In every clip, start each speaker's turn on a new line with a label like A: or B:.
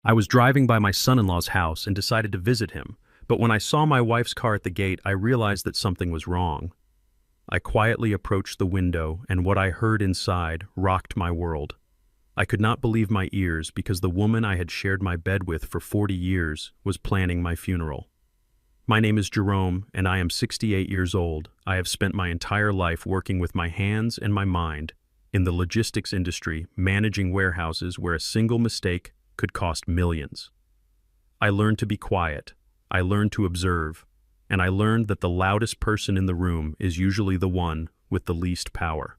A: I was driving by my son-in-law's house and decided to visit him, but when I saw my wife's car at the gate, I realized that something was wrong. I quietly approached the window, and what I heard inside rocked my world. I could not believe my ears because the woman I had shared my bed with for 40 years was planning my funeral. My name is Jerome, and I am 68 years old. I have spent my entire life working with my hands and my mind in the logistics industry, managing warehouses where a single mistake could cost millions. I learned to be quiet, I learned to observe, and I learned that the loudest person in the room is usually the one with the least power.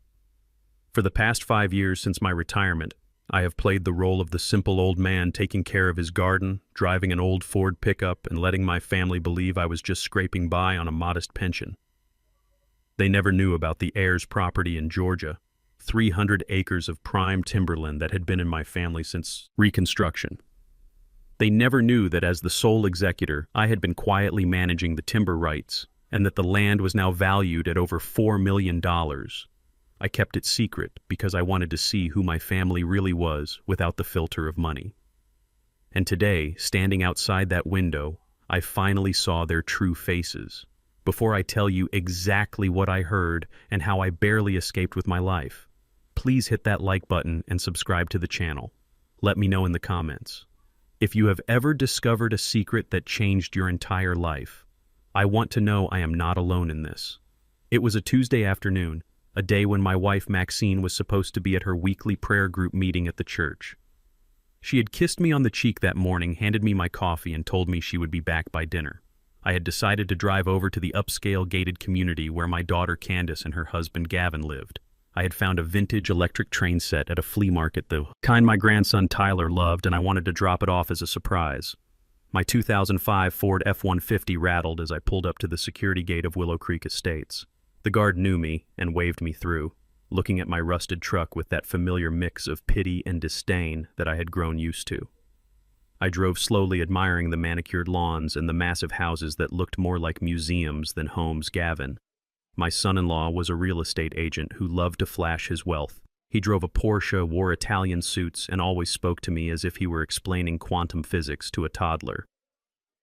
A: For the past 5 years since my retirement, I have played the role of the simple old man taking care of his garden, driving an old Ford pickup, and letting my family believe I was just scraping by on a modest pension. They never knew about the heir's property in Georgia, 300 acres of prime timberland that had been in my family since Reconstruction. They never knew that as the sole executor, I had been quietly managing the timber rights, and that the land was now valued at over $4 million. I kept it secret because I wanted to see who my family really was without the filter of money. And today, standing outside that window, I finally saw their true faces. Before I tell you exactly what I heard and how I barely escaped with my life, please hit that like button and subscribe to the channel. Let me know in the comments. If you have ever discovered a secret that changed your entire life, I want to know I am not alone in this. It was a Tuesday afternoon, a day when my wife Maxine was supposed to be at her weekly prayer group meeting at the church. She had kissed me on the cheek that morning, handed me my coffee, and told me she would be back by dinner. I had decided to drive over to the upscale gated community where my daughter Candace and her husband Gavin lived. I had found a vintage electric train set at a flea market, the kind my grandson Tyler loved, and I wanted to drop it off as a surprise. My 2005 Ford F-150 rattled as I pulled up to the security gate of Willow Creek Estates. The guard knew me and waved me through, looking at my rusted truck with that familiar mix of pity and disdain that I had grown used to. I drove slowly, admiring the manicured lawns and the massive houses that looked more like museums than homes. Gavin, my son-in-law, was a real estate agent who loved to flash his wealth. He drove a Porsche, wore Italian suits, and always spoke to me as if he were explaining quantum physics to a toddler.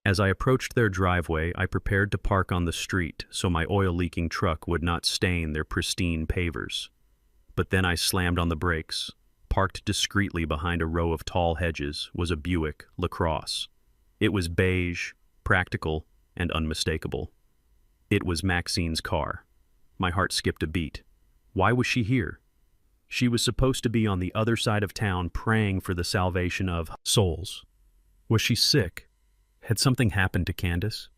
A: As I approached their driveway, I prepared to park on the street so my oil-leaking truck would not stain their pristine pavers. But then I slammed on the brakes. Parked discreetly behind a row of tall hedges was a Buick LaCrosse. It was beige, practical, and unmistakable. It was Maxine's car. My heart skipped a beat. Why was she here? She was supposed to be on the other side of town praying for the salvation of souls. Was she sick? Had something happened to Candace?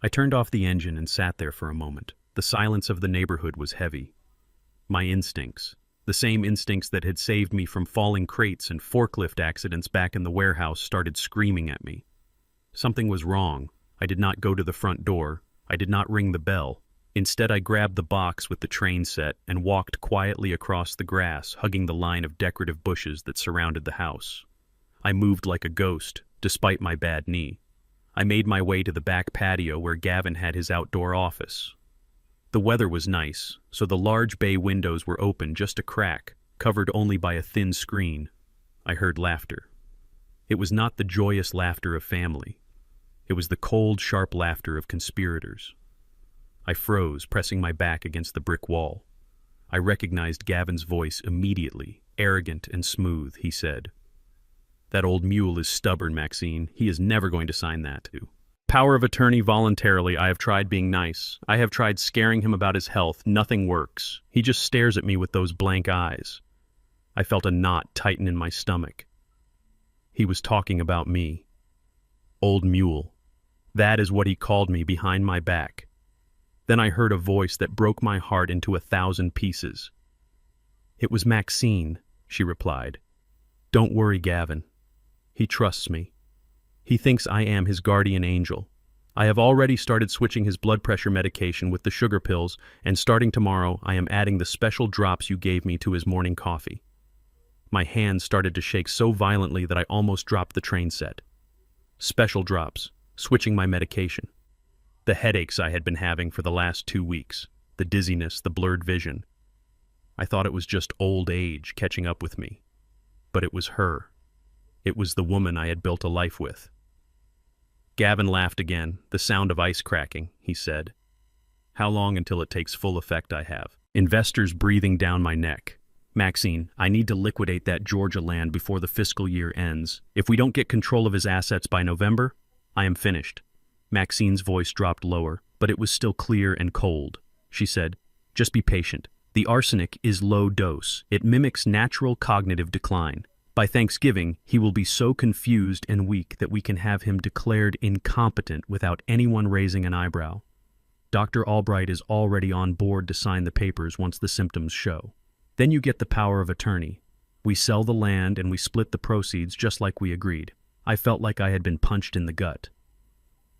A: I turned off the engine and sat there for a moment. The silence of the neighborhood was heavy. My instincts, the same instincts that had saved me from falling crates and forklift accidents back in the warehouse, started screaming at me. Something was wrong. I did not go to the front door. I did not ring the bell. Instead, I grabbed the box with the train set and walked quietly across the grass, hugging the line of decorative bushes that surrounded the house. I moved like a ghost, despite my bad knee. I made my way to the back patio where Gavin had his outdoor office. The weather was nice, so the large bay windows were open just a crack, covered only by a thin screen. I heard laughter. It was not the joyous laughter of family. It was the cold, sharp laughter of conspirators. I froze, pressing my back against the brick wall. I recognized Gavin's voice immediately, arrogant and smooth. He said, "That old mule is stubborn, Maxine. He is never going to sign that. Power of attorney voluntarily. I have tried being nice. I have tried scaring him about his health. Nothing works. He just stares at me with those blank eyes." I felt a knot tighten in my stomach. He was talking about me. Old mule. That is what he called me behind my back. Then I heard a voice that broke my heart into 1,000 pieces. "It was Maxine," she replied. "Don't worry, Gavin. He trusts me. He thinks I am his guardian angel. I have already started switching his blood pressure medication with the sugar pills, and starting tomorrow, I am adding the special drops you gave me to his morning coffee." My hands started to shake so violently that I almost dropped the train set. Special drops, switching my medication. The headaches I had been having for the last 2 weeks, the dizziness, the blurred vision. I thought it was just old age catching up with me. But it was her. It was the woman I had built a life with. Gavin laughed again, the sound of ice cracking, he said. How long until it takes full effect I have? Investors breathing down my neck. Maxine, I need to liquidate that Georgia land before the fiscal year ends. If we don't get control of his assets by November, I am finished. Maxine's voice dropped lower, but it was still clear and cold. She said, just be patient. The arsenic is low dose. It mimics natural cognitive decline. By Thanksgiving, he will be so confused and weak that we can have him declared incompetent without anyone raising an eyebrow. Dr. Albright is already on board to sign the papers once the symptoms show. Then you get the power of attorney. We sell the land and we split the proceeds just like we agreed. I felt like I had been punched in the gut.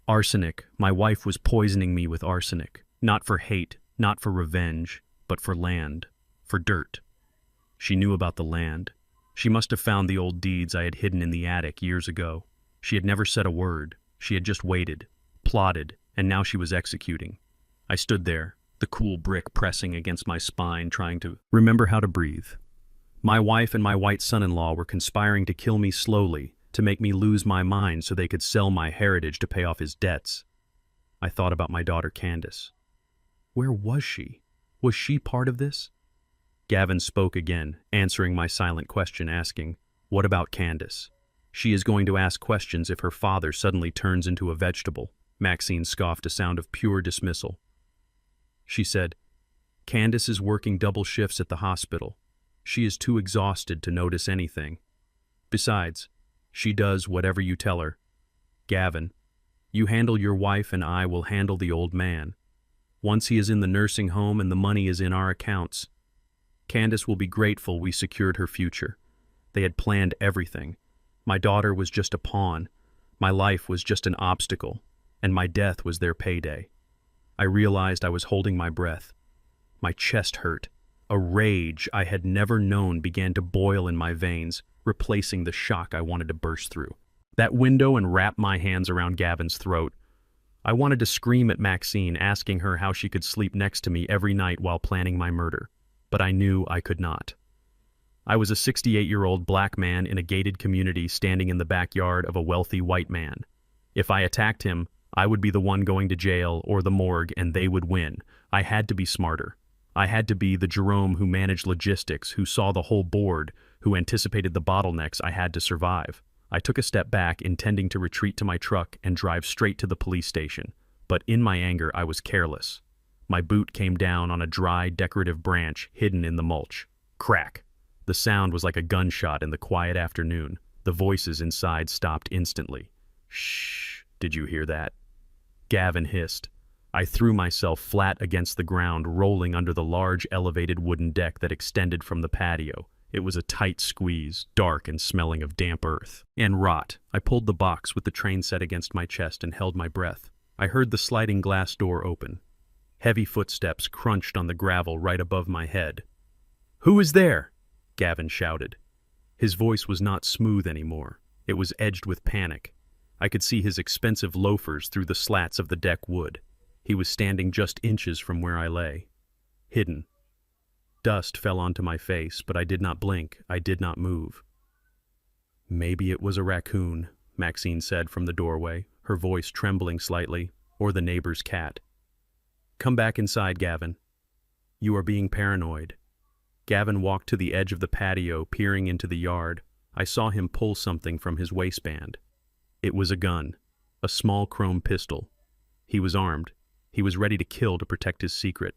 A: Arsenic. My wife was poisoning me with arsenic. Not for hate, not for revenge, but for land, for dirt. She knew about the land. She must have found the old deeds I had hidden in the attic years ago. She had never said a word. She had just waited, plotted, and now she was executing. I stood there, the cool brick pressing against my spine, trying to remember how to breathe. My wife and my white son-in-law were conspiring to kill me slowly, to make me lose my mind so they could sell my heritage to pay off his debts. I thought about my daughter Candace. Where was she? Was she part of this? Gavin spoke again, answering my silent question, asking, what about Candace? She is going to ask questions if her father suddenly turns into a vegetable. Maxine scoffed, a sound of pure dismissal. She said, Candace is working double shifts at the hospital. She is too exhausted to notice anything. Besides, she does whatever you tell her. Gavin, you handle your wife and I will handle the old man. Once he is in the nursing home and the money is in our accounts, Candace will be grateful we secured her future. They had planned everything. My daughter was just a pawn. My life was just an obstacle, and my death was their payday. I realized I was holding my breath. My chest hurt. A rage I had never known began to boil in my veins, replacing the shock I wanted to burst through. That window and wrap my hands around Gavin's throat. I wanted to scream at Maxine, asking her how she could sleep next to me every night while planning my murder, but I knew I could not. I was a 68-year-old black man in a gated community standing in the backyard of a wealthy white man. If I attacked him, I would be the one going to jail or the morgue, and they would win. I had to be smarter. I had to be the Jerome who managed logistics, who saw the whole board, who anticipated the bottlenecks I had to survive. I took a step back, intending to retreat to my truck and drive straight to the police station. But in my anger, I was careless. My boot came down on a dry, decorative branch hidden in the mulch. Crack! The sound was like a gunshot in the quiet afternoon. The voices inside stopped instantly. Shh! Did you hear that? Gavin hissed. I threw myself flat against the ground, rolling under the large elevated wooden deck that extended from the patio. It was a tight squeeze, dark and smelling of damp earth and rot. I pulled the box with the train set against my chest and held my breath. I heard the sliding glass door open. Heavy footsteps crunched on the gravel right above my head. "Who is there?" Gavin shouted. His voice was not smooth anymore. It was edged with panic. I could see his expensive loafers through the slats of the deck wood. He was standing just inches from where I lay, hidden. Dust fell onto my face, but I did not blink. I did not move. "Maybe it was a raccoon," Maxine said from the doorway, her voice trembling slightly, "or the neighbor's cat." "Come back inside, Gavin. You are being paranoid." Gavin walked to the edge of the patio, peering into the yard. I saw him pull something from his waistband. It was a gun, a small chrome pistol. He was armed. He was ready to kill to protect his secret.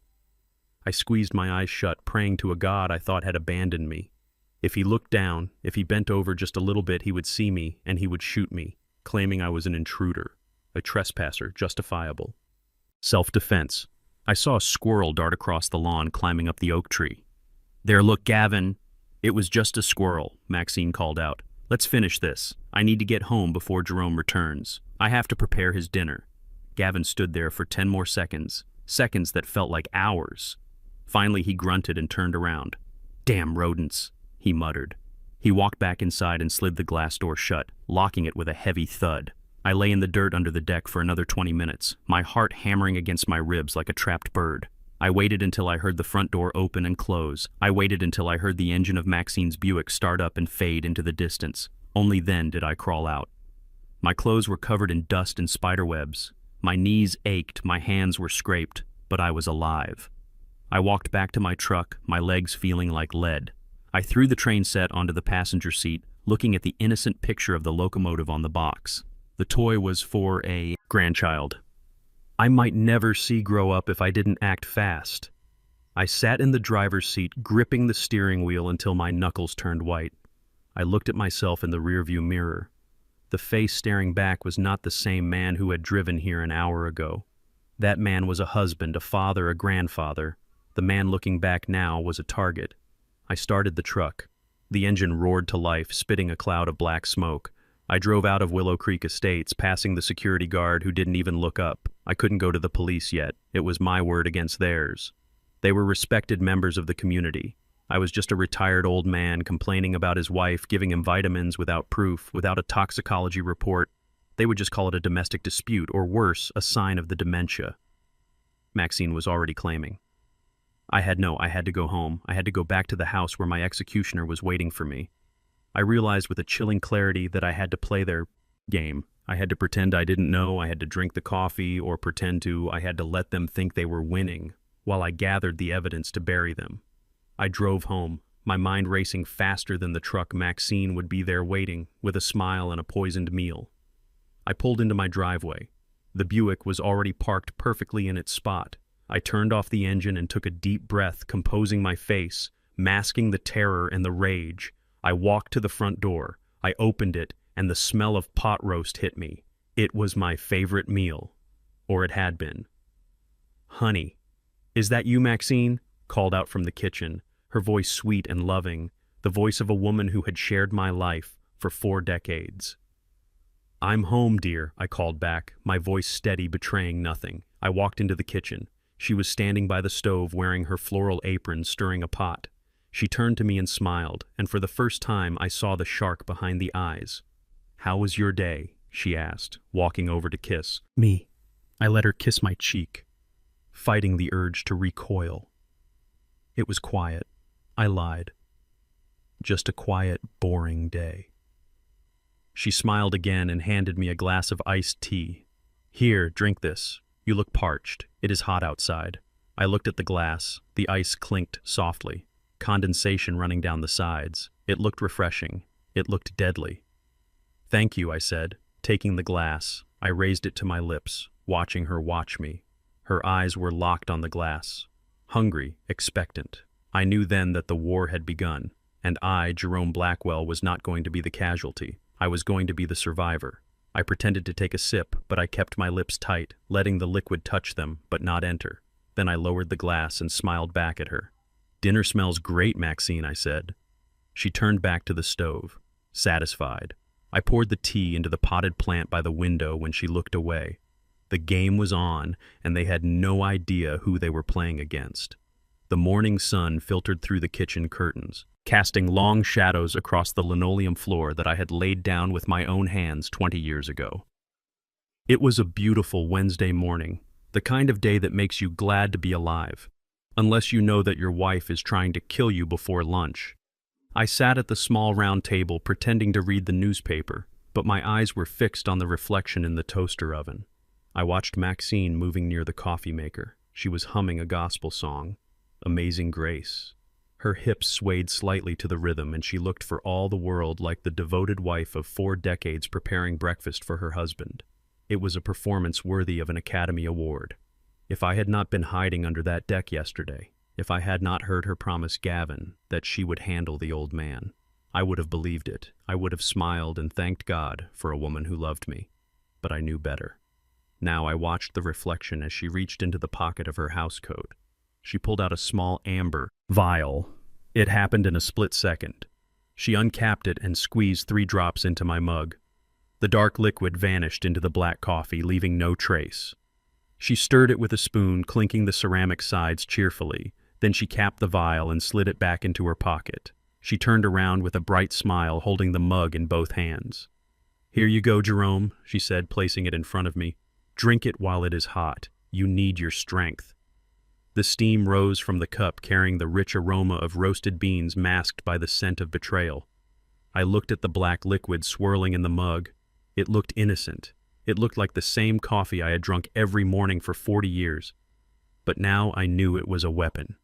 A: I squeezed my eyes shut, praying to a God I thought had abandoned me. If he looked down, if he bent over just a little bit, he would see me, and he would shoot me, claiming I was an intruder, a trespasser, justifiable. Self-defense. I saw a squirrel dart across the lawn, climbing up the oak tree. "There, look, Gavin." "It was just a squirrel," Maxine called out. "Let's finish this. I need to get home before Jerome returns. I have to prepare his dinner." Gavin stood there for 10 more seconds, seconds that felt like hours. Finally, he grunted and turned around. "Damn rodents," he muttered. He walked back inside and slid the glass door shut, locking it with a heavy thud. I lay in the dirt under the deck for another 20 minutes, my heart hammering against my ribs like a trapped bird. I waited until I heard the front door open and close. I waited until I heard the engine of Maxine's Buick start up and fade into the distance. Only then did I crawl out. My clothes were covered in dust and spiderwebs. My knees ached, my hands were scraped, but I was alive. I walked back to my truck, my legs feeling like lead. I threw the train set onto the passenger seat, looking at the innocent picture of the locomotive on the box. The toy was for a grandchild I might never see grow up if I didn't act fast. I sat in the driver's seat, gripping the steering wheel until my knuckles turned white. I looked at myself in the rearview mirror. The face staring back was not the same man who had driven here an hour ago. That man was a husband, a father, a grandfather. The man looking back now was a target. I started the truck. The engine roared to life, spitting a cloud of black smoke. I drove out of Willow Creek Estates, passing the security guard who didn't even look up. I couldn't go to the police yet. It was my word against theirs. They were respected members of the community. I was just a retired old man complaining about his wife giving him vitamins without proof, without a toxicology report. They would just call it a domestic dispute, or worse, a sign of the dementia Maxine was already claiming. I had to go home. I had to go back to the house where my executioner was waiting for me. I realized with a chilling clarity that I had to play their game. I had to pretend I didn't know, I had to drink the coffee, or I had to let them think they were winning, while I gathered the evidence to bury them. I drove home, my mind racing faster than the truck. Maxine would be there waiting, with a smile and a poisoned meal. I pulled into my driveway. The Buick was already parked perfectly in its spot. I turned off the engine and took a deep breath, composing my face, masking the terror and the rage. I walked to the front door. I opened it, and the smell of pot roast hit me. It was my favorite meal. Or it had been. "Honey, is that you, Maxine?" called out from the kitchen, her voice sweet and loving, the voice of a woman who had shared my life for 4 decades. "I'm home, dear," I called back, my voice steady, betraying nothing. I walked into the kitchen. She was standing by the stove wearing her floral apron, stirring a pot. She turned to me and smiled, and for the first time I saw the shark behind the eyes. "How was your day?" she asked, walking over to kiss me. I let her kiss my cheek, fighting the urge to recoil. It was quiet. I lied. Just a quiet, boring day. She smiled again and handed me a glass of iced tea. "Here, drink this. You look parched. It is hot outside." I looked at the glass. The ice clinked softly, condensation running down the sides. It looked refreshing. It looked deadly. "Thank you," I said, taking the glass. I raised it to my lips, watching her watch me. Her eyes were locked on the glass, hungry, expectant. I knew then that the war had begun, and I, Jerome Blackwell, was not going to be the casualty. I was going to be the survivor. I pretended to take a sip, but I kept my lips tight, letting the liquid touch them, but not enter. Then I lowered the glass and smiled back at her. "Dinner smells great, Maxine," I said. She turned back to the stove, satisfied. I poured the tea into the potted plant by the window when she looked away. The game was on, and they had no idea who they were playing against. The morning sun filtered through the kitchen curtains, casting long shadows across the linoleum floor that I had laid down with my own hands 20 years ago. It was a beautiful Wednesday morning, the kind of day that makes you glad to be alive, unless you know that your wife is trying to kill you before lunch. I sat at the small round table pretending to read the newspaper, but my eyes were fixed on the reflection in the toaster oven. I watched Maxine moving near the coffee maker. She was humming a gospel song, Amazing Grace. Her hips swayed slightly to the rhythm, and she looked for all the world like the devoted wife of 4 decades preparing breakfast for her husband. It was a performance worthy of an Academy Award. If I had not been hiding under that deck yesterday, if I had not heard her promise Gavin that she would handle the old man, I would have believed it. I would have smiled and thanked God for a woman who loved me. But I knew better. Now I watched the reflection as she reached into the pocket of her housecoat. She pulled out a small amber vial. It happened in a split second. She uncapped it and squeezed 3 drops into my mug. The dark liquid vanished into the black coffee, leaving no trace. She stirred it with a spoon, clinking the ceramic sides cheerfully. Then she capped the vial and slid it back into her pocket. She turned around with a bright smile, holding the mug in both hands. "Here you go, Jerome," she said, placing it in front of me. "Drink it while it is hot. You need your strength." The steam rose from the cup, carrying the rich aroma of roasted beans masked by the scent of betrayal. I looked at the black liquid swirling in the mug. It looked innocent. It looked like the same coffee I had drunk every morning for 40 years. But now I knew it was a weapon.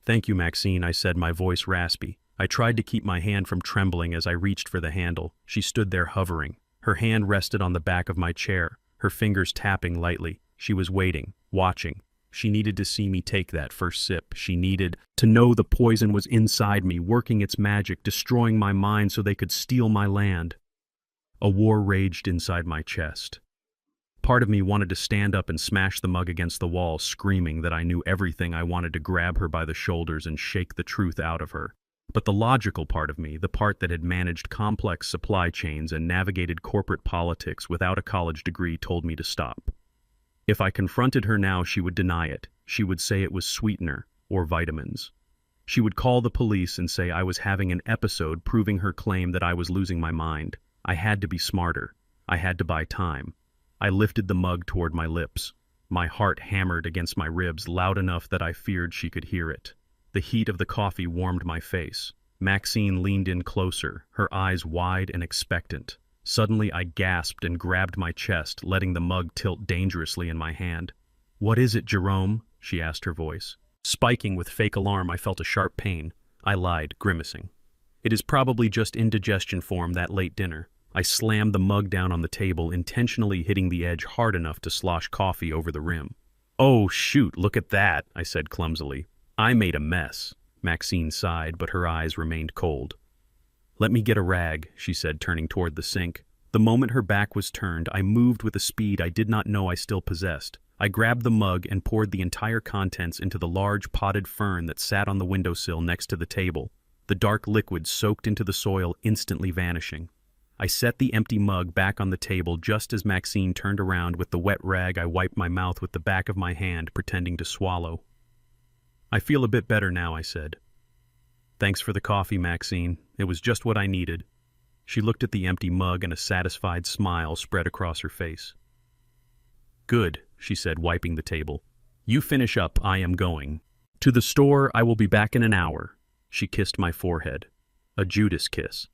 A: "Thank you, Maxine," I said, my voice raspy. I tried to keep my hand from trembling as I reached for the handle. She stood there hovering. Her hand rested on the back of my chair, her fingers tapping lightly. She was waiting, watching. She needed to see me take that first sip. She needed to know the poison was inside me, working its magic, destroying my mind so they could steal my land. A war raged inside my chest. Part of me wanted to stand up and smash the mug against the wall, screaming that I knew everything. I wanted to grab her by the shoulders and shake the truth out of her. But the logical part of me, the part that had managed complex supply chains and navigated corporate politics without a college degree, told me to stop. If I confronted her now, she would deny it. She would say it was sweetener or vitamins. She would call the police and say I was having an episode, proving her claim that I was losing my mind. I had to be smarter. I had to buy time. I lifted the mug toward my lips. My heart hammered against my ribs loud enough that I feared she could hear it. The heat of the coffee warmed my face. Maxine leaned in closer, her eyes wide and expectant. Suddenly I gasped and grabbed my chest, letting the mug tilt dangerously in my hand. "What is it, Jerome?" she asked, her voice. Spiking with fake alarm, I felt a sharp pain. I lied, grimacing. "It is probably just indigestion form, that late dinner." I slammed the mug down on the table, intentionally hitting the edge hard enough to slosh coffee over the rim. "Oh, shoot, look at that," I said clumsily. "I made a mess." Maxine sighed, but her eyes remained cold. "Let me get a rag," she said, turning toward the sink. The moment her back was turned, I moved with a speed I did not know I still possessed. I grabbed the mug and poured the entire contents into the large potted fern that sat on the windowsill next to the table. The dark liquid soaked into the soil, instantly vanishing. I set the empty mug back on the table just as Maxine turned around. With the wet rag, I wiped my mouth with the back of my hand, pretending to swallow. "I feel a bit better now," I said. "Thanks for the coffee, Maxine. It was just what I needed." She looked at the empty mug and a satisfied smile spread across her face. "Good," she said, wiping the table. "You finish up, I am going. To the store, I will be back in an hour." She kissed my forehead. A Judas kiss.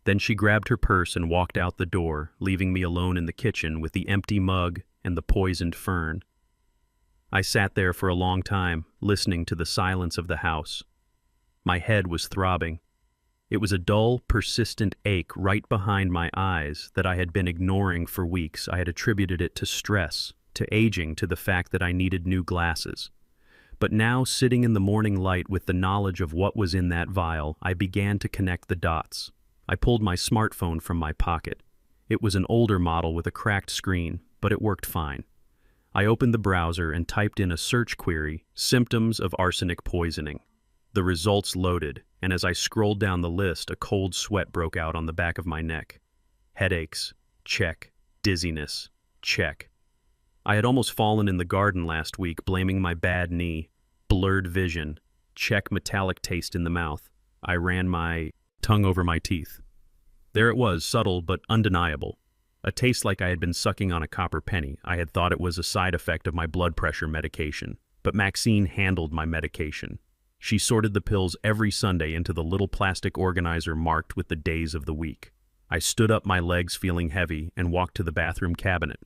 A: Then she grabbed her purse and walked out the door, leaving me alone in the kitchen with the empty mug and the poisoned fern. I sat there for a long time, listening to the silence of the house. My head was throbbing. It was a dull, persistent ache right behind my eyes that I had been ignoring for weeks. I had attributed it to stress, to aging, to the fact that I needed new glasses. But now, sitting in the morning light with the knowledge of what was in that vial, I began to connect the dots. I pulled my smartphone from my pocket. It was an older model with a cracked screen, but it worked fine. I opened the browser and typed in a search query, "symptoms of arsenic poisoning." The results loaded, and as I scrolled down the list, a cold sweat broke out on the back of my neck. Headaches, check. Dizziness, check. I had almost fallen in the garden last week, blaming my bad knee. Blurred vision, check. Metallic taste in the mouth. I ran my tongue over my teeth. There it was, subtle but undeniable. A taste like I had been sucking on a copper penny. I had thought it was a side effect of my blood pressure medication. But Maxine handled my medication. She sorted the pills every Sunday into the little plastic organizer marked with the days of the week. I stood up, my legs feeling heavy, and walked to the bathroom cabinet.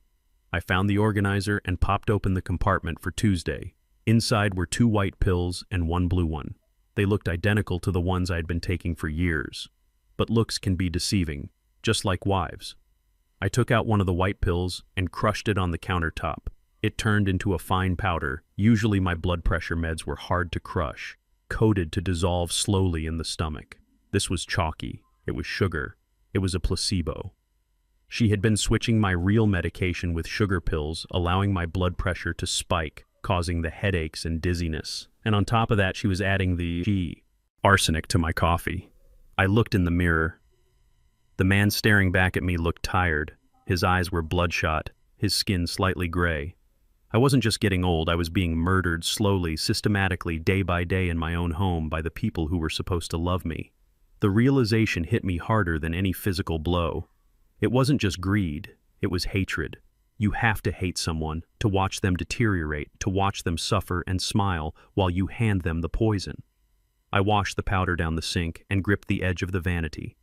A: I found the organizer and popped open the compartment for Tuesday. Inside were 2 white pills and 1 blue one. They looked identical to the ones I had been taking for years. But looks can be deceiving, just like wives. I took out one of the white pills and crushed it on the countertop. It turned into a fine powder. Usually my blood pressure meds were hard to crush, coated to dissolve slowly in the stomach. This was chalky. It was sugar. It was a placebo. She had been switching my real medication with sugar pills, allowing my blood pressure to spike, causing the headaches and dizziness. And on top of that, she was adding the arsenic to my coffee. I looked in the mirror. The man staring back at me looked tired. His eyes were bloodshot, his skin slightly gray. I wasn't just getting old, I was being murdered slowly, systematically, day by day in my own home by the people who were supposed to love me. The realization hit me harder than any physical blow. It wasn't just greed, it was hatred. You have to hate someone, to watch them deteriorate, to watch them suffer and smile while you hand them the poison. I washed the powder down the sink and gripped the edge of the vanity.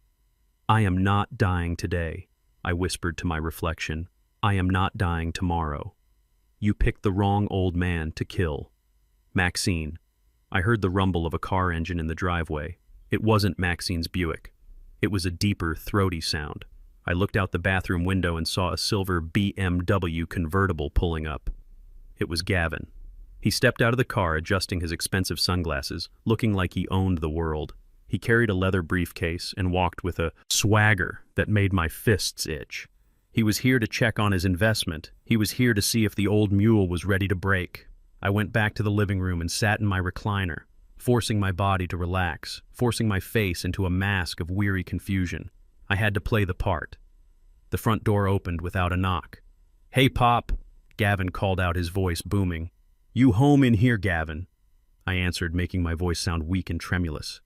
A: I am not dying today, I whispered to my reflection. I am not dying tomorrow. You picked the wrong old man to kill. Maxine. I heard the rumble of a car engine in the driveway. It wasn't Maxine's Buick. It was a deeper, throaty sound. I looked out the bathroom window and saw a silver BMW convertible pulling up. It was Gavin. He stepped out of the car, adjusting his expensive sunglasses, looking like he owned the world. He carried a leather briefcase and walked with a swagger that made my fists itch. He was here to check on his investment. He was here to see if the old mule was ready to break. I went back to the living room and sat in my recliner, forcing my body to relax, forcing my face into a mask of weary confusion. I had to play the part. The front door opened without a knock. "Hey, Pop," Gavin called out, his voice booming. "You home in here, Gavin?" I answered, making my voice sound weak and tremulous.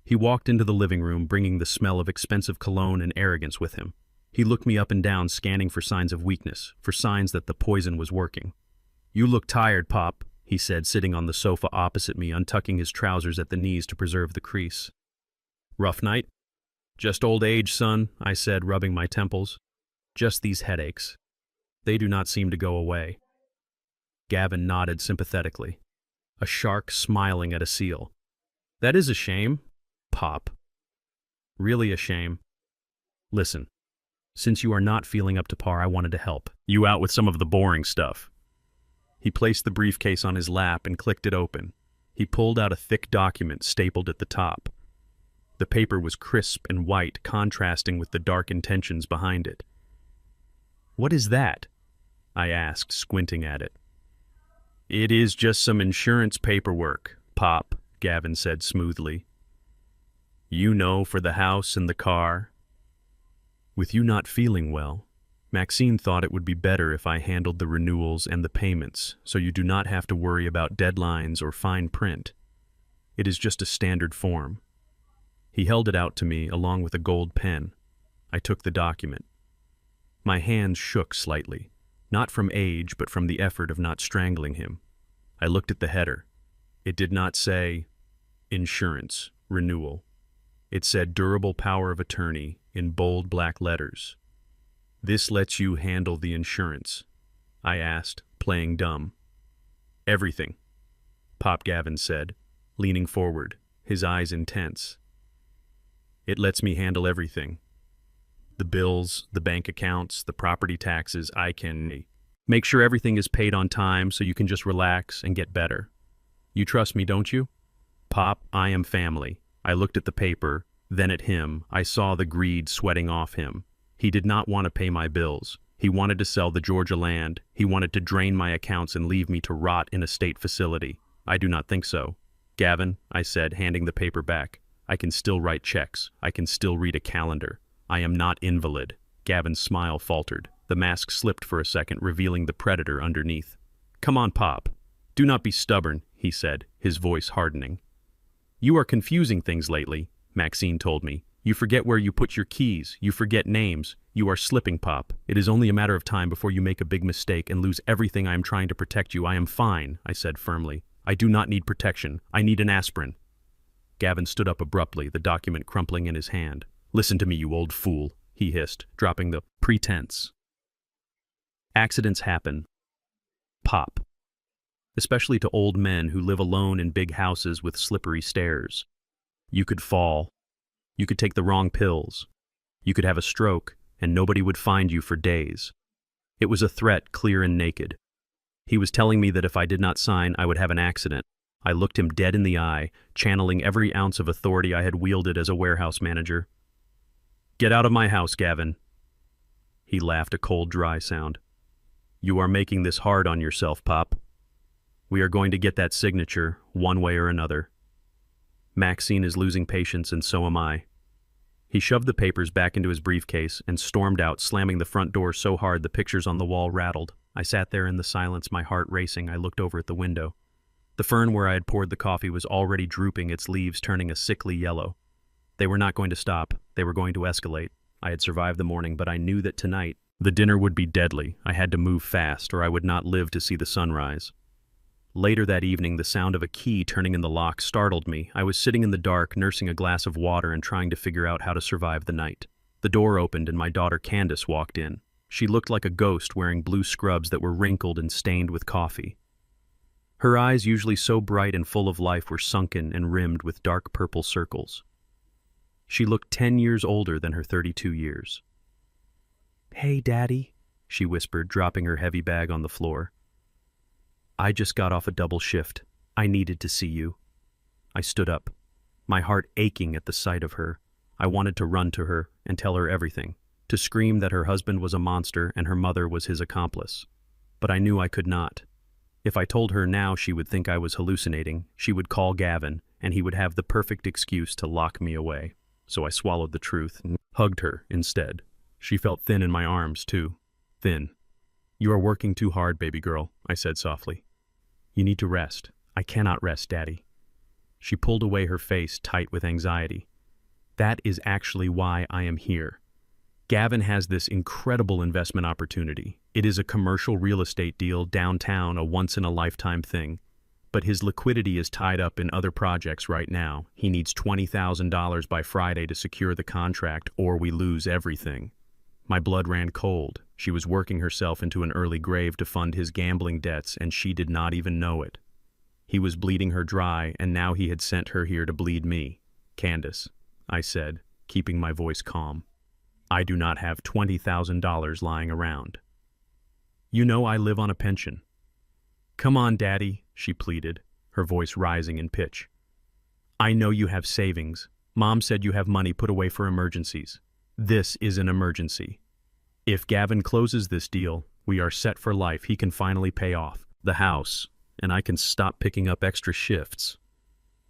A: He walked into the living room, bringing the smell of expensive cologne and arrogance with him. He looked me up and down, scanning for signs of weakness, for signs that the poison was working. "You look tired, Pop," he said, sitting on the sofa opposite me, untucking his trousers at the knees to preserve the crease. "Rough night?" "Just old age, son," I said, rubbing my temples. "Just these headaches. They do not seem to go away." Gavin nodded sympathetically. A shark smiling at a seal. "That is a shame, Pop. Really a shame. Listen, since you are not feeling up to par, I wanted to help you out with some of the boring stuff." He placed the briefcase on his lap and clicked it open. He pulled out a thick document stapled at the top. The paper was crisp and white, contrasting with the dark intentions behind it. "What is that?" I asked, squinting at it. "It is just some insurance paperwork, Pop," Gavin said smoothly. "You know, for the house and the car." With you not feeling well, Maxine thought it would be better if I handled the renewals and the payments, so you do not have to worry about deadlines or fine print. It is just a standard form. He held it out to me along with a gold pen. I took the document. My hands shook slightly, not from age but from the effort of not strangling him. I looked at the header. It did not say insurance, renewal. It said durable power of attorney in bold black letters. "This lets you handle the insurance?" I asked, playing dumb. "Everything," Pop Gavin said, leaning forward, his eyes intense. "It lets me handle everything. The bills, the bank accounts, the property taxes. I can make sure everything is paid on time so you can just relax and get better. You trust me, don't you?" "Pop, I am family." I looked at the paper, then at him. I saw the greed sweating off him. He did not want to pay my bills. He wanted to sell the Georgia land. He wanted to drain my accounts and leave me to rot in a state facility. I do not think so. "Gavin," I said, handing the paper back, "I can still write checks. I can still read a calendar. I am not invalid." Gavin's smile faltered. The mask slipped for a second, revealing the predator underneath. "Come on, Pop. Do not be stubborn," he said, his voice hardening. "You are confusing things lately," Maxine told me. "You forget where you put your keys. You forget names. You are slipping, Pop. It is only a matter of time before you make a big mistake and lose everything. I am trying to protect you. I am fine," I said firmly. "I do not need protection. I need an aspirin." Gavin stood up abruptly, the document crumpling in his hand. "Listen to me, you old fool," he hissed, dropping the pretense. "Accidents happen, Pop. Especially to old men who live alone in big houses with slippery stairs. You could fall. You could take the wrong pills. You could have a stroke, and nobody would find you for days." It was a threat, clear and naked. He was telling me that if I did not sign, I would have an accident. I looked him dead in the eye, channeling every ounce of authority I had wielded as a warehouse manager. "Get out of my house, Gavin." He laughed, a cold, dry sound. "You are making this hard on yourself, Pop. We are going to get that signature, one way or another. Maxine is losing patience, and so am I." He shoved the papers back into his briefcase and stormed out, slamming the front door so hard the pictures on the wall rattled. I sat there in the silence, my heart racing. I looked over at the window. The fern where I had poured the coffee was already drooping, its leaves turning a sickly yellow. They were not going to stop. They were going to escalate. I had survived the morning, but I knew that tonight the dinner would be deadly. I had to move fast, or I would not live to see the sunrise. Later that evening, the sound of a key turning in the lock startled me. I was sitting in the dark, nursing a glass of water and trying to figure out how to survive the night. The door opened and my daughter Candace walked in. She looked like a ghost wearing blue scrubs that were wrinkled and stained with coffee. Her eyes, usually so bright and full of life, were sunken and rimmed with dark purple circles. She looked 10 years older than her 32 years. "Hey, Daddy," she whispered, dropping her heavy bag on the floor. "I just got off a double shift. I needed to see you." I stood up, my heart aching at the sight of her. I wanted to run to her and tell her everything, to scream that her husband was a monster and her mother was his accomplice. But I knew I could not. If I told her now, she would think I was hallucinating. She would call Gavin, and he would have the perfect excuse to lock me away. So I swallowed the truth and hugged her instead. She felt thin in my arms, too. Thin. "You are working too hard, baby girl," I said softly. "You need to rest." "I cannot rest, Daddy." She pulled away, her face tight with anxiety. "That is actually why I am here. Gavin has this incredible investment opportunity. It is a commercial real estate deal downtown, a once-in-a-lifetime thing. But his liquidity is tied up in other projects right now. He needs $20,000 by Friday to secure the contract, or we lose everything." My blood ran cold. She was working herself into an early grave to fund his gambling debts, and she did not even know it. He was bleeding her dry, and now he had sent her here to bleed me. "Candace," I said, keeping my voice calm, "I do not have $20,000 lying around. You know I live on a pension." "Come on, Daddy," she pleaded, her voice rising in pitch. "I know you have savings. Mom said you have money put away for emergencies. This is an emergency. If Gavin closes this deal, we are set for life. He can finally pay off the house, and I can stop picking up extra shifts.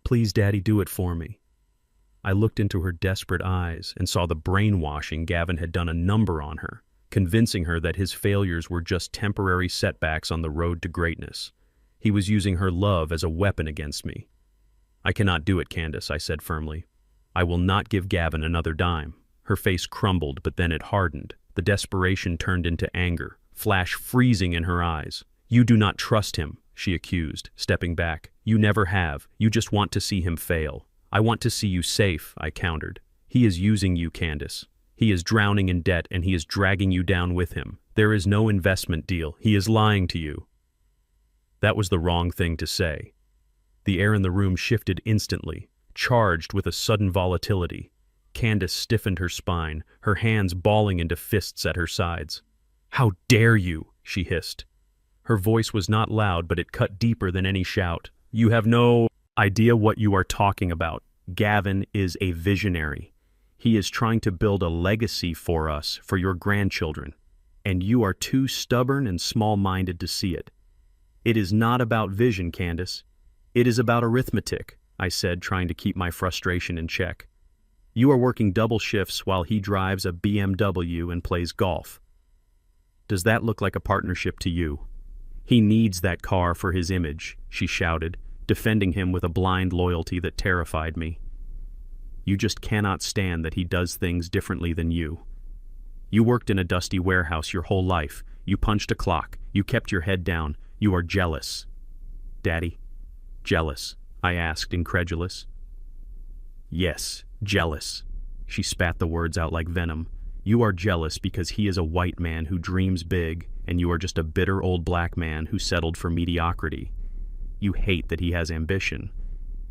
A: Please, Daddy, do it for me." I looked into her desperate eyes and saw the brainwashing Gavin had done a number on her, convincing her that his failures were just temporary setbacks on the road to greatness. He was using her love as a weapon against me. "I cannot do it, Candace," I said firmly. "I will not give Gavin another dime." Her face crumbled, but then it hardened. The desperation turned into anger, flash freezing in her eyes. "You do not trust him," she accused, stepping back. "You never have. You just want to see him fail." "I want to see you safe," I countered. "He is using you, Candace. He is drowning in debt, and he is dragging you down with him. There is no investment deal. He is lying to you." That was the wrong thing to say. The air in the room shifted instantly, charged with a sudden volatility. Candace stiffened her spine, her hands balling into fists at her sides. "How dare you?" she hissed. Her voice was not loud, but it cut deeper than any shout. "You have no idea what you are talking about. Gavin is a visionary. He is trying to build a legacy for us, for your grandchildren. And you are too stubborn and small-minded to see it. It is not about vision, Candace. It is about arithmetic," I said, trying to keep my frustration in check. "You are working double shifts while he drives a BMW and plays golf. Does that look like a partnership to you? He needs that car for his image," she shouted, defending him with a blind loyalty that terrified me. "You just cannot stand that he does things differently than you. You worked in a dusty warehouse your whole life. You punched a clock. You kept your head down. You are jealous." "Daddy, jealous?" I asked, incredulous. "Yes, jealous." She spat the words out like venom. "You are jealous because he is a white man who dreams big, and you are just a bitter old black man who settled for mediocrity. You hate that he has ambition.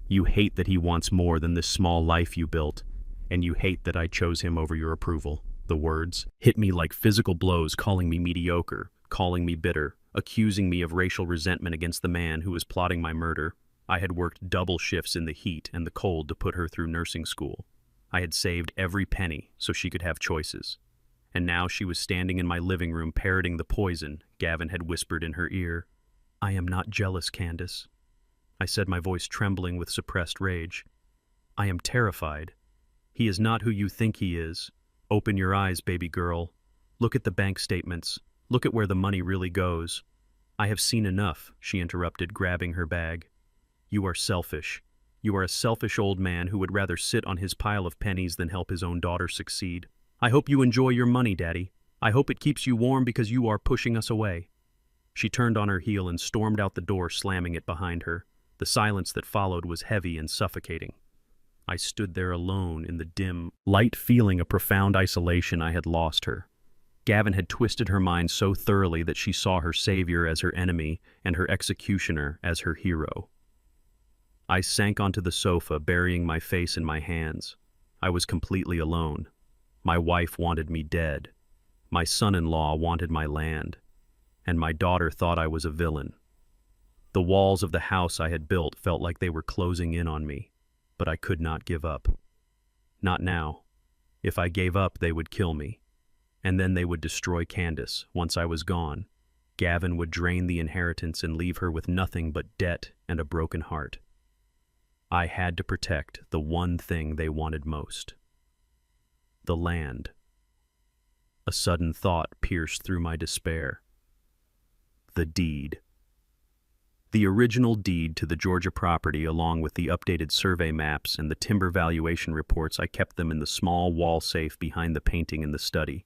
A: You hate that he wants more than this small life you built, and you hate that I chose him over your approval." The words hit me like physical blows, calling me mediocre, calling me bitter, accusing me of racial resentment against the man who was plotting my murder. I had worked double shifts in the heat and the cold to put her through nursing school. I had saved every penny so she could have choices. And now she was standing in my living room parroting the poison Gavin had whispered in her ear. "I am not jealous, Candace," I said, my voice trembling with suppressed rage. "I am terrified. He is not who you think he is. Open your eyes, baby girl. Look at the bank statements. Look at where the money really goes." "I have seen enough," she interrupted, grabbing her bag. "You are selfish. You are a selfish old man who would rather sit on his pile of pennies than help his own daughter succeed. I hope you enjoy your money, Daddy. I hope it keeps you warm because you are pushing us away." She turned on her heel and stormed out the door, slamming it behind her. The silence that followed was heavy and suffocating. I stood there alone in the dim light, feeling a profound isolation. I had lost her. Gavin had twisted her mind so thoroughly that she saw her savior as her enemy and her executioner as her hero. I sank onto the sofa, burying my face in my hands. I was completely alone. My wife wanted me dead. My son-in-law wanted my land. And my daughter thought I was a villain. The walls of the house I had built felt like they were closing in on me, but I could not give up. Not now. If I gave up, they would kill me. And then they would destroy Candace. Once I was gone, Gavin would drain the inheritance and leave her with nothing but debt and a broken heart. I had to protect the one thing they wanted most. The land. A sudden thought pierced through my despair. The deed. The original deed to the Georgia property, along with the updated survey maps and the timber valuation reports, I kept them in the small wall safe behind the painting in the study.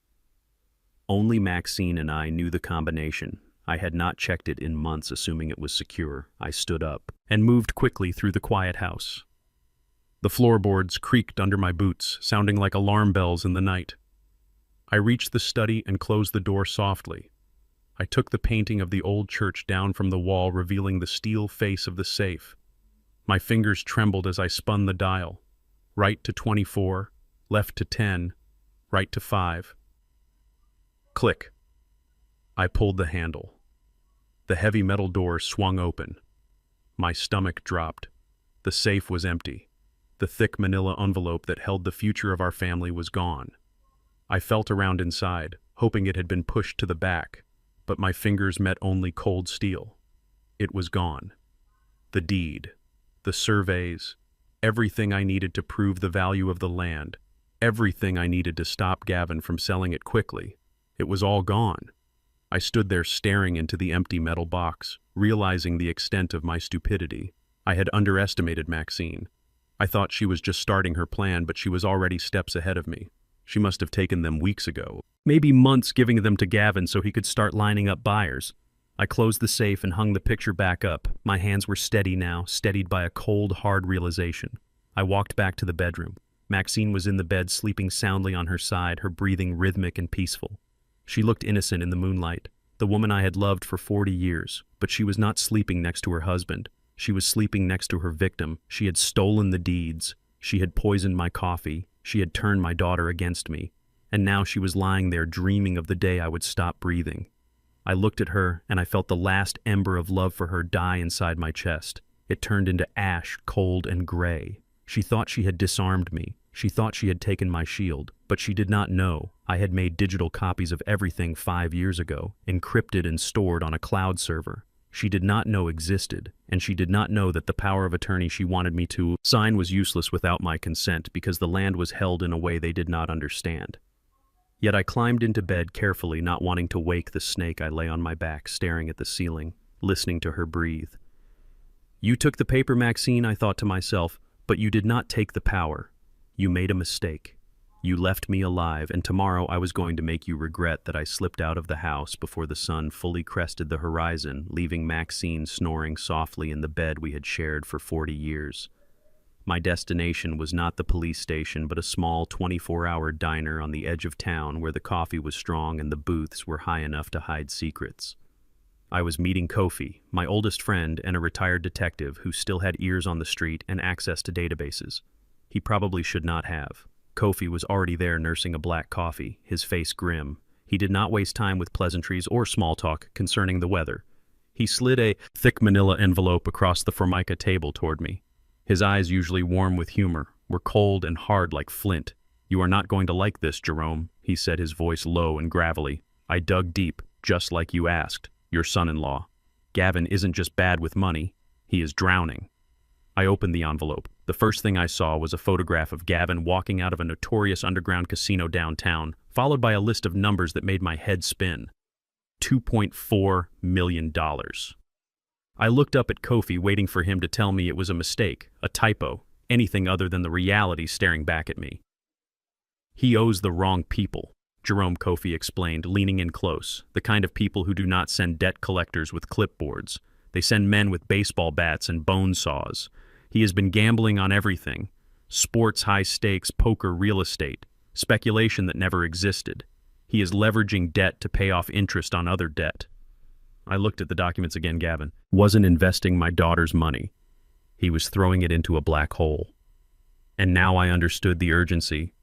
A: Only Maxine and I knew the combination. I had not checked it in months, assuming it was secure. I stood up and moved quickly through the quiet house. The floorboards creaked under my boots, sounding like alarm bells in the night. I reached the study and closed the door softly. I took the painting of the old church down from the wall, revealing the steel face of the safe. My fingers trembled as I spun the dial. Right to 24, left to 10, right to 5. Click. I pulled the handle. The heavy metal door swung open. My stomach dropped. The safe was empty. The thick manila envelope that held the future of our family was gone. I felt around inside, hoping it had been pushed to the back, but my fingers met only cold steel. It was gone. The deed, the surveys, everything I needed to prove the value of the land, everything I needed to stop Gavin from selling it quickly. It was all gone. I stood there staring into the empty metal box, realizing the extent of my stupidity. I had underestimated Maxine. I thought she was just starting her plan, but she was already steps ahead of me. She must have taken them weeks ago, maybe months, giving them to Gavin so he could start lining up buyers. I closed the safe and hung the picture back up. My hands were steady now, steadied by a cold, hard realization. I walked back to the bedroom. Maxine was in the bed, sleeping soundly on her side, her breathing rhythmic and peaceful. She looked innocent in the moonlight, the woman I had loved for 40 years, but she was not sleeping next to her husband. She was sleeping next to her victim. She had stolen the deeds. She had poisoned my coffee. She had turned my daughter against me. And now she was lying there dreaming of the day I would stop breathing. I looked at her, and I felt the last ember of love for her die inside my chest. It turned into ash, cold and gray. She thought she had disarmed me. She thought she had taken my shield, but she did not know I had made digital copies of everything 5 years ago, encrypted and stored on a cloud server. She did not know existed, and she did not know that the power of attorney she wanted me to sign was useless without my consent because the land was held in a way they did not understand. Yet I climbed into bed carefully, not wanting to wake the snake. I lay on my back, staring at the ceiling, listening to her breathe. You took the paper, Maxine, I thought to myself, but you did not take the power. You made a mistake. You left me alive, and tomorrow I was going to make you regret that I slipped out of the house before the sun fully crested the horizon, leaving Maxine snoring softly in the bed we had shared for 40 years. My destination was not the police station, but a small 24-hour diner on the edge of town where the coffee was strong and the booths were high enough to hide secrets. I was meeting Kofi, my oldest friend and a retired detective who still had ears on the street and access to databases. He probably should not have. Kofi was already there nursing a black coffee, his face grim. He did not waste time with pleasantries or small talk concerning the weather. He slid a thick manila envelope across the formica table toward me. His eyes, usually warm with humor, were cold and hard like flint. You are not going to like this, Jerome, he said, his voice low and gravelly. I dug deep, just like you asked, your son-in-law. Gavin isn't just bad with money, he is drowning. I opened the envelope. The first thing I saw was a photograph of Gavin walking out of a notorious underground casino downtown, followed by a list of numbers that made my head spin. $2.4 million. I looked up at Kofi, waiting for him to tell me it was a mistake, a typo, anything other than the reality staring back at me. He owes the wrong people, Jerome, Kofi explained, leaning in close, the kind of people who do not send debt collectors with clipboards. They send men with baseball bats and bone saws. He has been gambling on everything. Sports high-stakes poker real estate, speculation that never existed. He is leveraging debt to pay off interest on other debt. I looked at the documents again. Gavin wasn't investing my daughter's money. He was throwing it into a black hole. And now I understood the urgency,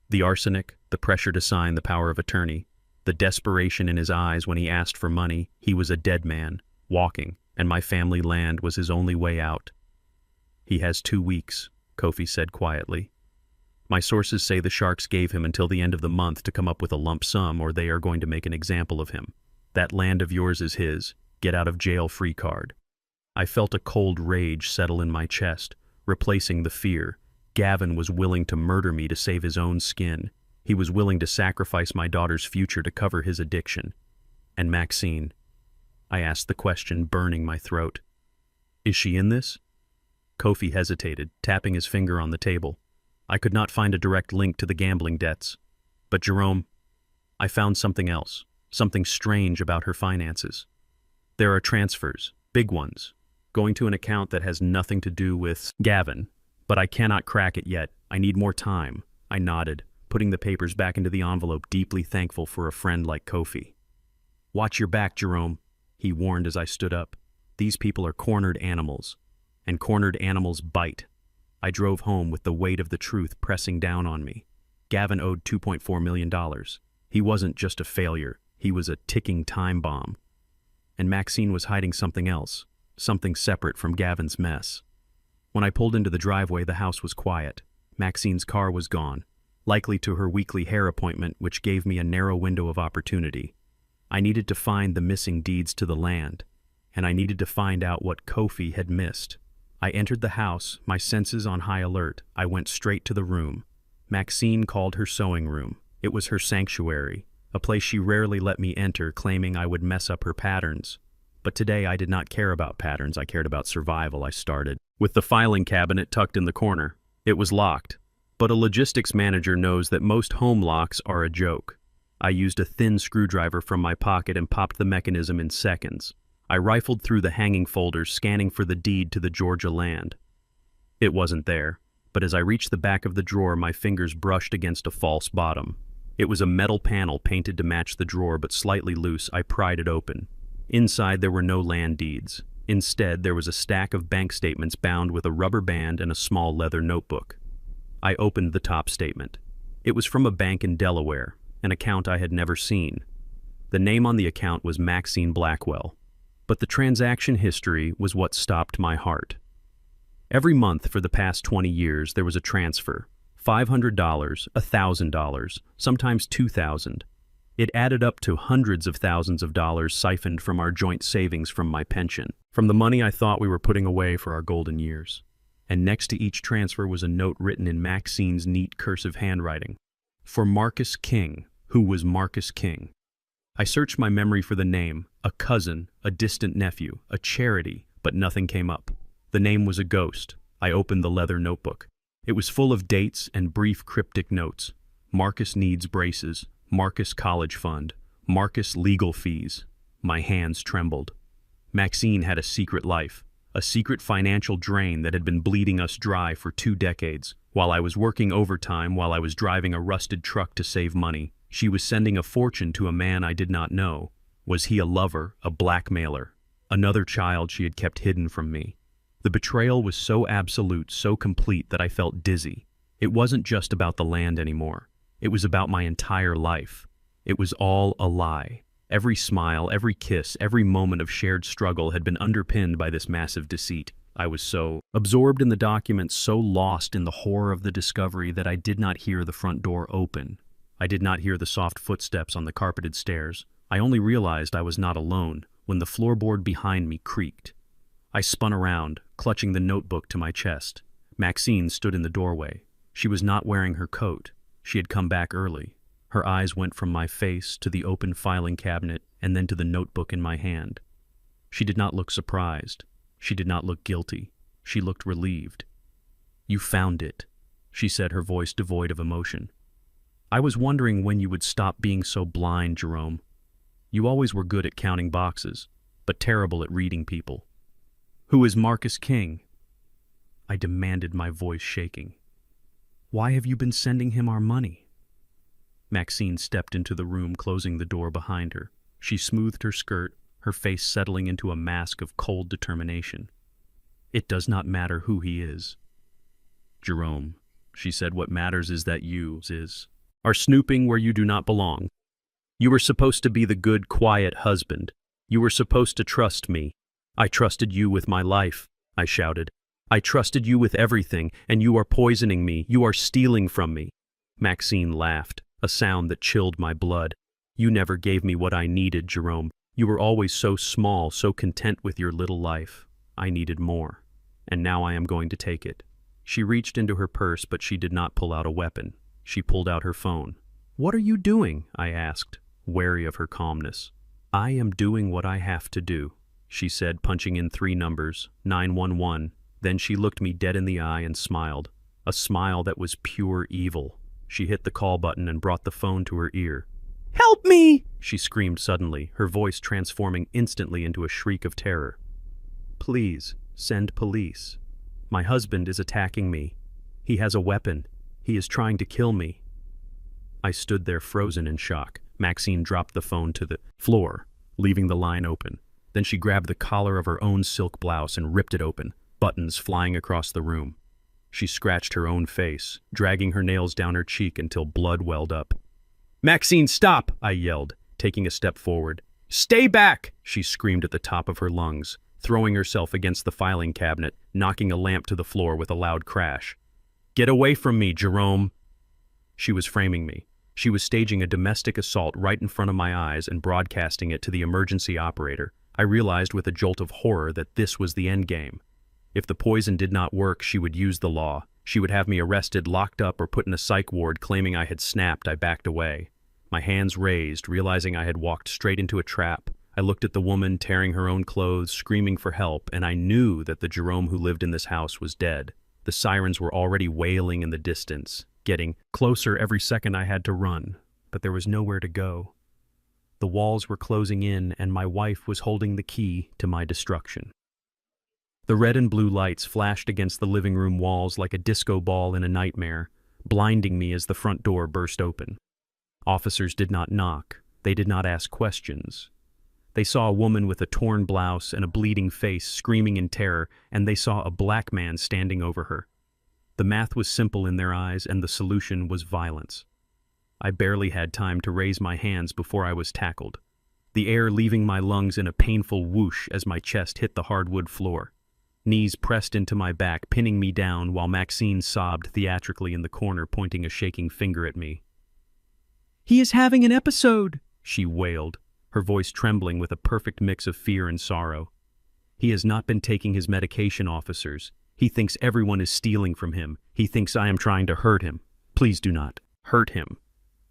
A: the arsenic, the pressure to sign the power of attorney, the desperation in his eyes when he asked for money. He was a dead man, walking, and my family land was his only way out. He has 2 weeks, Kofi said quietly. My sources say the Sharks gave him until the end of the month to come up with a lump sum, or they are going to make an example of him. That land of yours is his. Get out of jail free card. I felt a cold rage settle in my chest, replacing the fear. Gavin was willing to murder me to save his own skin. He was willing to sacrifice my daughter's future to cover his addiction. And Maxine? I asked the question, burning my throat. Is she in this? Kofi hesitated, tapping his finger on the table. I could not find a direct link to the gambling debts. But Jerome, I found something else, something strange about her finances. There are transfers, big ones, going to an account that has nothing to do with Gavin, but I cannot crack it yet. I need more time. I nodded, putting the papers back into the envelope, deeply thankful for a friend like Kofi. Watch your back, Jerome, he warned as I stood up. These people are cornered animals, and cornered animals bite. I drove home with the weight of the truth pressing down on me. Gavin owed $2.4 million. He wasn't just a failure, he was a ticking time bomb. And Maxine was hiding something else, something separate from Gavin's mess. When I pulled into the driveway, the house was quiet. Maxine's car was gone, likely to her weekly hair appointment, which gave me a narrow window of opportunity. I needed to find the missing deeds to the land, and I needed to find out what Kofi had missed. I entered the house, my senses on high alert. I went straight to the room. Maxine called her sewing room. It was her sanctuary, a place she rarely let me enter, claiming I would mess up her patterns. But today I did not care about patterns, I cared about survival. I started with the filing cabinet tucked in the corner. It was locked, but a logistics manager knows that most home locks are a joke. I used a thin screwdriver from my pocket and popped the mechanism in seconds. I rifled through the hanging folders, scanning for the deed to the Georgia land. It wasn't there, but as I reached the back of the drawer, my fingers brushed against a false bottom. It was a metal panel painted to match the drawer, but slightly loose. I pried it open. Inside there were no land deeds. Instead, there was a stack of bank statements bound with a rubber band and a small leather notebook. I opened the top statement. It was from a bank in Delaware, an account I had never seen. The name on the account was Maxine Blackwell. But the transaction history was what stopped my heart. Every month for the past 20 years, there was a transfer. $500, $1,000, sometimes $2,000. It added up to hundreds of thousands of dollars siphoned from our joint savings from my pension, from the money I thought we were putting away for our golden years. And next to each transfer was a note written in Maxine's neat cursive handwriting. For Marcus King. Who was Marcus King? I searched my memory for the name, a cousin, a distant nephew, a charity, but nothing came up. The name was a ghost. I opened the leather notebook. It was full of dates and brief cryptic notes. Marcus needs braces, Marcus college fund, Marcus legal fees. My hands trembled. Maxine had a secret life, a secret financial drain that had been bleeding us dry for 2 decades. While I was working overtime, while I was driving a rusted truck to save money, she was sending a fortune to a man I did not know. Was he a lover, a blackmailer, another child she had kept hidden from me? The betrayal was so absolute, so complete that I felt dizzy. It wasn't just about the land anymore. It was about my entire life. It was all a lie. Every smile, every kiss, every moment of shared struggle had been underpinned by this massive deceit. I was so absorbed in the documents, so lost in the horror of the discovery that I did not hear the front door open. I did not hear the soft footsteps on the carpeted stairs. I only realized I was not alone when the floorboard behind me creaked. I spun around, clutching the notebook to my chest. Maxine stood in the doorway. She was not wearing her coat. She had come back early. Her eyes went from my face to the open filing cabinet and then to the notebook in my hand. She did not look surprised. She did not look guilty. She looked relieved. "You found it," she said, her voice devoid of emotion. "I was wondering when you would stop being so blind, Jerome. You always were good at counting boxes, but terrible at reading people." "Who is Marcus King?" I demanded, my voice shaking. Why have you been sending him our money?" Maxine stepped into the room, closing the door behind her. She smoothed her skirt, her face settling into a mask of cold determination. "It does not matter who he is, Jerome," she said. "What matters is that you are snooping where you do not belong. You were supposed to be the good, quiet husband. You were supposed to trust me. I trusted you with my life," I shouted. "I trusted you with everything, and you are poisoning me. You are stealing from me." Maxine laughed, a sound that chilled my blood. "You never gave me what I needed, Jerome. You were always so small, so content with your little life. I needed more, and now I am going to take it." She reached into her purse, but she did not pull out a weapon. She pulled out her phone. "What are you doing?" I asked, wary of her calmness. "I am doing what I have to do," she said, punching in 3 numbers, 911. Then she looked me dead in the eye and smiled, a smile that was pure evil. She hit the call button and brought the phone to her ear. "Help me!" she screamed suddenly, her voice transforming instantly into a shriek of terror. "Please, send police. My husband is attacking me. He has a weapon. He is trying to kill me." I stood there frozen in shock. Maxine dropped the phone to the floor, leaving the line open. Then she grabbed the collar of her own silk blouse and ripped it open, buttons flying across the room. She scratched her own face, dragging her nails down her cheek until blood welled up. "Maxine, stop!" I yelled, taking a step forward. "Stay back!" she screamed at the top of her lungs, throwing herself against the filing cabinet, knocking a lamp to the floor with a loud crash. "Get away from me, Jerome!" She was framing me. She was staging a domestic assault right in front of my eyes and broadcasting it to the emergency operator. I realized with a jolt of horror that this was the end game. If the poison did not work, she would use the law. She would have me arrested, locked up, or put in a psych ward claiming I had snapped. I backed away, my hands raised, realizing I had walked straight into a trap. I looked at the woman tearing her own clothes, screaming for help, and I knew that the Jerome who lived in this house was dead. The sirens were already wailing in the distance, getting closer every second I had to run, but there was nowhere to go. The walls were closing in, and my wife was holding the key to my destruction. The red and blue lights flashed against the living room walls like a disco ball in a nightmare, blinding me as the front door burst open. Officers did not knock. They did not ask questions. They saw a woman with a torn blouse and a bleeding face screaming in terror, and they saw a black man standing over her. The math was simple in their eyes, and the solution was violence. I barely had time to raise my hands before I was tackled, the air leaving my lungs in a painful whoosh as my chest hit the hardwood floor. Knees pressed into my back, pinning me down, while Maxine sobbed theatrically in the corner, pointing a shaking finger at me. "He is having an episode," she wailed, her voice trembling with a perfect mix of fear and sorrow. "He has not been taking his medication, officers. He thinks everyone is stealing from him. He thinks I am trying to hurt him. Please do not hurt him.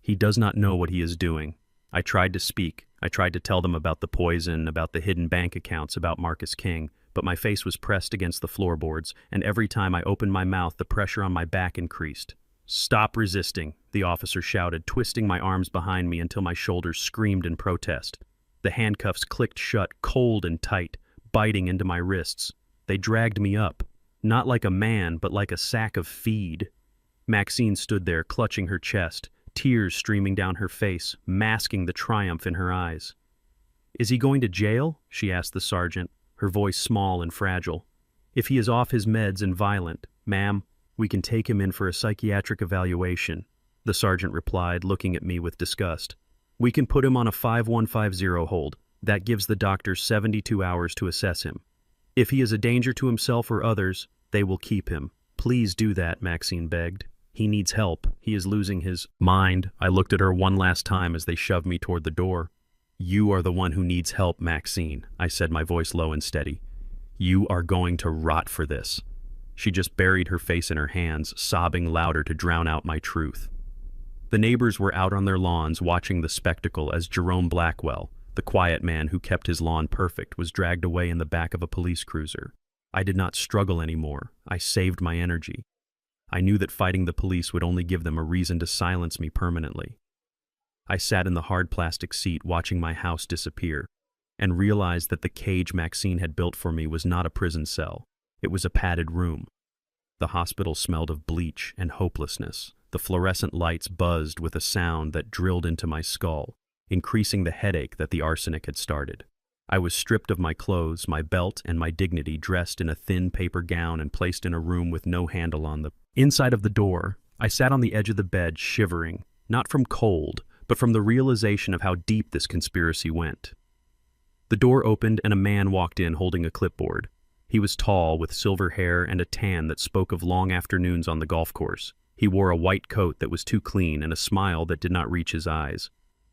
A: He does not know what he is doing." I tried to speak. I tried to tell them about the poison, about the hidden bank accounts, about Marcus King, but my face was pressed against the floorboards, and every time I opened my mouth, the pressure on my back increased. "Stop resisting," the officer shouted, twisting my arms behind me until my shoulders screamed in protest. The handcuffs clicked shut, cold and tight, biting into my wrists. They dragged me up, not like a man, but like a sack of feed. Maxine stood there, clutching her chest, tears streaming down her face, masking the triumph in her eyes. "Is he going to jail?" she asked the sergeant, her voice small and fragile. "If he is off his meds and violent, ma'am, we can take him in for a psychiatric evaluation," the sergeant replied, looking at me with disgust. "We can put him on a 5150 hold. That gives the doctors 72 hours to assess him. If he is a danger to himself or others, they will keep him." "Please do that," Maxine begged. "He needs help. He is losing his mind." I looked at her one last time as they shoved me toward the door. "You are the one who needs help, Maxine," I said, my voice low and steady. "You are going to rot for this." She just buried her face in her hands, sobbing louder to drown out my truth. The neighbors were out on their lawns watching the spectacle as Jerome Blackwell, the quiet man who kept his lawn perfect, was dragged away in the back of a police cruiser. I did not struggle anymore. I saved my energy. I knew that fighting the police would only give them a reason to silence me permanently. I sat in the hard plastic seat watching my house disappear, and realized that the cage Maxine had built for me was not a prison cell. It was a padded room. The hospital smelled of bleach and hopelessness. The fluorescent lights buzzed with a sound that drilled into my skull, increasing the headache that the arsenic had started. I was stripped of my clothes, my belt, and my dignity, dressed in a thin paper gown and placed in a room with no handle on the inside of the door. I sat on the edge of the bed, shivering, not from cold, but from the realization of how deep this conspiracy went. The door opened and a man walked in holding a clipboard. He was tall, with silver hair and a tan that spoke of long afternoons on the golf course. He wore a white coat that was too clean and a smile that did not reach his eyes.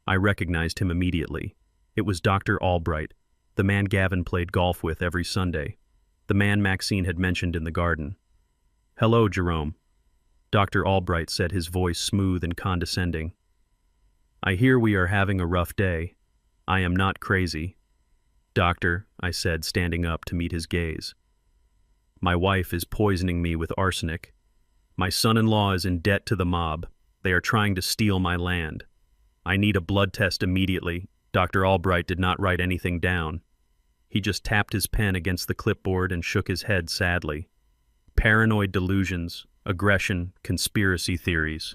A: I recognized him immediately. It was Dr. Albright, the man Gavin played golf with every Sunday, the man Maxine had mentioned in the garden. "Hello, Jerome," Dr. Albright said, his voice smooth and condescending. "I hear we are having a rough day. I am not crazy." "Doctor," I said, standing up to meet his gaze. "My wife is poisoning me with arsenic. My son-in-law is in debt to the mob. They are trying to steal my land. I need a blood test immediately." Dr. Albright did not write anything down. He just tapped his pen against the clipboard and shook his head sadly. "Paranoid delusions, aggression, conspiracy theories.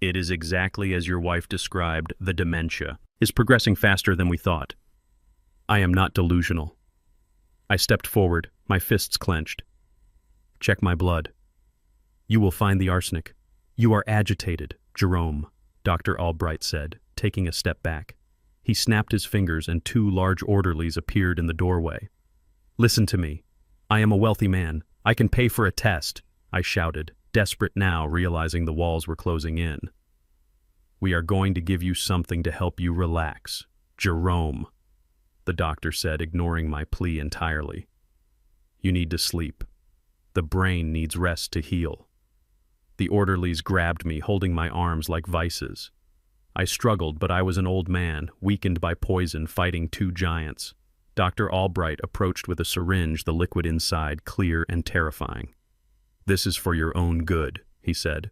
A: It is exactly as your wife described. The dementia is progressing faster than we thought." "I am not delusional." I stepped forward, my fists clenched. "Check my blood. You will find the arsenic." "You are agitated, Jerome," Dr. Albright said, taking a step back. He snapped his fingers and 2 large orderlies appeared in the doorway. "Listen to me. I am a wealthy man. I can pay for a test," I shouted, desperate now, realizing the walls were closing in. "We are going to give you something to help you relax, Jerome," the doctor said, ignoring my plea entirely. "You need to sleep. The brain needs rest to heal." The orderlies grabbed me, holding my arms like vices. I struggled, but I was an old man, weakened by poison, fighting 2 giants. Dr. Albright approached with a syringe, the liquid inside clear and terrifying. "This is for your own good," he said.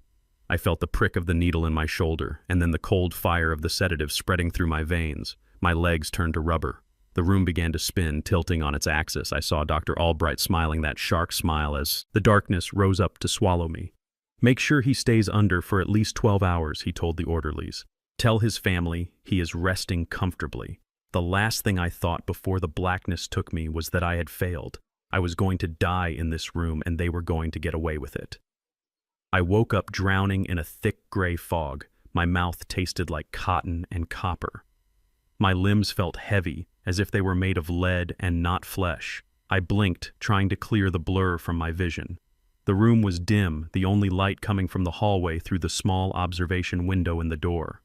A: I felt the prick of the needle in my shoulder, and then the cold fire of the sedative spreading through my veins. My legs turned to rubber. The room began to spin, tilting on its axis. I saw Dr. Albright smiling that shark smile as the darkness rose up to swallow me. "Make sure he stays under for at least 12 hours, he told the orderlies. "Tell his family he is resting comfortably." The last thing I thought before the blackness took me was that I had failed. I was going to die in this room, and they were going to get away with it. I woke up drowning in a thick gray fog. My mouth tasted like cotton and copper. My limbs felt heavy, as if they were made of lead and not flesh. I blinked, trying to clear the blur from my vision. The room was dim, the only light coming from the hallway through the small observation window in the door.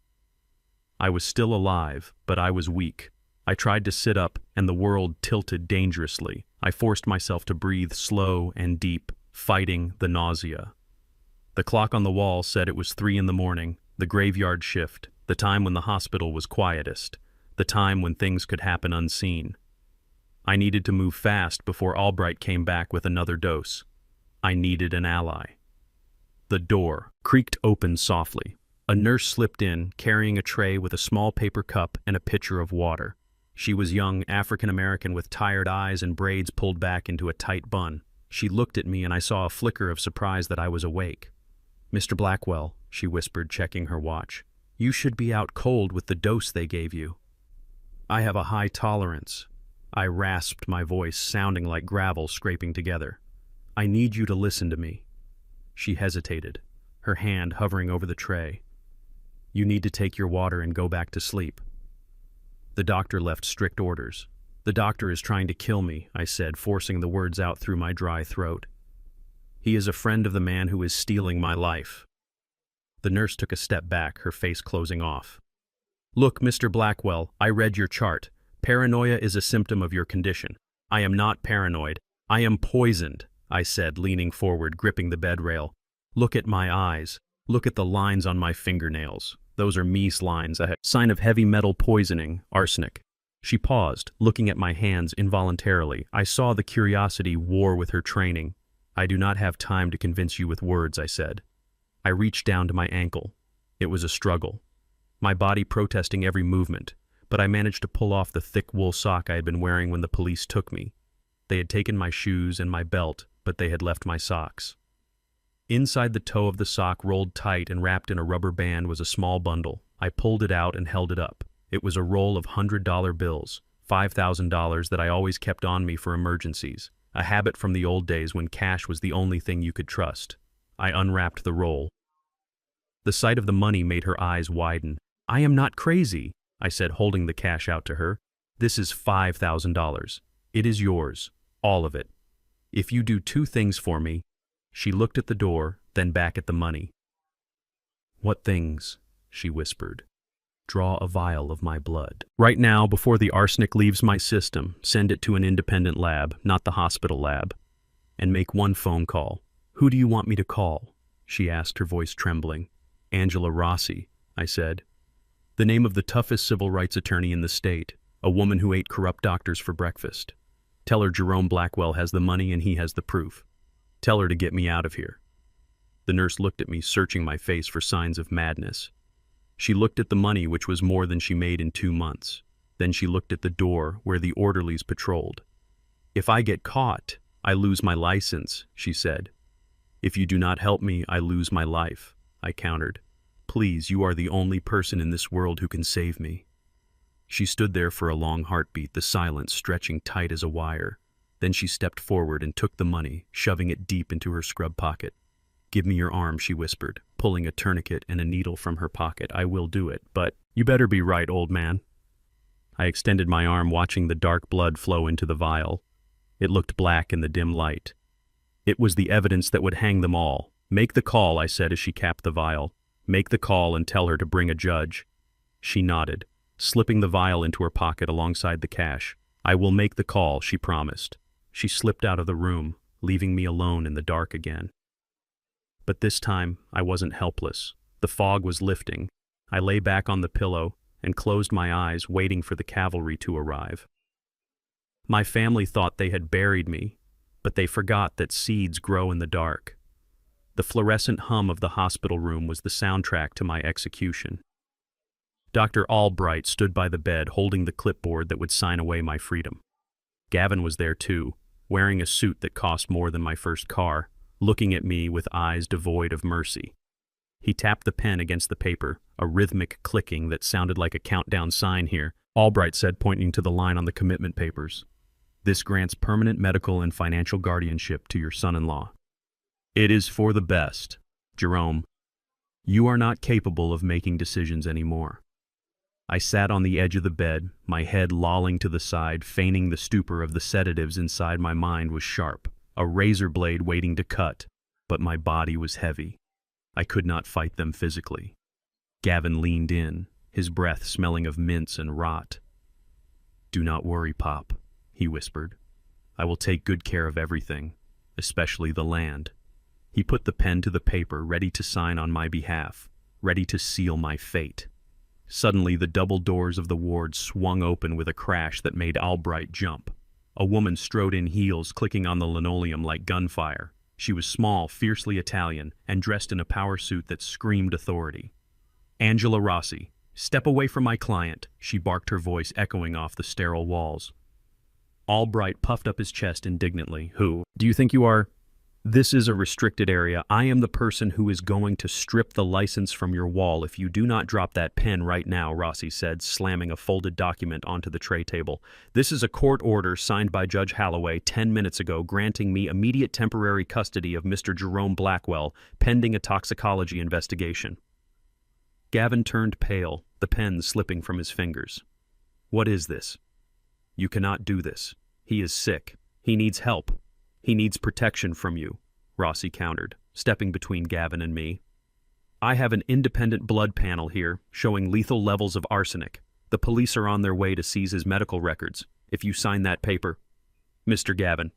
A: I was still alive, but I was weak. I tried to sit up, and the world tilted dangerously. I forced myself to breathe slow and deep, fighting the nausea. The clock on the wall said it was 3 a.m, the graveyard shift, the time when the hospital was quietest, the time when things could happen unseen. I needed to move fast before Albright came back with another dose. I needed an ally. The door creaked open softly. A nurse slipped in, carrying a tray with a small paper cup and a pitcher of water. She was young, African-American with tired eyes and braids pulled back into a tight bun. She looked at me and I saw a flicker of surprise that I was awake. "Mr. Blackwell," she whispered, checking her watch. "You should be out cold with the dose they gave you." "I have a high tolerance." I rasped, my voice sounding like gravel scraping together. "I need you to listen to me." She hesitated, her hand hovering over the tray. "You need to take your water and go back to sleep." The doctor left strict orders. "The doctor is trying to kill me," I said, forcing the words out through my dry throat. "He is a friend of the man who is stealing my life." The nurse took a step back, her face closing off. "Look, Mr. Blackwell, I read your chart. Paranoia is a symptom of your condition. I am not paranoid. I am poisoned," I said, leaning forward, gripping the bed rail. "Look at my eyes. Look at the lines on my fingernails. Those are Mies lines, a sign of heavy metal poisoning, arsenic." She paused, looking at my hands involuntarily. I saw the curiosity war with her training. "I do not have time to convince you with words," I said. I reached down to my ankle. It was a struggle, my body protesting every movement, but I managed to pull off the thick wool sock I had been wearing when the police took me. They had taken my shoes and my belt, but they had left my socks. Inside the toe of the sock, rolled tight and wrapped in a rubber band, was a small bundle. I pulled it out and held it up. It was a roll of $100 bills, $5,000 that I always kept on me for emergencies, a habit from the old days when cash was the only thing you could trust. I unwrapped the roll. The sight of the money made her eyes widen. "I am not crazy," I said, holding the cash out to her. "This is $5,000. It is yours, all of it. If you do two things for me." She looked at the door, then back at the money. "What things?" she whispered. "Draw a vial of my blood. Right now, before the arsenic leaves my system, send it to an independent lab, not the hospital lab. And make one phone call." "Who do you want me to call?" she asked, her voice trembling. "Angela Rossi," I said. "The name of the toughest civil rights attorney in the state, a woman who ate corrupt doctors for breakfast. Tell her Jerome Blackwell has the money and he has the proof. Tell her to get me out of here." The nurse looked at me, searching my face for signs of madness. She looked at the money, which was more than she made in 2 months. Then she looked at the door where the orderlies patrolled. "If I get caught, I lose my license," she said. "If you do not help me, I lose my life," I countered. "Please, you are the only person in this world who can save me." She stood there for a long heartbeat, the silence stretching tight as a wire. Then she stepped forward and took the money, shoving it deep into her scrub pocket. "Give me your arm," she whispered, pulling a tourniquet and a needle from her pocket. "I will do it, but you better be right, old man." I extended my arm, watching the dark blood flow into the vial. It looked black in the dim light. It was the evidence that would hang them all. "Make the call," I said as she capped the vial. "Make the call and tell her to bring a judge." She nodded, slipping the vial into her pocket alongside the cash. "I will make the call," she promised. She slipped out of the room, leaving me alone in the dark again. But this time, I wasn't helpless. The fog was lifting. I lay back on the pillow and closed my eyes, waiting for the cavalry to arrive. My family thought they had buried me, but they forgot that seeds grow in the dark. The fluorescent hum of the hospital room was the soundtrack to my execution. Dr. Albright stood by the bed, holding the clipboard that would sign away my freedom. Gavin was there too, wearing a suit that cost more than my first car, looking at me with eyes devoid of mercy. He tapped the pen against the paper, a rhythmic clicking that sounded like a countdown sign here. Albright said, pointing to the line on the commitment papers, "This grants permanent medical and financial guardianship to your son-in-law. It is for the best. Jerome, you are not capable of making decisions anymore." I sat on the edge of the bed, my head lolling to the side, feigning the stupor of the sedatives inside my mind was sharp, a razor blade waiting to cut, but my body was heavy. I could not fight them physically. Gavin leaned in, his breath smelling of mints and rot. "Do not worry, Pop," he whispered. "I will take good care of everything, especially the land." He put the pen to the paper, ready to sign on my behalf, ready to seal my fate. Suddenly, the double doors of the ward swung open with a crash that made Albright jump. A woman strode in, heels clicking on the linoleum like gunfire. She was small, fiercely Italian, and dressed in a power suit that screamed authority. "Angela Rossi, step away from my client," she barked, her voice echoing off the sterile walls. Albright puffed up his chest indignantly. "Who do you think you are?" "This is a restricted area. I am the person who is going to strip the license from your wall if you do not drop that pen right now," Rossi said, slamming a folded document onto the tray table. "This is a court order signed by Judge Holloway 10 minutes ago granting me immediate temporary custody of Mr. Jerome Blackwell, pending a toxicology investigation." Gavin turned pale, the pen slipping from his fingers. "What is this?" "You cannot do this. He is sick. He needs help. He needs protection from you," Rossi countered, stepping between Gavin and me. "I have an independent blood panel here showing lethal levels of arsenic. The police are on their way to seize his medical records. If you sign that paper, Mr. Gavin,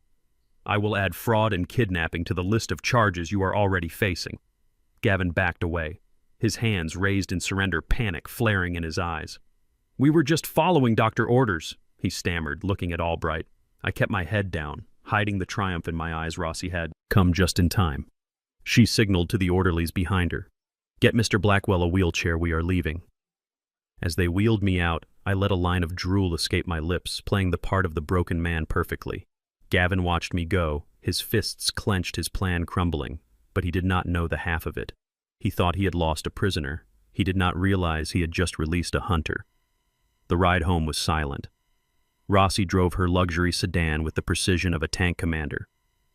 A: I will add fraud and kidnapping to the list of charges you are already facing." Gavin backed away, his hands raised in surrender, panic flaring in his eyes. "We were just following Dr. Orders," he stammered, looking at Albright. I kept my head down, hiding the triumph in my eyes. Rossi had come just in time. She signaled to the orderlies behind her. "Get Mr. Blackwell a wheelchair, we are leaving." As they wheeled me out, I let a line of drool escape my lips, playing the part of the broken man perfectly. Gavin watched me go, his fists clenched, his plan crumbling, but he did not know the half of it. He thought he had lost a prisoner. He did not realize he had just released a hunter. The ride home was silent. Rossi drove her luxury sedan with the precision of a tank commander.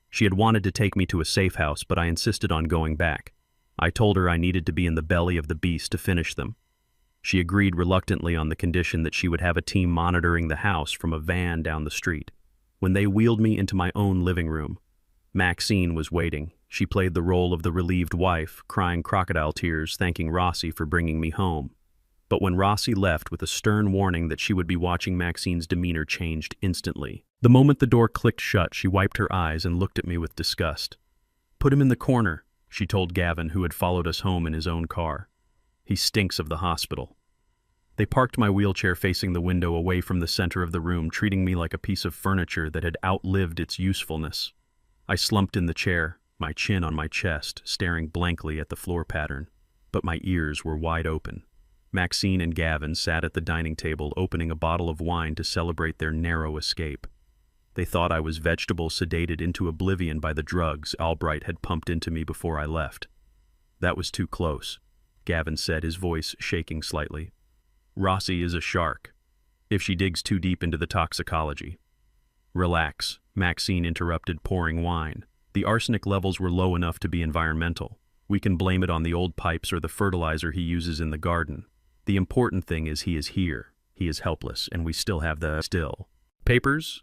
A: She had wanted to take me to a safe house, but I insisted on going back. I told her I needed to be in the belly of the beast to finish them. She agreed reluctantly on the condition that she would have a team monitoring the house from a van down the street. When they wheeled me into my own living room, Maxine was waiting. She played the role of the relieved wife, crying crocodile tears, thanking Rossi for bringing me home. But when Rossi left with a stern warning that she would be watching, Maxine's demeanor changed instantly. The moment the door clicked shut, she wiped her eyes and looked at me with disgust. "Put him in the corner," she told Gavin, who had followed us home in his own car. "He stinks of the hospital." They parked my wheelchair facing the window away from the center of the room, treating me like a piece of furniture that had outlived its usefulness. I slumped in the chair, my chin on my chest, staring blankly at the floor pattern, but my ears were wide open. Maxine and Gavin sat at the dining table, opening a bottle of wine to celebrate their narrow escape. They thought I was vegetable sedated into oblivion by the drugs Albright had pumped into me before I left. "That was too close," Gavin said, his voice shaking slightly. "Rossi is a shark, if she digs too deep into the toxicology." "Relax," Maxine interrupted, pouring wine. "The arsenic levels were low enough to be environmental. We can blame it on the old pipes or the fertilizer he uses in the garden. The important thing is he is here. He is helpless, and we still have the papers?"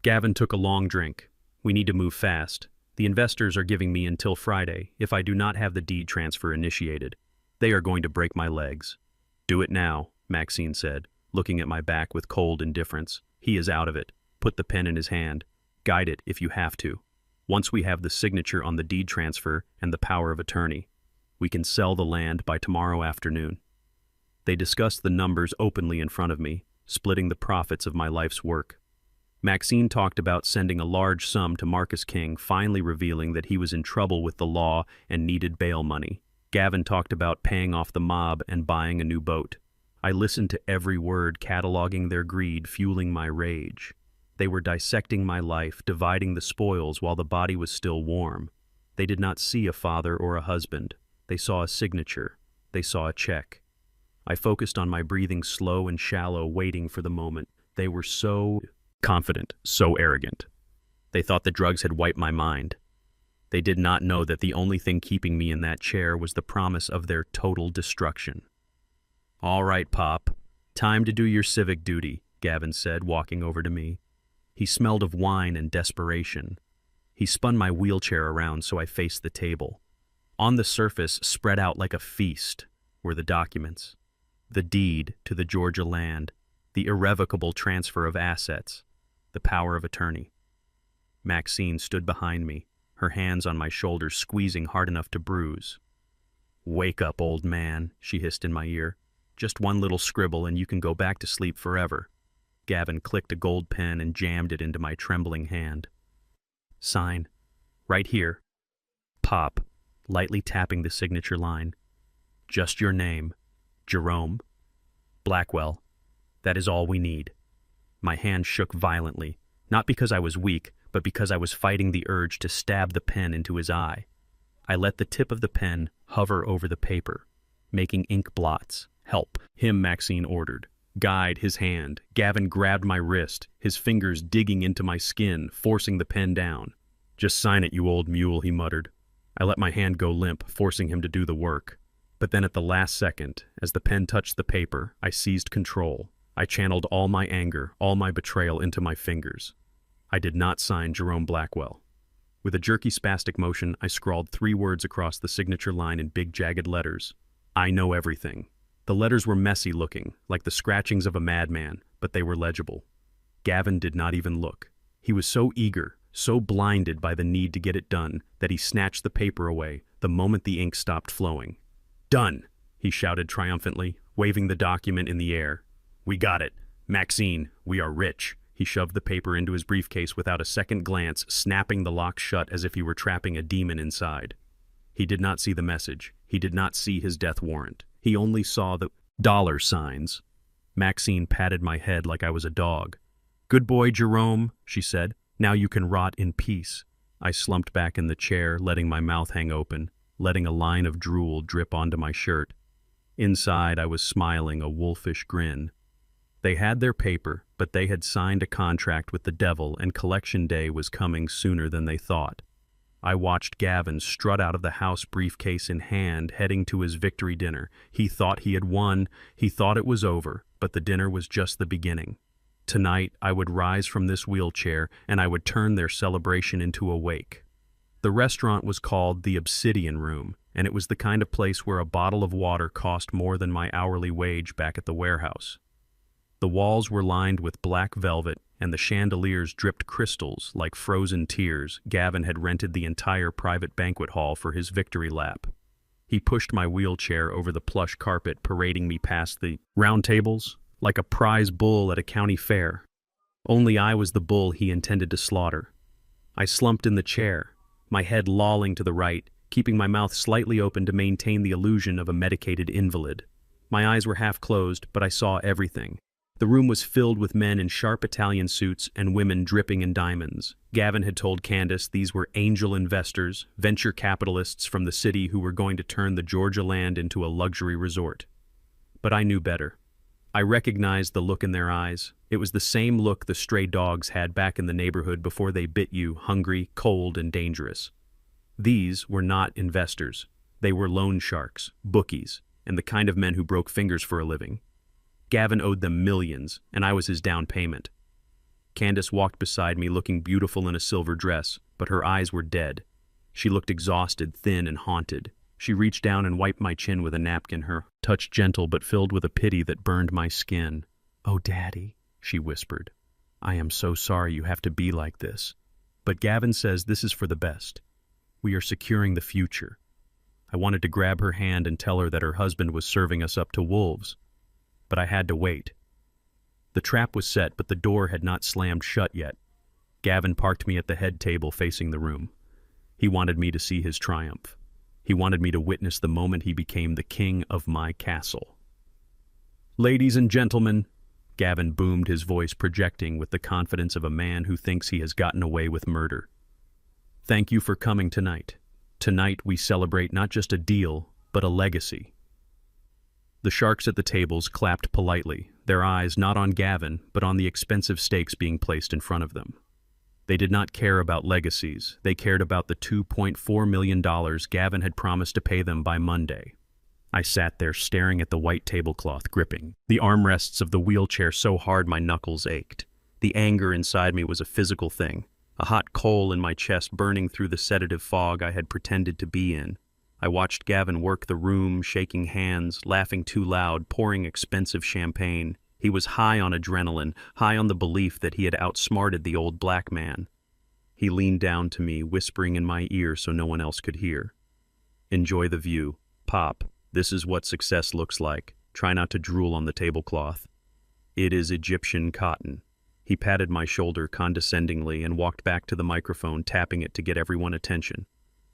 A: Gavin took a long drink. "We need to move fast. The investors are giving me until Friday. If I do not have the deed transfer initiated, they are going to break my legs." "Do it now," Maxine said, looking at my back with cold indifference. "He is out of it. Put the pen in his hand. Guide it if you have to. Once we have the signature on the deed transfer and the power of attorney, we can sell the land by tomorrow afternoon." They discussed the numbers openly in front of me, splitting the profits of my life's work. Maxine talked about sending a large sum to Marcus King, finally revealing that he was in trouble with the law and needed bail money. Gavin talked about paying off the mob and buying a new boat. I listened to every word, cataloging their greed, fueling my rage. They were dissecting my life, dividing the spoils while the body was still warm. They did not see a father or a husband. They saw a signature. They saw a check. I focused on my breathing, slow and shallow, waiting for the moment. They were so confident, so arrogant. They thought the drugs had wiped my mind. They did not know that the only thing keeping me in that chair was the promise of their total destruction. "All right, Pop. Time to do your civic duty," Gavin said, walking over to me. He smelled of wine and desperation. He spun my wheelchair around so I faced the table. On the surface, spread out like a feast, were the documents. The deed to the Georgia land, the irrevocable transfer of assets, the power of attorney. Maxine stood behind me, her hands on my shoulders, squeezing hard enough to bruise. "Wake up, old man," she hissed in my ear. "Just one little scribble and you can go back to sleep forever." Gavin clicked a gold pen and jammed it into my trembling hand. "Sign. Right here." Pop, lightly tapping the signature line. "Just your name. Jerome Blackwell. That is all we need." My hand shook violently, not because I was weak, but because I was fighting the urge to stab the pen into his eye. I let the tip of the pen hover over the paper, making ink blots. "Help him," Maxine ordered. "Guide his hand." Gavin grabbed my wrist, his fingers digging into my skin, forcing the pen down. "Just sign it, you old mule," he muttered. I let my hand go limp, forcing him to do the work. But then at the last second, as the pen touched the paper, I seized control. I channeled all my anger, all my betrayal into my fingers. I did not sign Jerome Blackwell. With a jerky, spastic motion, I scrawled 3 words across the signature line in big, jagged letters. "I know everything." The letters were messy looking, like the scratchings of a madman, but they were legible. Gavin did not even look. He was so eager, so blinded by the need to get it done, that he snatched the paper away the moment the ink stopped flowing. "Done!" he shouted triumphantly, waving the document in the air. "We got it. Maxine, we are rich." He shoved the paper into his briefcase without a second glance, snapping the lock shut as if he were trapping a demon inside. He did not see the message. He did not see his death warrant. He only saw the dollar signs. Maxine patted my head like I was a dog. "Good boy, Jerome," she said. "Now you can rot in peace." I slumped back in the chair, letting my mouth hang open, letting a line of drool drip onto my shirt. Inside, I was smiling a wolfish grin. They had their paper, but they had signed a contract with the devil, and collection day was coming sooner than they thought. I watched Gavin strut out of the house, briefcase in hand, heading to his victory dinner. He thought he had won, he thought it was over, but the dinner was just the beginning. Tonight, I would rise from this wheelchair, and I would turn their celebration into a wake. The restaurant was called the Obsidian Room, and it was the kind of place where a bottle of water cost more than my hourly wage back at the warehouse. The walls were lined with black velvet, and the chandeliers dripped crystals like frozen tears. Gavin had rented the entire private banquet hall for his victory lap. He pushed my wheelchair over the plush carpet, parading me past the round tables like a prize bull at a county fair. Only I was the bull he intended to slaughter. I slumped in the chair, my head lolling to the right, keeping my mouth slightly open to maintain the illusion of a medicated invalid. My eyes were half closed, but I saw everything. The room was filled with men in sharp Italian suits and women dripping in diamonds. Gavin had told Candace these were angel investors, venture capitalists from the city who were going to turn the Georgia land into a luxury resort. But I knew better. I recognized the look in their eyes. It was the same look the stray dogs had back in the neighborhood before they bit you, hungry, cold, and dangerous. These were not investors. They were loan sharks, bookies, and the kind of men who broke fingers for a living. Gavin owed them millions, and I was his down payment. Candace walked beside me, looking beautiful in a silver dress, but her eyes were dead. She looked exhausted, thin, and haunted. She reached down and wiped my chin with a napkin, her touch gentle but filled with a pity that burned my skin. "Oh, Daddy," she whispered. "I am so sorry you have to be like this. But Gavin says this is for the best. We are securing the future." I wanted to grab her hand and tell her that her husband was serving us up to wolves. But I had to wait. The trap was set, but the door had not slammed shut yet. Gavin parked me at the head table facing the room. He wanted me to see his triumph. He wanted me to witness the moment he became the king of my castle. "Ladies and gentlemen," Gavin boomed, his voice projecting with the confidence of a man who thinks he has gotten away with murder. "Thank you for coming tonight. Tonight we celebrate not just a deal, but a legacy." The sharks at the tables clapped politely, their eyes not on Gavin, but on the expensive stakes being placed in front of them. They did not care about legacies. They cared about the $2.4 million Gavin had promised to pay them by Monday. I sat there staring at the white tablecloth, gripping the armrests of the wheelchair so hard my knuckles ached. The anger inside me was a physical thing, a hot coal in my chest burning through the sedative fog I had pretended to be in. I watched Gavin work the room, shaking hands, laughing too loud, pouring expensive champagne. He was high on adrenaline, high on the belief that he had outsmarted the old black man. He leaned down to me, whispering in my ear so no one else could hear. "Enjoy the view. Pop, this is what success looks like. Try not to drool on the tablecloth. It is Egyptian cotton." He patted my shoulder condescendingly and walked back to the microphone, tapping it to get everyone's attention.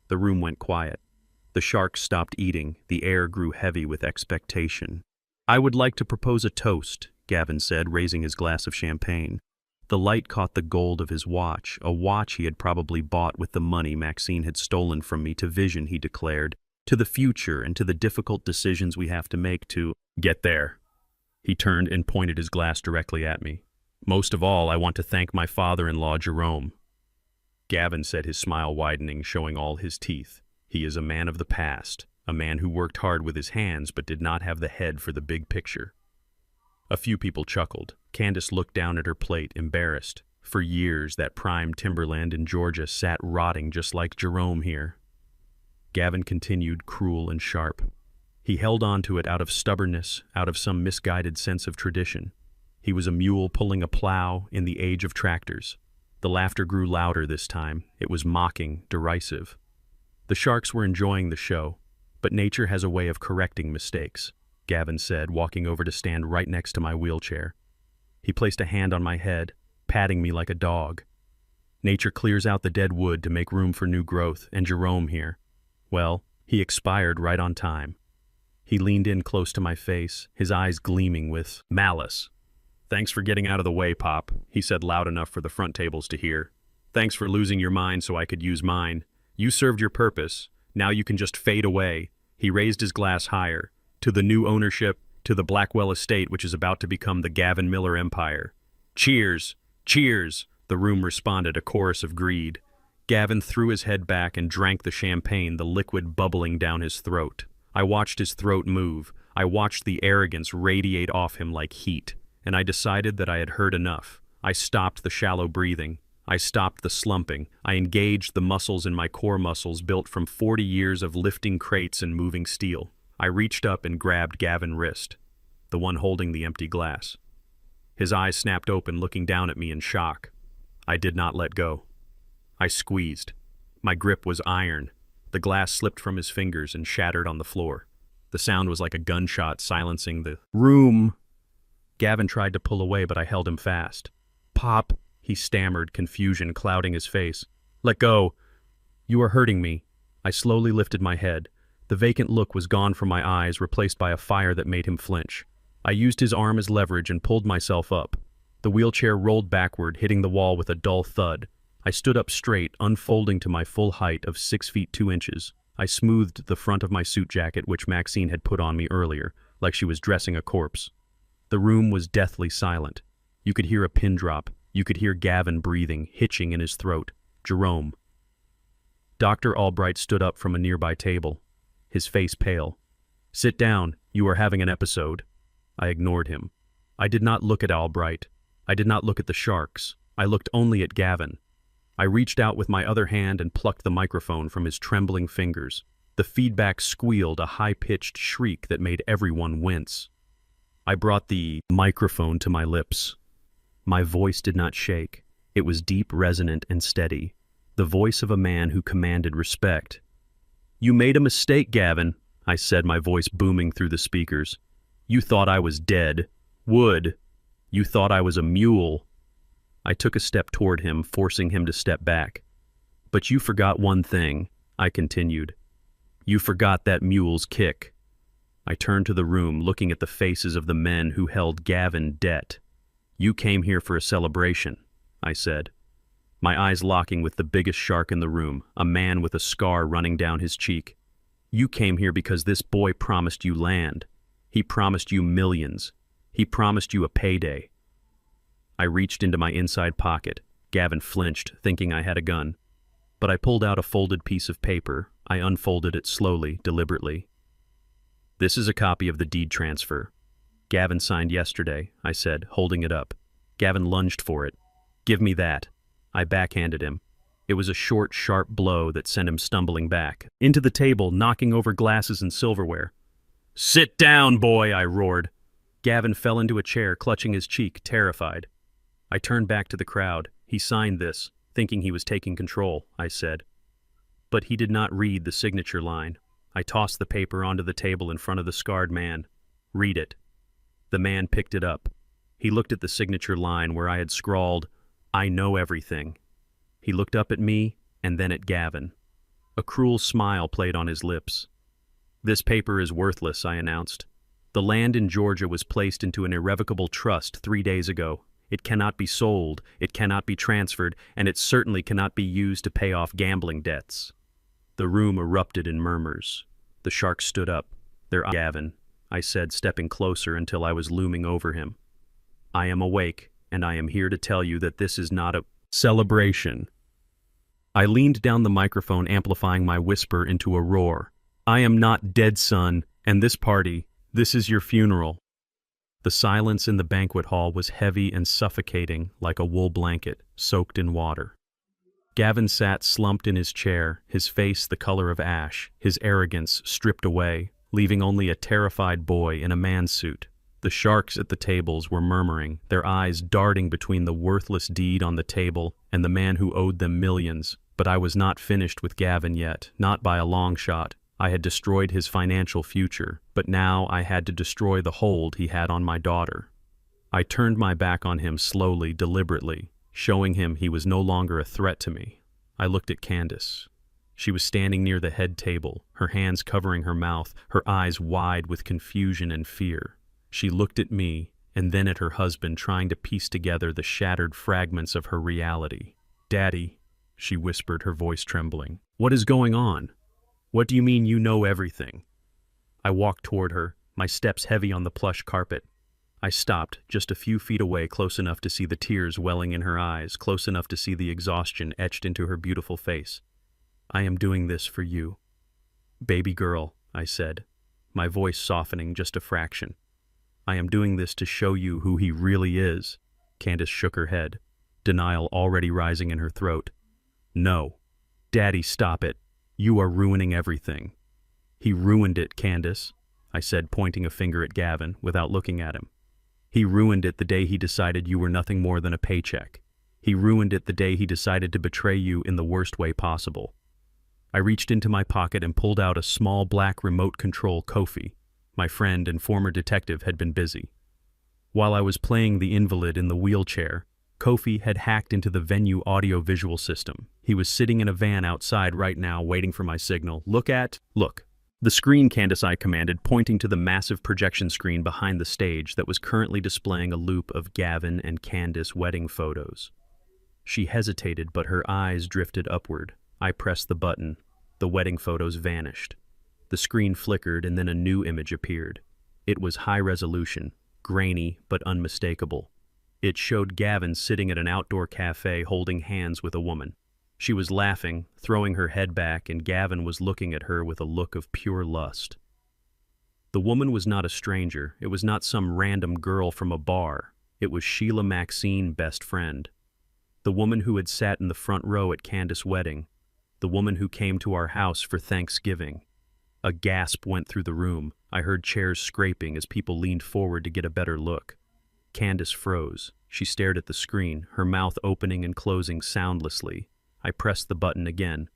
A: The room went quiet. The sharks stopped eating. The air grew heavy with expectation. "I would like to propose a toast," Gavin said, raising his glass of champagne. The light caught the gold of his watch, a watch he had probably bought with the money Maxine had stolen from me. "To vision," he declared, "to the future and to the difficult decisions we have to make to get there." He turned and pointed his glass directly at me. "Most of all, I want to thank my father-in-law, Jerome." Gavin said, his smile widening, showing all his teeth. "He is a man of the past, a man who worked hard with his hands but did not have the head for the big picture." A few people chuckled. Candace looked down at her plate, embarrassed. For years, that prime timberland in Georgia sat rotting just like Jerome here. Gavin continued, cruel and sharp. He held on to it out of stubbornness, out of some misguided sense of tradition. He was a mule pulling a plow in the age of tractors. The laughter grew louder this time. It was mocking, derisive. The sharks were enjoying the show, but nature has a way of correcting mistakes, Gavin said, walking over to stand right next to my wheelchair. He placed a hand on my head, patting me like a dog. "Nature clears out the dead wood to make room for new growth, and Jerome here, well, he expired right on time." He leaned in close to my face, his eyes gleaming with malice. "Thanks for getting out of the way, Pop," he said loud enough for the front tables to hear. Thanks for losing your mind so I could use mine. You served your purpose. Now you can just fade away. He raised his glass higher. To the new ownership, to the Blackwell estate which is about to become the Gavin Miller empire. Cheers! Cheers! The room responded, a chorus of greed. Gavin threw his head back and drank the champagne, the liquid bubbling down his throat. I watched his throat move. I watched the arrogance radiate off him like heat, and I decided that I had heard enough. I stopped the shallow breathing. I stopped the slumping. I engaged the muscles in my core muscles built from 40 years of lifting crates and moving steel. I reached up and grabbed Gavin's wrist, the one holding the empty glass. His eyes snapped open, looking down at me in shock. I did not let go. I squeezed. My grip was iron. The glass slipped from his fingers and shattered on the floor. The sound was like a gunshot silencing the room. Gavin tried to pull away, but I held him fast. Pop, he stammered, confusion clouding his face. Let go. You are hurting me. I slowly lifted my head. The vacant look was gone from my eyes, replaced by a fire that made him flinch. I used his arm as leverage and pulled myself up. The wheelchair rolled backward, hitting the wall with a dull thud. I stood up straight, unfolding to my full height of 6 feet 2 inches. I smoothed the front of my suit jacket, which Maxine had put on me earlier, like she was dressing a corpse. The room was deathly silent. You could hear a pin drop. You could hear Gavin breathing, hitching in his throat. Jerome. Dr. Albright stood up from a nearby table, his face pale. Sit down. You are having an episode. I ignored him. I did not look at Albright. I did not look at the sharks. I looked only at Gavin. I reached out with my other hand and plucked the microphone from his trembling fingers. The feedback squealed, a high-pitched shriek that made everyone wince. I brought the microphone to my lips. My voice did not shake. It was deep, resonant, and steady. The voice of a man who commanded respect. You made a mistake, Gavin, I said, my voice booming through the speakers. You thought I was dead. Wood. You thought I was a mule. I took a step toward him, forcing him to step back. But you forgot one thing, I continued. You forgot that mule's kick. I turned to the room, looking at the faces of the men who held Gavin debt. You came here for a celebration, I said, my eyes locking with the biggest shark in the room, a man with a scar running down his cheek. You came here because this boy promised you land. He promised you millions. He promised you a payday. I reached into my inside pocket. Gavin flinched, thinking I had a gun. But I pulled out a folded piece of paper. I unfolded it slowly, deliberately. This is a copy of the deed transfer. Gavin signed yesterday, I said, holding it up. Gavin lunged for it. Give me that. I backhanded him. It was a short, sharp blow that sent him stumbling back, into the table, knocking over glasses and silverware. Sit down, boy, I roared. Gavin fell into a chair, clutching his cheek, terrified. I turned back to the crowd. He signed this, thinking he was taking control, I said. But he did not read the signature line. I tossed the paper onto the table in front of the scarred man. Read it. The man picked it up. He looked at the signature line where I had scrawled, I know everything. He looked up at me and then at Gavin. A cruel smile played on his lips. This paper is worthless, I announced. The land in Georgia was placed into an irrevocable trust 3 days ago. It cannot be sold, it cannot be transferred, and it certainly cannot be used to pay off gambling debts. The room erupted in murmurs. The sharks stood up. Gavin, I said, stepping closer until I was looming over him. I am awake, and I am here to tell you that this is not a celebration. I leaned down the microphone, amplifying my whisper into a roar. I am not dead, son, and this is your funeral. The silence in the banquet hall was heavy and suffocating, like a wool blanket soaked in water. Gavin sat slumped in his chair, his face the color of ash, his arrogance stripped away, leaving only a terrified boy in a man's suit. The sharks at the tables were murmuring, their eyes darting between the worthless deed on the table and the man who owed them millions. But I was not finished with Gavin yet, not by a long shot. I had destroyed his financial future, but now I had to destroy the hold he had on my daughter. I turned my back on him slowly, deliberately, showing him he was no longer a threat to me. I looked at Candace. She was standing near the head table, her hands covering her mouth, her eyes wide with confusion and fear. She looked at me, and then at her husband, trying to piece together the shattered fragments of her reality. Daddy, she whispered, her voice trembling. What is going on? What do you mean you know everything? I walked toward her, my steps heavy on the plush carpet. I stopped, just a few feet away, close enough to see the tears welling in her eyes, close enough to see the exhaustion etched into her beautiful face. I am doing this for you. Baby girl, I said, my voice softening just a fraction. I am doing this to show you who he really is. Candace shook her head, denial already rising in her throat. No. Daddy, stop it. You are ruining everything. He ruined it, Candace, I said, pointing a finger at Gavin without looking at him. He ruined it the day he decided you were nothing more than a paycheck. He ruined it the day he decided to betray you in the worst way possible. I reached into my pocket and pulled out a small black remote control Kofi. My friend and former detective had been busy. While I was playing the invalid in the wheelchair, Kofi had hacked into the venue audio-visual system. He was sitting in a van outside right now waiting for my signal. Look. The screen, Candace, I commanded, pointing to the massive projection screen behind the stage that was currently displaying a loop of Gavin and Candace wedding photos. She hesitated, but her eyes drifted upward. I pressed the button. The wedding photos vanished. The screen flickered and then a new image appeared. It was high resolution, grainy but unmistakable. It showed Gavin sitting at an outdoor cafe holding hands with a woman. She was laughing, throwing her head back, and Gavin was looking at her with a look of pure lust. The woman was not a stranger. It was not some random girl from a bar. It was Sheila Maxine, best friend. The woman who had sat in the front row at Candace's wedding. The woman who came to our house for Thanksgiving. A gasp went through the room. I heard chairs scraping as people leaned forward to get a better look. Candace froze. She stared at the screen, her mouth opening and closing soundlessly. I pressed the button again.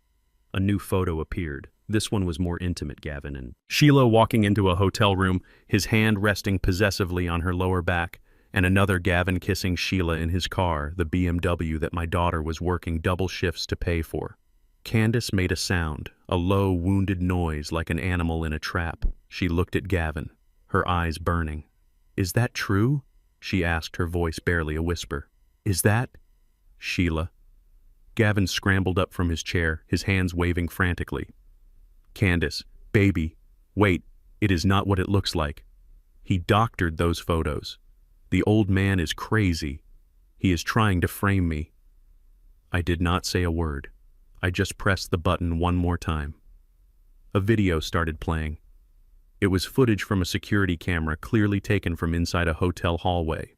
A: A new photo appeared. This one was more intimate, Gavin and Sheila walking into a hotel room, his hand resting possessively on her lower back, and another Gavin kissing Sheila in his car, the BMW that my daughter was working double shifts to pay for. Candace made a sound, a low, wounded noise like an animal in a trap. She looked at Gavin, her eyes burning. Is that true? She asked, her voice barely a whisper. Is that? Sheila. Gavin scrambled up from his chair, his hands waving frantically. Candace, baby, wait, it is not what it looks like. He doctored those photos. The old man is crazy. He is trying to frame me. I did not say a word. I just pressed the button one more time. A video started playing. It was footage from a security camera clearly taken from inside a hotel hallway.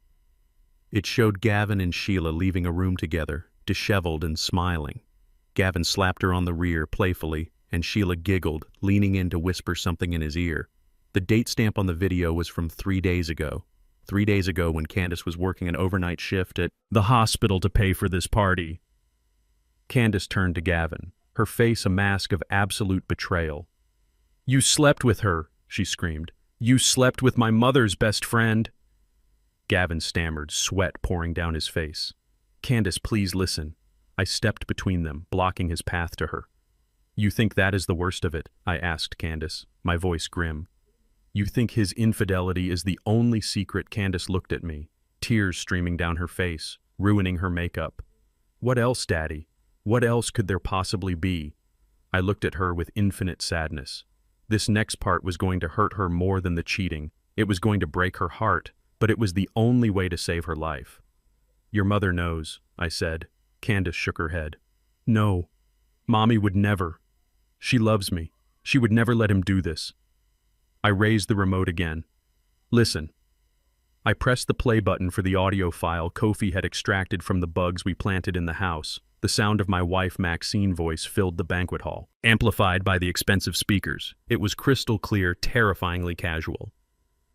A: It showed Gavin and Sheila leaving a room together, disheveled and smiling. Gavin slapped her on the rear playfully, and Sheila giggled, leaning in to whisper something in his ear. The date stamp on the video was from 3 days ago. 3 days ago when Candace was working an overnight shift at the hospital to pay for this party. Candace turned to Gavin, her face a mask of absolute betrayal. You slept with her, she screamed. You slept with my mother's best friend. Gavin stammered, sweat pouring down his face. Candace, please listen. I stepped between them, blocking his path to her. You think that is the worst of it? I asked Candace, my voice grim. You think his infidelity is the only secret? Candace looked at me, tears streaming down her face, ruining her makeup. What else, Daddy? What else could there possibly be? I looked at her with infinite sadness. This next part was going to hurt her more than the cheating. It was going to break her heart, but it was the only way to save her life. Your mother knows, I said. Candace shook her head. No, Mommy would never. She loves me. She would never let him do this. I raised the remote again. Listen. I pressed the play button for the audio file Kofi had extracted from the bugs we planted in the house. The sound of my wife Maxine's voice filled the banquet hall, amplified by the expensive speakers. It was crystal clear, terrifyingly casual.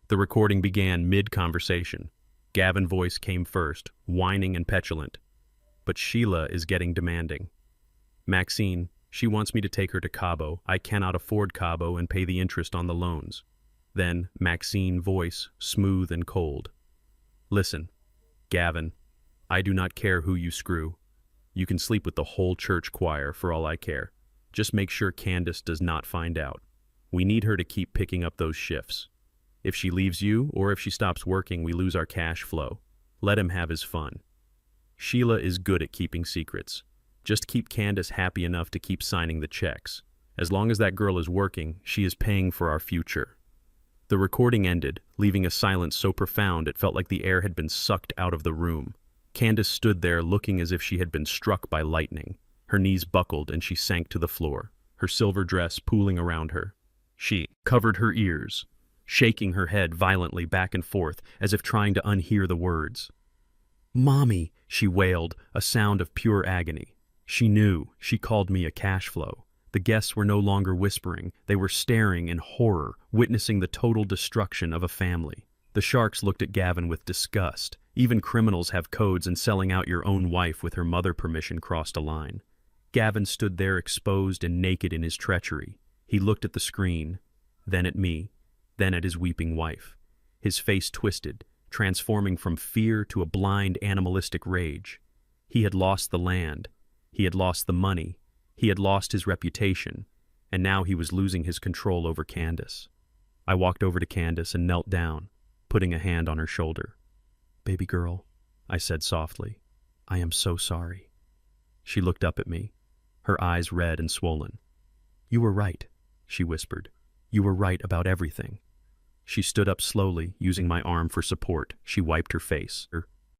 A: The recording began mid-conversation. Gavin's voice came first, whining and petulant. But Sheila is getting demanding. Maxine, she wants me to take her to Cabo. I cannot afford Cabo and pay the interest on the loans. Then, Maxine's voice, smooth and cold. Listen, Gavin, I do not care who you screw. You can sleep with the whole church choir for all I care. Just make sure Candace does not find out. We need her to keep picking up those shifts. If she leaves you, or if she stops working, we lose our cash flow. Let him have his fun. Sheila is good at keeping secrets. Just keep Candace happy enough to keep signing the checks. As long as that girl is working, she is paying for our future." The recording ended, leaving a silence so profound it felt like the air had been sucked out of the room. Candace stood there looking as if she had been struck by lightning. Her knees buckled and she sank to the floor, her silver dress pooling around her. She covered her ears, shaking her head violently back and forth as if trying to unhear the words. "Mommy," she wailed, a sound of pure agony. She knew. She called me a cash flow. The guests were no longer whispering. They were staring in horror, witnessing the total destruction of a family. The sharks looked at Gavin with disgust. Even criminals have codes, and selling out your own wife with her mother permission crossed a line. Gavin stood there exposed and naked in his treachery. He looked at the screen, then at me, then at his weeping wife. His face twisted, transforming from fear to a blind animalistic rage. He had lost the land. He had lost the money. He had lost his reputation, and now he was losing his control over Candace. I walked over to Candace and knelt down, putting a hand on her shoulder. "Baby girl," I said softly, "I am so sorry." She looked up at me, her eyes red and swollen. "You were right," she whispered. "You were right about everything." She stood up slowly, using my arm for support. She wiped her face,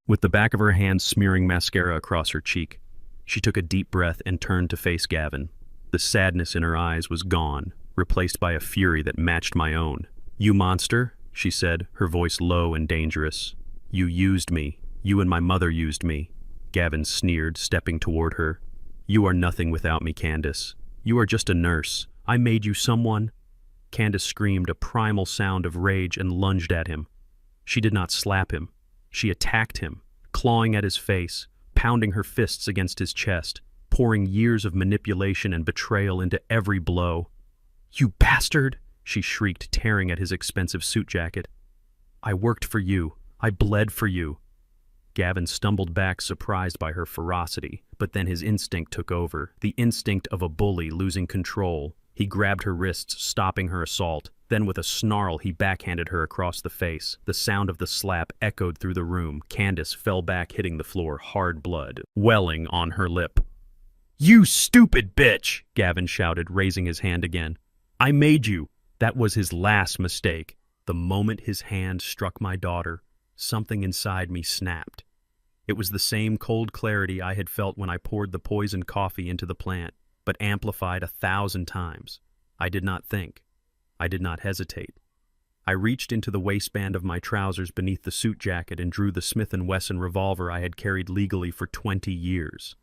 A: with the back of her hand smearing mascara across her cheek. She took a deep breath and turned to face Gavin. The sadness in her eyes was gone, replaced by a fury that matched my own. "You monster," she said, her voice low and dangerous. "You used me. You and my mother used me." Gavin sneered, stepping toward her. "You are nothing without me, Candace. You are just a nurse. I made you someone." Candace screamed a primal sound of rage and lunged at him. She did not slap him. She attacked him, clawing at his face, pounding her fists against his chest, pouring years of manipulation and betrayal into every blow. "You bastard!" she shrieked, tearing at his expensive suit jacket. "I worked for you. I bled for you." Gavin stumbled back, surprised by her ferocity, but then his instinct took over, the instinct of a bully losing control. He grabbed her wrists, stopping her assault. Then with a snarl, he backhanded her across the face. The sound of the slap echoed through the room. Candace fell back, hitting the floor, hard blood welling on her lip. "You stupid bitch!" Gavin shouted, raising his hand again. "I made you." That was his last mistake. The moment his hand struck my daughter, something inside me snapped. It was the same cold clarity I had felt when I poured the poisoned coffee into the plant, but amplified 1,000 times. I did not think. I did not hesitate. I reached into the waistband of my trousers beneath the suit jacket and drew the Smith & Wesson revolver I had carried legally for 20 years.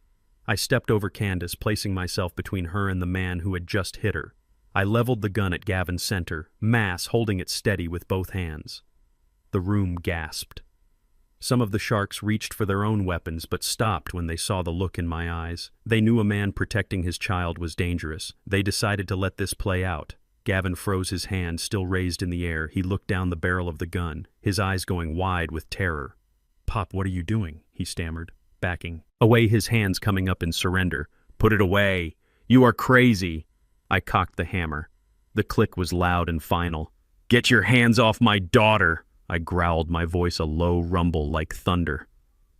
A: I stepped over Candace, placing myself between her and the man who had just hit her. I leveled the gun at Gavin's center, Mass holding it steady with both hands. The room gasped. Some of the sharks reached for their own weapons but stopped when they saw the look in my eyes. They knew a man protecting his child was dangerous. They decided to let this play out. Gavin froze his hand, still raised in the air. He looked down the barrel of the gun, his eyes going wide with terror. "Pop, what are you doing?" he stammered, backing away, his hands coming up in surrender. "Put it away. You are crazy." I cocked the hammer. The click was loud and final. "Get your hands off my daughter," I growled, my voice a low rumble like thunder.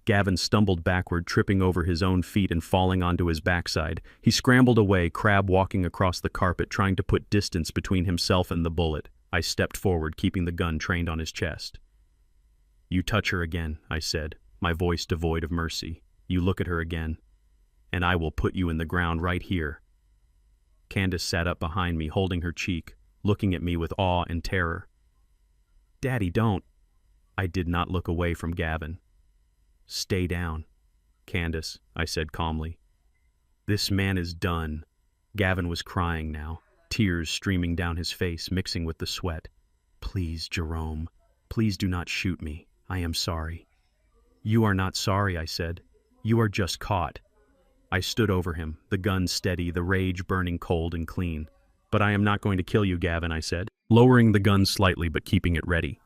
A: Gavin stumbled backward, tripping over his own feet and falling onto his backside. He scrambled away, crab walking across the carpet, trying to put distance between himself and the bullet. I stepped forward, keeping the gun trained on his chest. "You touch her again," I said, my voice devoid of mercy. "You look at her again, and I will put you in the ground right here." Candace sat up behind me, holding her cheek, looking at me with awe and terror. "Daddy, don't." I did not look away from Gavin. "Stay down, Candace," I said calmly. "This man is done." Gavin was crying now, tears streaming down his face, mixing with the sweat. "Please, Jerome, please do not shoot me. I am sorry." "You are not sorry," I said. "You are just caught." I stood over him, the gun steady, the rage burning cold and clean. "But I am not going to kill you, Gavin," I said, lowering the gun slightly but keeping it ready.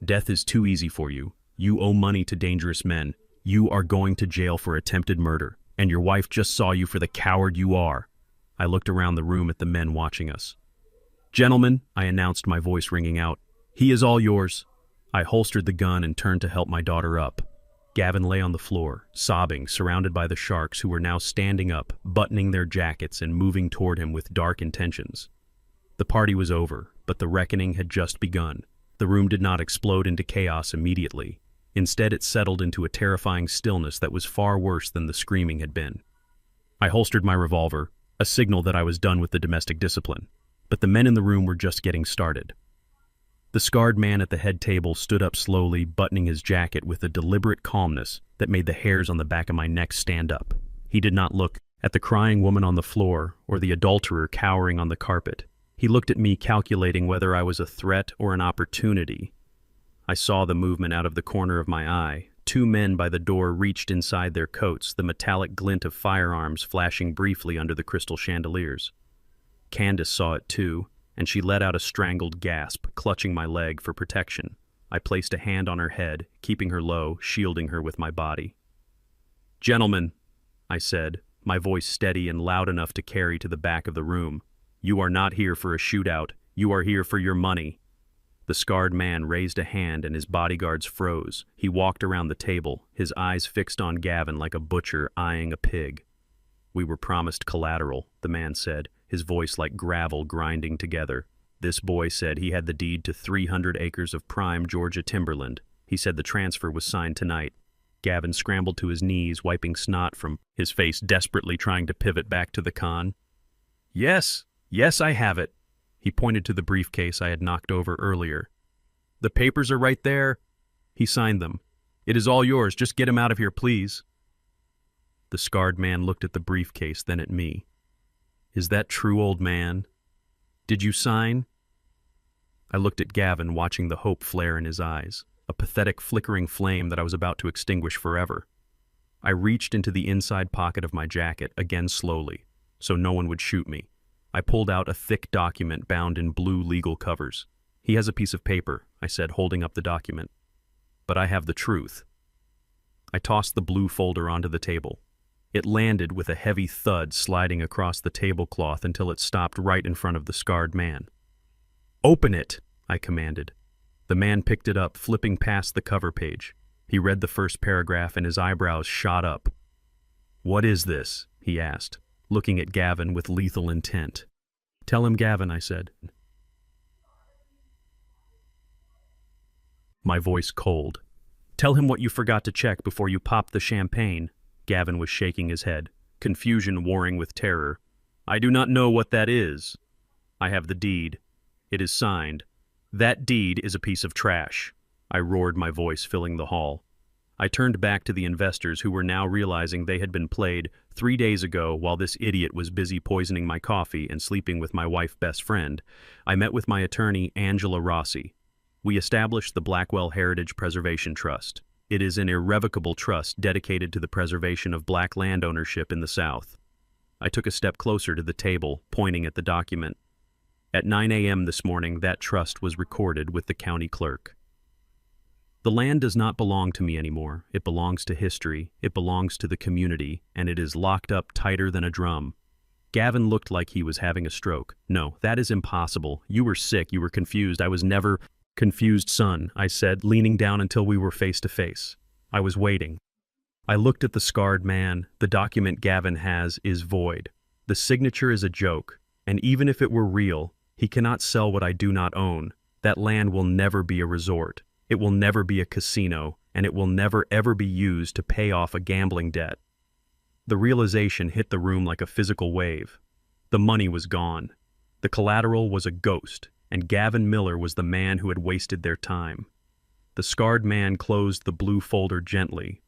A: "Death is too easy for you. You owe money to dangerous men. You are going to jail for attempted murder, and your wife just saw you for the coward you are." I looked around the room at the men watching us. "Gentlemen," I announced, my voice ringing out, "he is all yours." I holstered the gun and turned to help my daughter up. Gavin lay on the floor, sobbing, surrounded by the sharks who were now standing up, buttoning their jackets and moving toward him with dark intentions. The party was over, but the reckoning had just begun. The room did not explode into chaos immediately. Instead, it settled into a terrifying stillness that was far worse than the screaming had been. I holstered my revolver, a signal that I was done with the domestic discipline. But the men in the room were just getting started. The scarred man at the head table stood up slowly, buttoning his jacket with a deliberate calmness that made the hairs on the back of my neck stand up. He did not look at the crying woman on the floor or the adulterer cowering on the carpet. He looked at me, calculating whether I was a threat or an opportunity. I saw the movement out of the corner of my eye. 2 men by the door reached inside their coats, the metallic glint of firearms flashing briefly under the crystal chandeliers. Candace saw it too, and she let out a strangled gasp, clutching my leg for protection. I placed a hand on her head, keeping her low, shielding her with my body. "Gentlemen," I said, my voice steady and loud enough to carry to the back of the room, "you are not here for a shootout. You are here for your money." The scarred man raised a hand and his bodyguards froze. He walked around the table, his eyes fixed on Gavin like a butcher eyeing a pig. "We were promised collateral," the man said, his voice like gravel grinding together. "This boy said he had the deed to 300 acres of prime Georgia timberland. He said the transfer was signed tonight." Gavin scrambled to his knees, wiping snot from his face, desperately trying to pivot back to the con. Yes, I have it." He pointed to the briefcase I had knocked over earlier. "The papers are right there." He signed them. "It is all yours. Just get him out of here, please." The scarred man looked at the briefcase, then at me. "Is that true, old man? Did you sign?" I looked at Gavin, watching the hope flare in his eyes, a pathetic flickering flame that I was about to extinguish forever. I reached into the inside pocket of my jacket, again slowly, so no one would shoot me. I pulled out a thick document bound in blue legal covers. "He has a piece of paper," I said, holding up the document. "But I have the truth." I tossed the blue folder onto the table. It landed with a heavy thud, sliding across the tablecloth until it stopped right in front of the scarred man. "Open it," I commanded. The man picked it up, flipping past the cover page. He read the first paragraph and his eyebrows shot up. "What is this?" he asked, looking at Gavin with lethal intent. "Tell him, Gavin," I said. My voice cold. "Tell him what you forgot to check before you popped the champagne." Gavin was shaking his head, confusion warring with terror. "I do not know what that is." "I have the deed. It is signed." "That deed is a piece of trash," I roared, my voice filling the hall. I turned back to the investors who were now realizing they had been played 3 days ago while this idiot was busy poisoning my coffee and sleeping with my wife's best friend. I met with my attorney, Angela Rossi. We established the Blackwell Heritage Preservation Trust. It is an irrevocable trust dedicated to the preservation of black land ownership in the South. I took a step closer to the table, pointing at the document. At 9 a.m. this morning, that trust was recorded with the county clerk. The land does not belong to me anymore. It belongs to history, it belongs to the community, and it is locked up tighter than a drum. Gavin looked like he was having a stroke. "No, that is impossible. You were sick, you were confused. I was never confused, son," I said, leaning down until we were face to face. I was waiting. I looked at the scarred man. The document Gavin has is void. The signature is a joke, and even if it were real, he cannot sell what I do not own. That land will never be a resort. It will never be a casino, and it will never ever be used to pay off a gambling debt. The realization hit the room like a physical wave. The money was gone. The collateral was a ghost, and Gavin Miller was the man who had wasted their time. The scarred man closed the blue folder gently.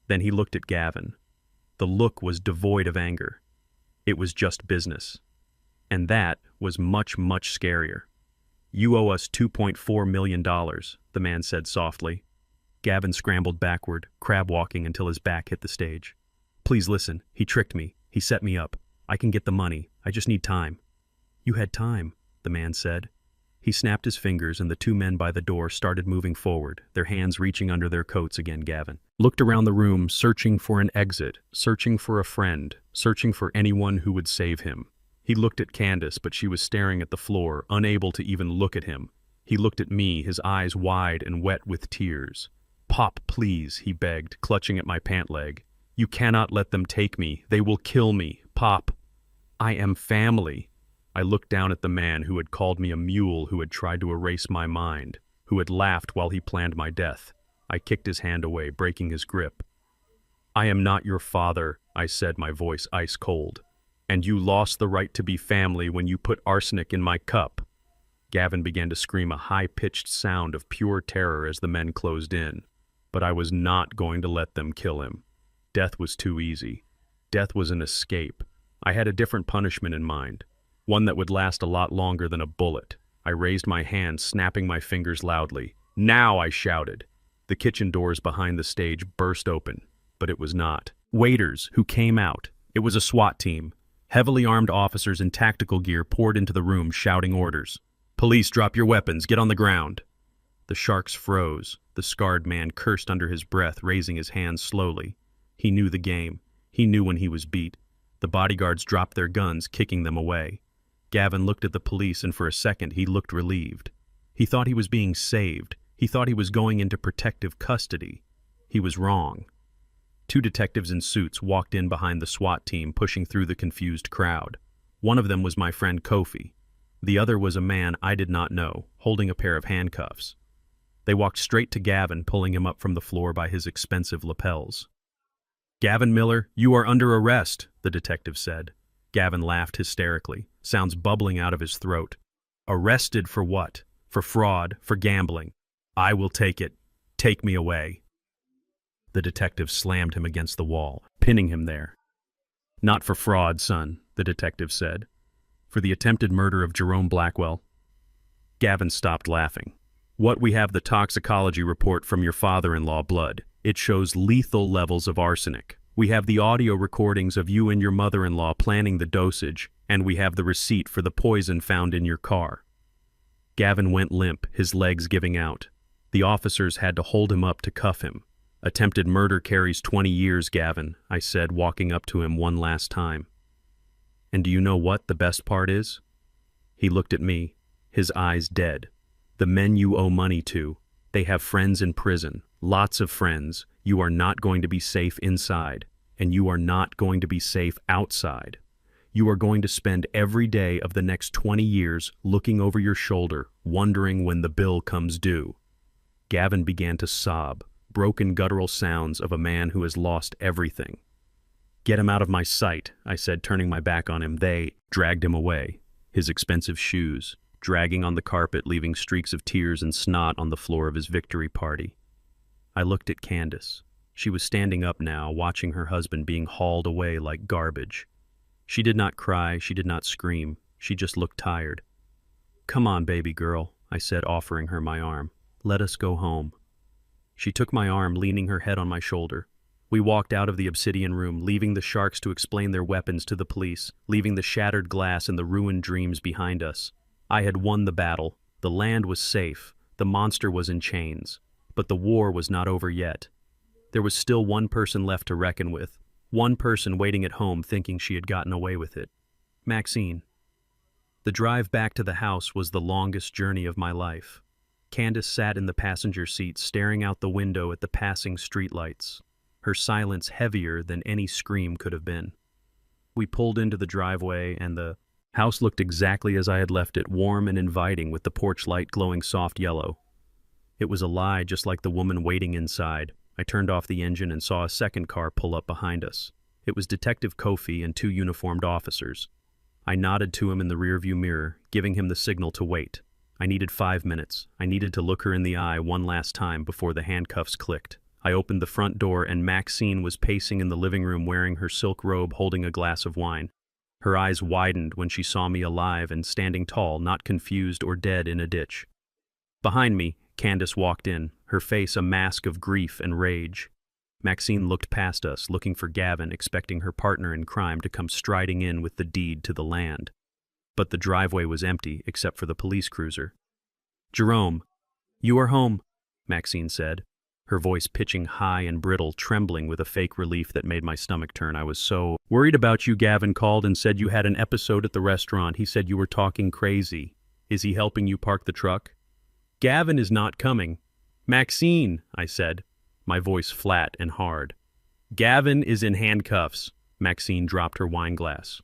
A: Then he looked at Gavin. The look was devoid of anger. It was just business. And that was much, much scarier. "You owe us $2.4 million, the man said softly. Gavin scrambled backward, crab-walking until his back hit the stage. "Please listen. He tricked me. He set me up. I can get the money. I just need time." "You had time," the man said. He snapped his fingers and the 2 men by the door started moving forward, their hands reaching under their coats again. Gavin looked around the room, searching for an exit, searching for a friend, searching for anyone who would save him. He looked at Candace, but she was staring at the floor, unable to even look at him. He looked at me, his eyes wide and wet with tears. Pop, please, he begged, clutching at my pant leg. You cannot let them take me. They will kill me. Pop. I am family. I looked down at the man who had called me a mule, who had tried to erase my mind, who had laughed while he planned my death. I kicked his hand away, breaking his grip. I am not your father, I said, my voice ice cold. And you lost the right to be family when you put arsenic in my cup. Gavin began to scream, a high-pitched sound of pure terror as the men closed in. But I was not going to let them kill him. Death was too easy. Death was an escape. I had a different punishment in mind, one that would last a lot longer than a bullet. I raised my hand, snapping my fingers loudly. Now, I shouted. The kitchen doors behind the stage burst open, but it was not. Waiters who came out. It was a SWAT team. Heavily armed officers in tactical gear poured into the room, shouting orders. Police, drop your weapons, get on the ground. The sharks froze. The scarred man cursed under his breath, raising his hands slowly. He knew the game. He knew when he was beat. The bodyguards dropped their guns, kicking them away. Gavin looked at the police, and for a second he looked relieved. He thought he was being saved. He thought he was going into protective custody. He was wrong. 2 detectives in suits walked in behind the SWAT team, pushing through the confused crowd. One of them was my friend Kofi. The other was a man I did not know, holding a pair of handcuffs. They walked straight to Gavin, pulling him up from the floor by his expensive lapels. Gavin Miller, you are under arrest, the detective said. Gavin laughed hysterically, sounds bubbling out of his throat. Arrested for what? For fraud, for gambling. I will take it. Take me away. The detective slammed him against the wall, pinning him there. Not for fraud, son, the detective said. For the attempted murder of Jerome Blackwell. Gavin stopped laughing. What, we have the toxicology report from your father-in-law blood. It shows lethal levels of arsenic. We have the audio recordings of you and your mother-in-law planning the dosage, and we have the receipt for the poison found in your car. Gavin went limp, his legs giving out. The officers had to hold him up to cuff him. Attempted murder carries 20 years, Gavin, I said, walking up to him one last time. And do you know what the best part is? He looked at me, his eyes dead. The men you owe money to, they have friends in prison, lots of friends. You are not going to be safe inside, and you are not going to be safe outside. You are going to spend every day of the next 20 years looking over your shoulder, wondering when the bill comes due. Gavin began to sob, broken guttural sounds of a man who has lost everything. Get him out of my sight, I said, turning my back on him. They dragged him away, his expensive shoes, dragging on the carpet, leaving streaks of tears and snot on the floor of his victory party. I looked at Candace. She was standing up now, watching her husband being hauled away like garbage. She did not cry, she did not scream, she just looked tired. Come on, baby girl, I said, offering her my arm. Let us go home. She took my arm, leaning her head on my shoulder. We walked out of the obsidian room, leaving the sharks to explain their weapons to the police, leaving the shattered glass and the ruined dreams behind us. I had won the battle. The land was safe. The monster was in chains. But the war was not over yet. There was still one person left to reckon with. One person waiting at home thinking she had gotten away with it. Maxine. The drive back to the house was the longest journey of my life. Candace sat in the passenger seat, staring out the window at the passing streetlights, her silence heavier than any scream could have been. We pulled into the driveway, and the house looked exactly as I had left it, warm and inviting with the porch light glowing soft yellow. It was a lie, just like the woman waiting inside. I turned off the engine and saw a second car pull up behind us. It was Detective Kofi and 2 uniformed officers. I nodded to him in the rearview mirror, giving him the signal to wait. I needed 5 minutes. I needed to look her in the eye one last time before the handcuffs clicked. I opened the front door, and Maxine was pacing in the living room wearing her silk robe, holding a glass of wine. Her eyes widened when she saw me alive and standing tall, not confused or dead in a ditch. Behind me, Candace walked in, her face a mask of grief and rage. Maxine looked past us, looking for Gavin, expecting her partner in crime to come striding in with the deed to the land. But the driveway was empty, except for the police cruiser. Jerome, you are home, Maxine said, her voice pitching high and brittle, trembling with a fake relief that made my stomach turn. I was so worried about you. Gavin called and said you had an episode at the restaurant. He said you were talking crazy. Is he helping you park the truck? Gavin is not coming. Maxine, I said. my voice flat and hard. Gavin is in handcuffs. Maxine dropped her wine glass.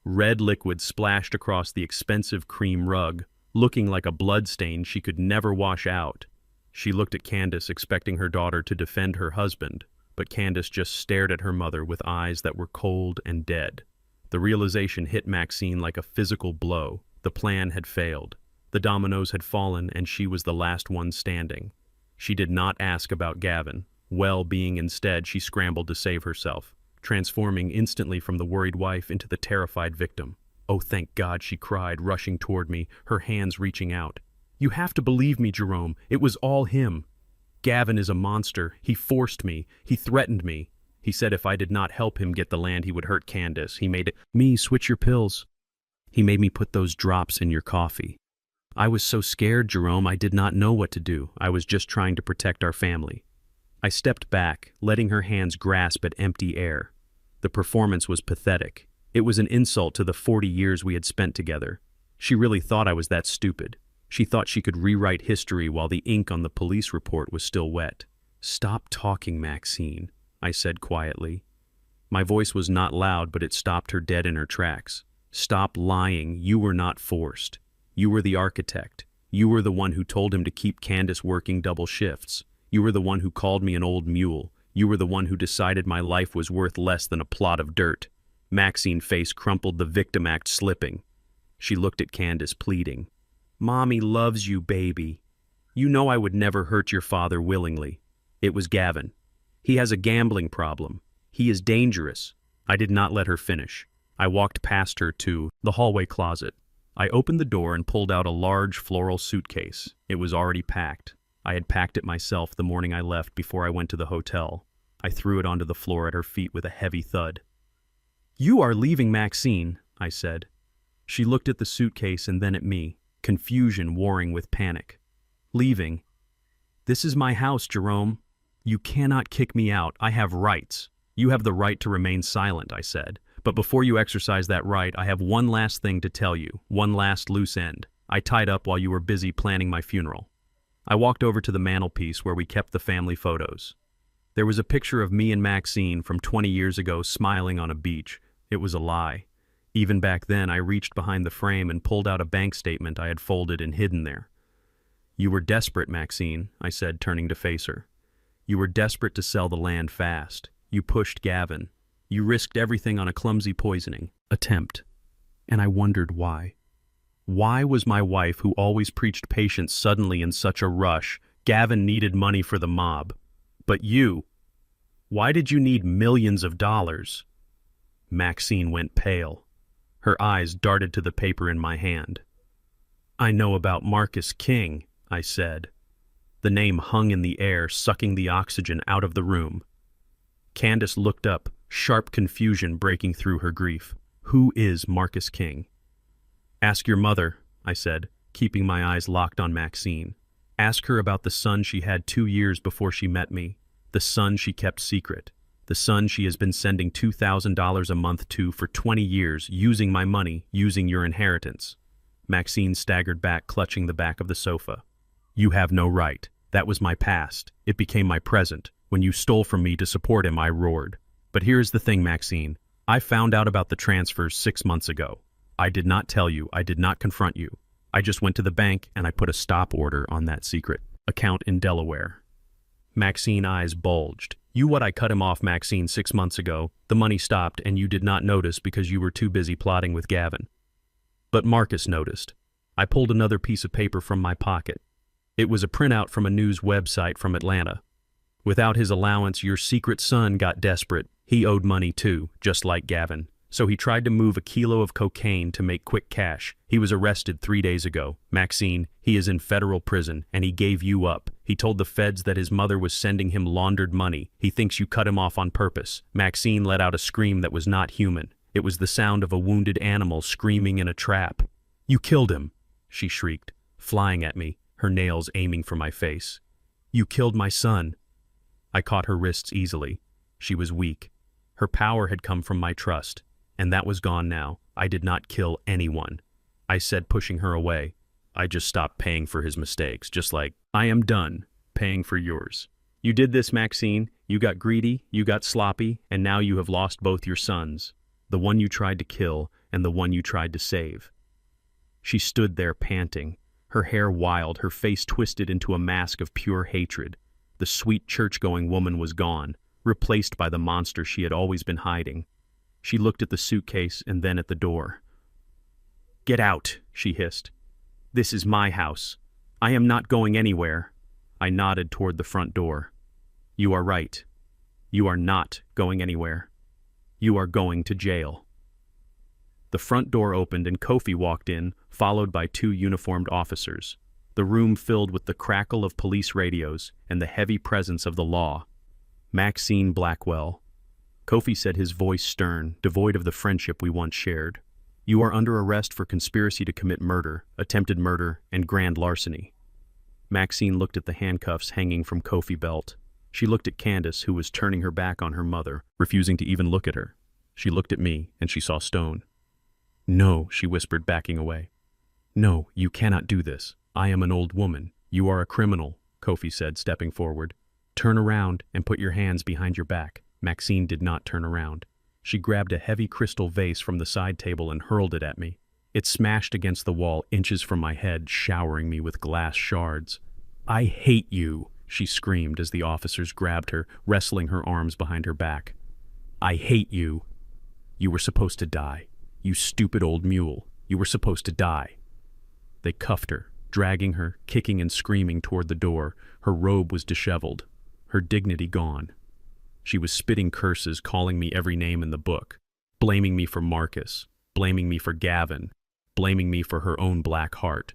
A: Red liquid splashed across the expensive cream rug, looking like a bloodstain she could never wash out. She looked at Candace, expecting her daughter to defend her husband, but Candace just stared at her mother with eyes that were cold and dead. The realization hit Maxine like a physical blow. The plan had failed. The dominoes had fallen, and she was the last one standing. She did not ask about Gavin. Well-being instead, she scrambled to save herself, transforming instantly from the worried wife into the terrified victim. "Oh, thank God," she cried, rushing toward me, her hands reaching out. "You have to believe me, Jerome. It was all him. Gavin is a monster. He forced me. He threatened me. He said if I did not help him get the land, he would hurt Candace. He made me switch your pills. He made me put those drops in your coffee. I was so scared, Jerome, I did not know what to do. I was just trying to protect our family." I stepped back, letting her hands grasp at empty air. The performance was pathetic. It was an insult to the 40 years we had spent together. She really thought I was that stupid. She thought she could rewrite history while the ink on the police report was still wet. "Stop talking, Maxine," I said quietly. My voice was not loud, but it stopped her dead in her tracks. "Stop lying. You were not forced. You were the architect. You were the one who told him to keep Candace working double shifts. You were the one who called me an old mule. You were the one who decided my life was worth less than a plot of dirt." Maxine's face crumpled, the victim act slipping. She looked at Candace, pleading. "Mommy loves you, baby. You know I would never hurt your father willingly. It was Gavin. He has a gambling problem. He is dangerous." I did not let her finish. I walked past her to the hallway closet. I opened the door and pulled out a large floral suitcase. It was already packed. I had packed it myself the morning I left before I went to the hotel. I threw it onto the floor at her feet with a heavy thud. "You are leaving, Maxine," I said. She looked at the suitcase and then at me, confusion warring with panic. "Leaving? This is my house, Jerome. You cannot kick me out. I have rights." "You have the right to remain silent," I said. "But before you exercise that right, I have one last thing to tell you, one last loose end. I tied up while you were busy planning my funeral." I walked over to the mantelpiece where we kept the family photos. There was a picture of me and Maxine from 20 years ago smiling on a beach. It was a lie. Even back then, I reached behind the frame and pulled out a bank statement I had folded and hidden there. "You were desperate, Maxine," I said, turning to face her. "You were desperate to sell the land fast. You pushed Gavin. You risked everything on a clumsy poisoning attempt. And I wondered why. Why was my wife, who always preached patience, suddenly in such a rush? Gavin needed money for the mob. But you, why did you need millions of dollars?" Maxine went pale. Her eyes darted to the paper in my hand. "I know about Marcus King," I said. The name hung in the air, sucking the oxygen out of the room. Candace looked up, sharp confusion breaking through her grief. "Who is Marcus King?" "Ask your mother," I said, keeping my eyes locked on Maxine. "Ask her about the son she had 2 years before she met me, the son she kept secret, the son she has been sending $2,000 a month to for 20 years, using my money, using your inheritance." Maxine staggered back, clutching the back of the sofa. "You have no right. That was my past. It became my present. When you stole from me to support him, I roared. But here's the thing, Maxine. I found out about the transfers 6 months ago. I did not tell you. I did not confront you. I just went to the bank and I put a stop order on that secret account in Delaware." Maxine's eyes bulged. "You what I cut him off, Maxine, 6 months ago. The money stopped and you did not notice because you were too busy plotting with Gavin. But Marcus noticed." I pulled another piece of paper from my pocket. It was a printout from a news website from Atlanta. "Without his allowance, your secret son got desperate. He owed money too, just like Gavin. So he tried to move a kilo of cocaine to make quick cash. He was arrested 3 days ago. Maxine, he is in federal prison, and he gave you up. He told the feds that his mother was sending him laundered money. He thinks you cut him off on purpose." Maxine let out a scream that was not human. It was the sound of a wounded animal screaming in a trap. "You killed him," she shrieked, flying at me, her nails aiming for my face. "You killed my son." I caught her wrists easily. She was weak. Her power had come from my trust, and that was gone now. "I did not kill anyone," I said, pushing her away. "I just stopped paying for his mistakes, just like I am done paying for yours." You did this, Maxine. You got greedy, you got sloppy, and now you have lost both your sons, the one you tried to kill and the one you tried to save. She stood there panting, her hair wild, her face twisted into a mask of pure hatred. The sweet church-going woman was gone, replaced by the monster she had always been hiding. She looked at the suitcase and then at the door. "Get out," she hissed. "This is my house. I am not going anywhere." I nodded toward the front door. "You are right. You are not going anywhere. You are going to jail." The front door opened and Kofi walked in, followed by 2 uniformed officers. The room filled with the crackle of police radios and the heavy presence of the law. Maxine Blackwell. Kofi said, his voice stern, devoid of the friendship we once shared. "You are under arrest for conspiracy to commit murder, attempted murder, and grand larceny." Maxine looked at the handcuffs hanging from Kofi's belt. She looked at Candace, who was turning her back on her mother, refusing to even look at her. She looked at me, and she saw stone. "No," she whispered, backing away. "No, you cannot do this. I am an old woman. You are a criminal," Kofi said, stepping forward. "Turn around and put your hands behind your back." Maxine did not turn around. She grabbed a heavy crystal vase from the side table and hurled it at me. It smashed against the wall inches from my head, showering me with glass shards. "I hate you," she screamed as the officers grabbed her, wrestling her arms behind her back. "I hate you. You were supposed to die. You stupid old mule. You were supposed to die." They cuffed her, dragging her, kicking and screaming toward the door. Her robe was disheveled, her dignity gone. She was spitting curses, calling me every name in the book, blaming me for Marcus, blaming me for Gavin, blaming me for her own black heart.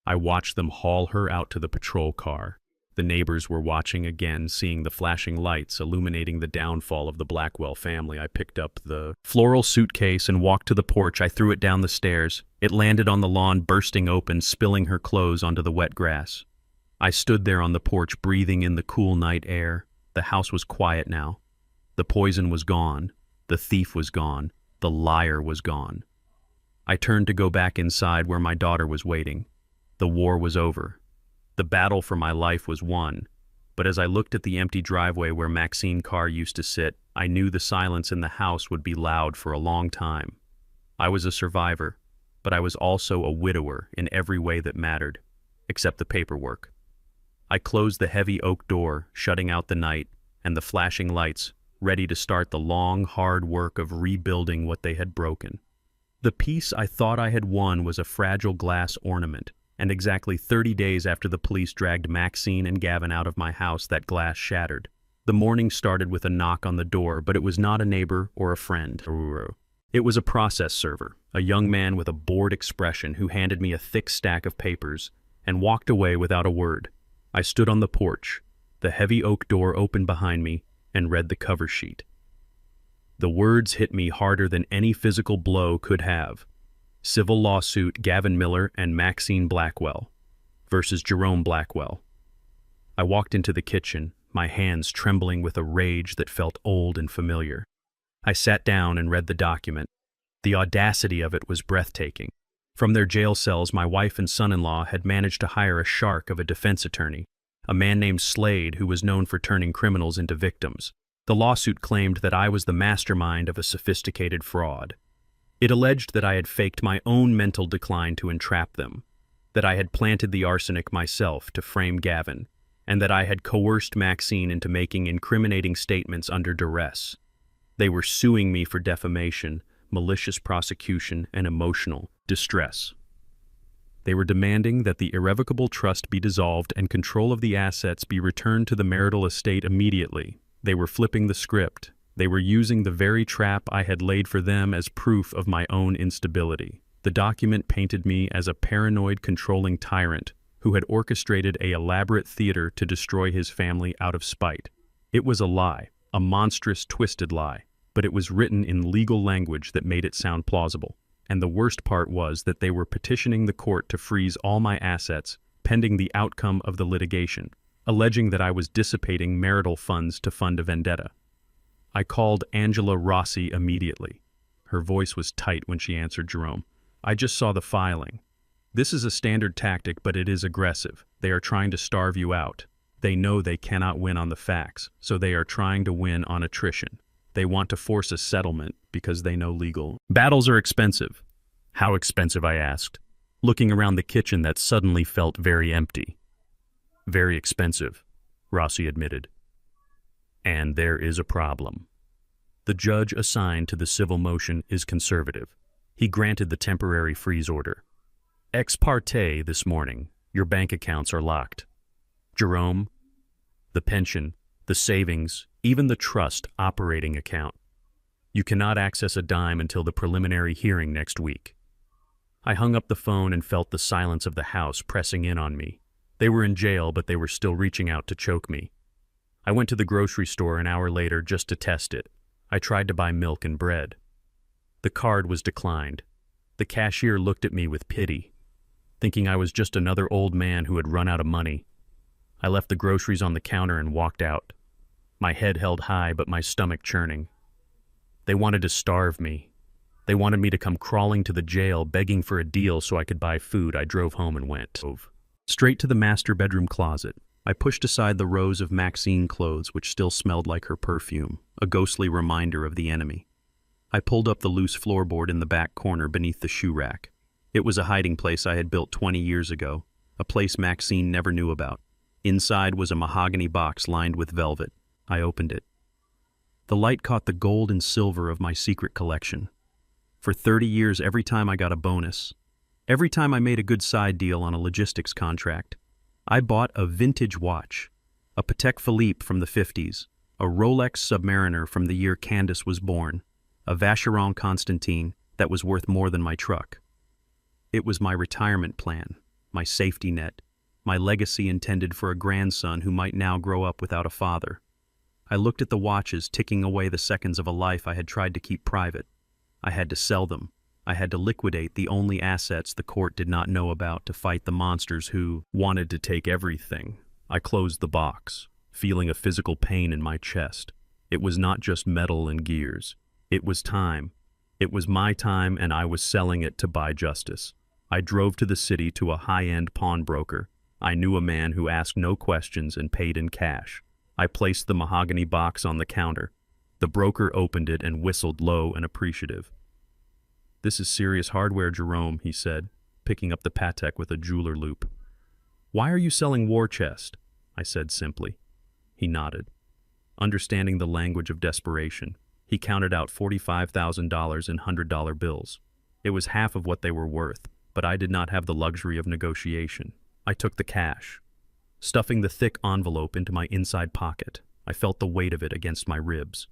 A: I watched them haul her out to the patrol car. The neighbors were watching again, seeing the flashing lights illuminating the downfall of the Blackwell family. I picked up the floral suitcase and walked to the porch. I threw it down the stairs. It landed on the lawn, bursting open, spilling her clothes onto the wet grass. I stood there on the porch, breathing in the cool night air. The house was quiet now. The poison was gone. The thief was gone. The liar was gone. I turned to go back inside where my daughter was waiting. The war was over. The battle for my life was won. But as I looked at the empty driveway where Maxine's car used to sit, I knew the silence in the house would be loud for a long time. I was a survivor, but I was also a widower in every way that mattered, except the paperwork. I closed the heavy oak door, shutting out the night, and the flashing lights, ready to start the long, hard work of rebuilding what they had broken. The piece I thought I had won was a fragile glass ornament, and exactly 30 days after the police dragged Maxine and Gavin out of my house, that glass shattered. The morning started with a knock on the door, but it was not a neighbor or a friend. It was a process server, a young man with a bored expression who handed me a thick stack of papers and walked away without a word. I stood on the porch, the heavy oak door open behind me, and read the cover sheet. The words hit me harder than any physical blow could have. Civil lawsuit Gavin Miller and Maxine Blackwell versus Jerome Blackwell. I walked into the kitchen, my hands trembling with a rage that felt old and familiar. I sat down and read the document. The audacity of it was breathtaking. From their jail cells, my wife and son-in-law had managed to hire a shark of a defense attorney, a man named Slade who was known for turning criminals into victims. The lawsuit claimed that I was the mastermind of a sophisticated fraud. It alleged that I had faked my own mental decline to entrap them, that I had planted the arsenic myself to frame Gavin, and that I had coerced Maxine into making incriminating statements under duress. They were suing me for defamation, malicious prosecution, and emotional distress. They were demanding that the irrevocable trust be dissolved and control of the assets be returned to the marital estate immediately. They were flipping the script. They were using the very trap I had laid for them as proof of my own instability. The document painted me as a paranoid, controlling tyrant who had orchestrated an elaborate theater to destroy his family out of spite. It was a lie, a monstrous, twisted lie, but it was written in legal language that made it sound plausible. And the worst part was that they were petitioning the court to freeze all my assets pending the outcome of the litigation, alleging that I was dissipating marital funds to fund a vendetta. I called Angela Rossi immediately. Her voice was tight when she answered. "Jerome, I just saw the filing. This is a standard tactic, but it is aggressive. They are trying to starve you out." They know they cannot win on the facts, so they are trying to win on attrition. They want to force a settlement because they know legal battles are expensive. How expensive, I asked, looking around the kitchen that suddenly felt very empty. Very expensive, Rossi admitted. And there is a problem. The judge assigned to the civil motion is conservative. He granted the temporary freeze order. Ex parte this morning, your bank accounts are locked. Jerome, the pension, the savings, even the trust operating account. You cannot access a dime until the preliminary hearing next week. I hung up the phone and felt the silence of the house pressing in on me. They were in jail, but they were still reaching out to choke me. I went to the grocery store an hour later just to test it. I tried to buy milk and bread. The card was declined. The cashier looked at me with pity, thinking I was just another old man who had run out of money. I left the groceries on the counter and walked out, my head held high but my stomach churning. They wanted to starve me. They wanted me to come crawling to the jail begging for a deal so I could buy food. I drove home and went straight to the master bedroom closet. I pushed aside the rows of Maxine clothes which still smelled like her perfume, a ghostly reminder of the enemy. I pulled up the loose floorboard in the back corner beneath the shoe rack. It was a hiding place I had built 20 years ago, a place Maxine never knew about. Inside was a mahogany box lined with velvet. I opened it. The light caught the gold and silver of my secret collection. For 30 years, every time I got a bonus, every time I made a good side deal on a logistics contract, I bought a vintage watch, a Patek Philippe from the 50s, a Rolex Submariner from the year Candace was born, a Vacheron Constantin that was worth more than my truck. It was my retirement plan, my safety net, my legacy intended for a grandson who might now grow up without a father. I looked at the watches ticking away the seconds of a life I had tried to keep private. I had to sell them. I had to liquidate the only assets the court did not know about to fight the monsters who wanted to take everything. I closed the box, feeling a physical pain in my chest. It was not just metal and gears. It was time. It was my time, and I was selling it to buy justice. I drove to the city to a high-end pawnbroker. I knew a man who asked no questions and paid in cash. I placed the mahogany box on the counter. The broker opened it and whistled low and appreciative. "This is serious hardware, Jerome," he said, picking up the Patek with a jeweler loop. "Why are you selling war chest?" I said simply. He nodded. Understanding the language of desperation, he counted out $45,000 in $100 bills. It was half of what they were worth, but I did not have the luxury of negotiation. I took the cash. Stuffing the thick envelope into my inside pocket, I felt the weight of it against my ribs.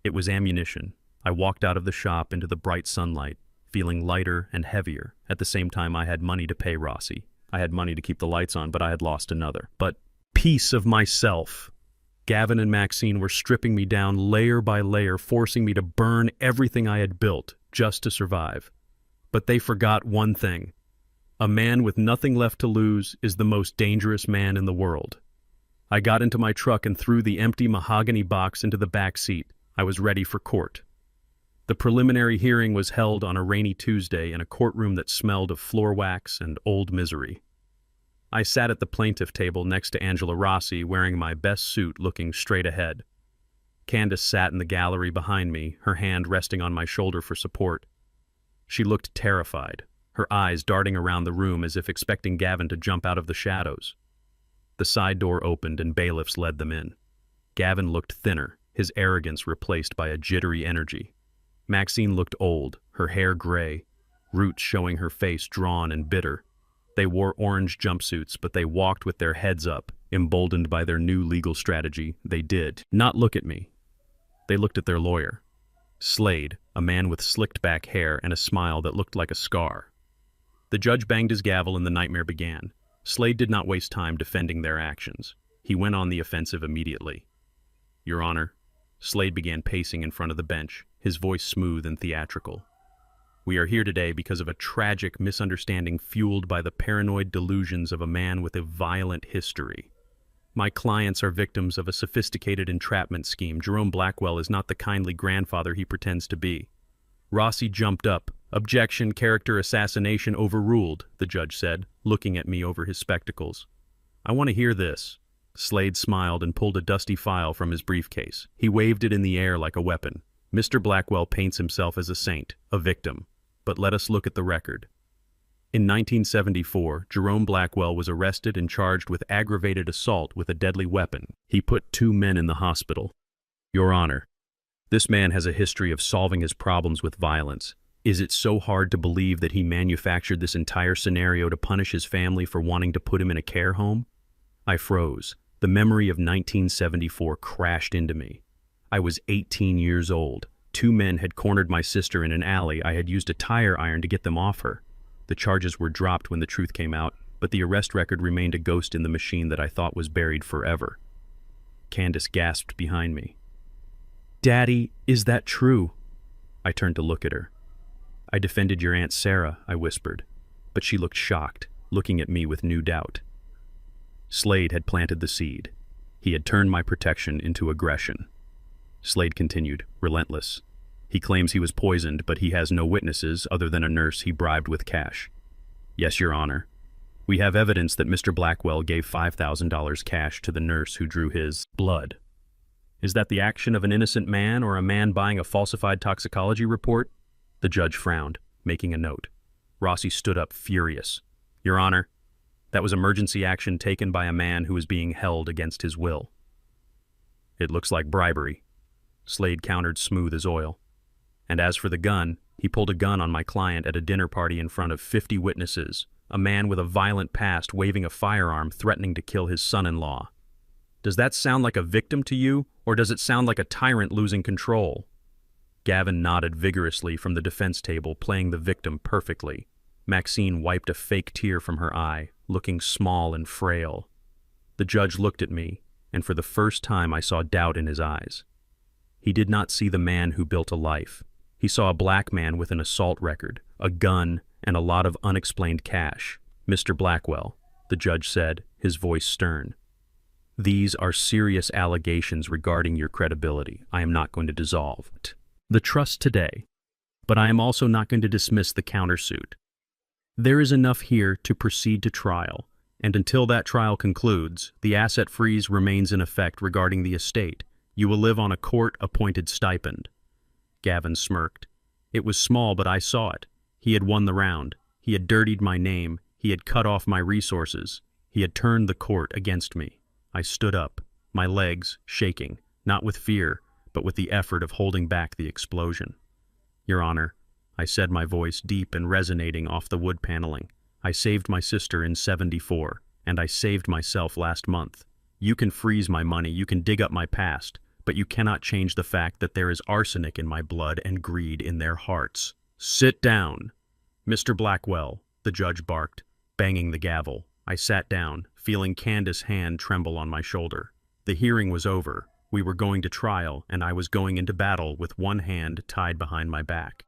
A: It was ammunition. I walked out of the shop into the bright sunlight, feeling lighter and heavier. At the same time, I had money to pay Rossi. I had money to keep the lights on, but I had lost another. But piece of myself. Gavin and Maxine were stripping me down layer by layer, forcing me to burn everything I had built just to survive. But they forgot one thing. A man with nothing left to lose is the most dangerous man in the world. I got into my truck and threw the empty mahogany box into the back seat. I was ready for court. The preliminary hearing was held on a rainy Tuesday in a courtroom that smelled of floor wax and old misery. I sat at the plaintiff table next to Angela Rossi, wearing my best suit, looking straight ahead. Candace sat in the gallery behind me, her hand resting on my shoulder for support. She looked terrified, her eyes darting around the room as if expecting Gavin to jump out of the shadows. The side door opened and bailiffs led them in. Gavin looked thinner, his arrogance replaced by a jittery energy. Maxine looked old, her hair gray, roots showing her face drawn and bitter. They wore orange jumpsuits, but they walked with their heads up, emboldened by their new legal strategy. They did not look at me. They looked at their lawyer, Slade, a man with slicked back hair and a smile that looked like a scar. The judge banged his gavel and the nightmare began. Slade did not waste time defending their actions. He went on the offensive immediately. "Your Honor," Slade began pacing in front of the bench, his voice smooth and theatrical. "We are here today because of a tragic misunderstanding fueled by the paranoid delusions of a man with a violent history. My clients are victims of a sophisticated entrapment scheme. Jerome Blackwell is not the kindly grandfather he pretends to be." Rossi jumped up. "Objection, character assassination overruled," the judge said, looking at me over his spectacles. "I want to hear this. Slade smiled and pulled a dusty file from his briefcase. He waved it in the air like a weapon. Mr. Blackwell paints himself as a saint, a victim. But let us look at the record. In 1974, Jerome Blackwell was arrested and charged with aggravated assault with a deadly weapon. He put 2 men in the hospital. Your Honor, this man has a history of solving his problems with violence. Is it so hard to believe that he manufactured this entire scenario to punish his family for wanting to put him in a care home? I froze. The memory of 1974 crashed into me. I was 18 years old. 2 men had cornered my sister in an alley. I had used a tire iron to get them off her. The charges were dropped when the truth came out, but the arrest record remained a ghost in the machine that I thought was buried forever. Candace gasped behind me. Daddy, is that true? I turned to look at her. I defended your Aunt Sarah, I whispered, but she looked shocked, looking at me with new doubt. Slade had planted the seed. He had turned my protection into aggression. Slade continued, relentless. He claims he was poisoned, but he has no witnesses other than a nurse he bribed with cash. Yes, Your Honor. We have evidence that Mr. Blackwell gave $5,000 cash to the nurse who drew his blood. Is that the action of an innocent man or a man buying a falsified toxicology report? The judge frowned, making a note. Rossi stood up, furious. Your Honor, that was emergency action taken by a man who was being held against his will. It looks like bribery. Slade countered, smooth as oil. And as for the gun, he pulled a gun on my client at a dinner party in front of 50 witnesses, a man with a violent past waving a firearm threatening to kill his son-in-law. Does that sound like a victim to you, or does it sound like a tyrant losing control? Gavin nodded vigorously from the defense table, playing the victim perfectly. Maxine wiped a fake tear from her eye, looking small and frail. The judge looked at me, and for the first time I saw doubt in his eyes. He did not see the man who built a life. He saw a black man with an assault record, a gun, and a lot of unexplained cash. Mr. Blackwell, the judge said, his voice stern. These are serious allegations regarding your credibility. I am not going to dissolve the trust today, but I am also not going to dismiss the countersuit. There is enough here to proceed to trial, and until that trial concludes, the asset freeze remains in effect regarding the estate. You will live on a court-appointed stipend. Gavin smirked. It was small, but I saw it. He had won the round. He had dirtied my name. He had cut off my resources. He had turned the court against me. I stood up, my legs shaking, not with fear, but with the effort of holding back the explosion. Your Honor, I said, my voice deep and resonating off the wood paneling. I saved my sister in '74, and I saved myself last month. You can freeze my money, you can dig up my past, but you cannot change the fact that there is arsenic in my blood and greed in their hearts. Sit down. Mr. Blackwell, the judge barked, banging the gavel. I sat down, feeling Candace's hand tremble on my shoulder. The hearing was over. We were going to trial, and I was going into battle with one hand tied behind my back.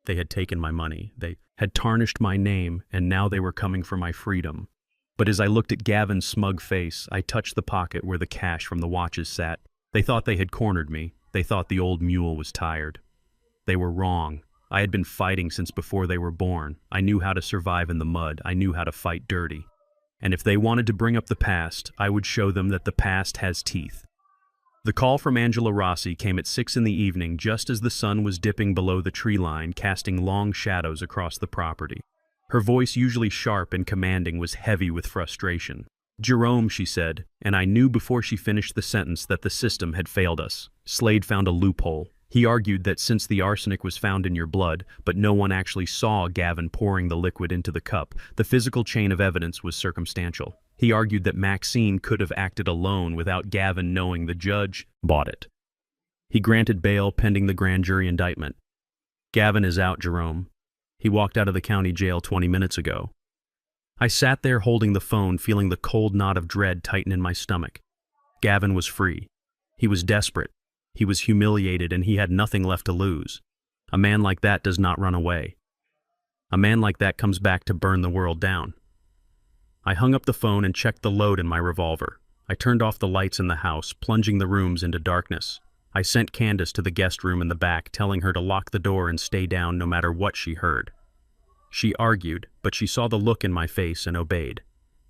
A: They had taken my money. They had tarnished my name, and now they were coming for my freedom. But as I looked at Gavin's smug face, I touched the pocket where the cash from the watches sat. They thought they had cornered me. They thought the old mule was tired. They were wrong. I had been fighting since before they were born. I knew how to survive in the mud. I knew how to fight dirty. And if they wanted to bring up the past, I would show them that the past has teeth. The call from Angela Rossi came at 6 in the evening, just as the sun was dipping below the tree line, casting long shadows across the property. Her voice, usually sharp and commanding, was heavy with frustration. Jerome, she said, and I knew before she finished the sentence that the system had failed us. Slade found a loophole. He argued that since the arsenic was found in your blood, but no one actually saw Gavin pouring the liquid into the cup, the physical chain of evidence was circumstantial. He argued that Maxine could have acted alone without Gavin knowing. The judge bought it. He granted bail pending the grand jury indictment. Gavin is out, Jerome. He walked out of the county jail 20 minutes ago. I sat there holding the phone, feeling the cold knot of dread tighten in my stomach. Gavin was free. He was desperate. He was humiliated, and he had nothing left to lose. A man like that does not run away. A man like that comes back to burn the world down. I hung up the phone and checked the load in my revolver. I turned off the lights in the house, plunging the rooms into darkness. I sent Candace to the guest room in the back, telling her to lock the door and stay down no matter what she heard. She argued, but she saw the look in my face and obeyed.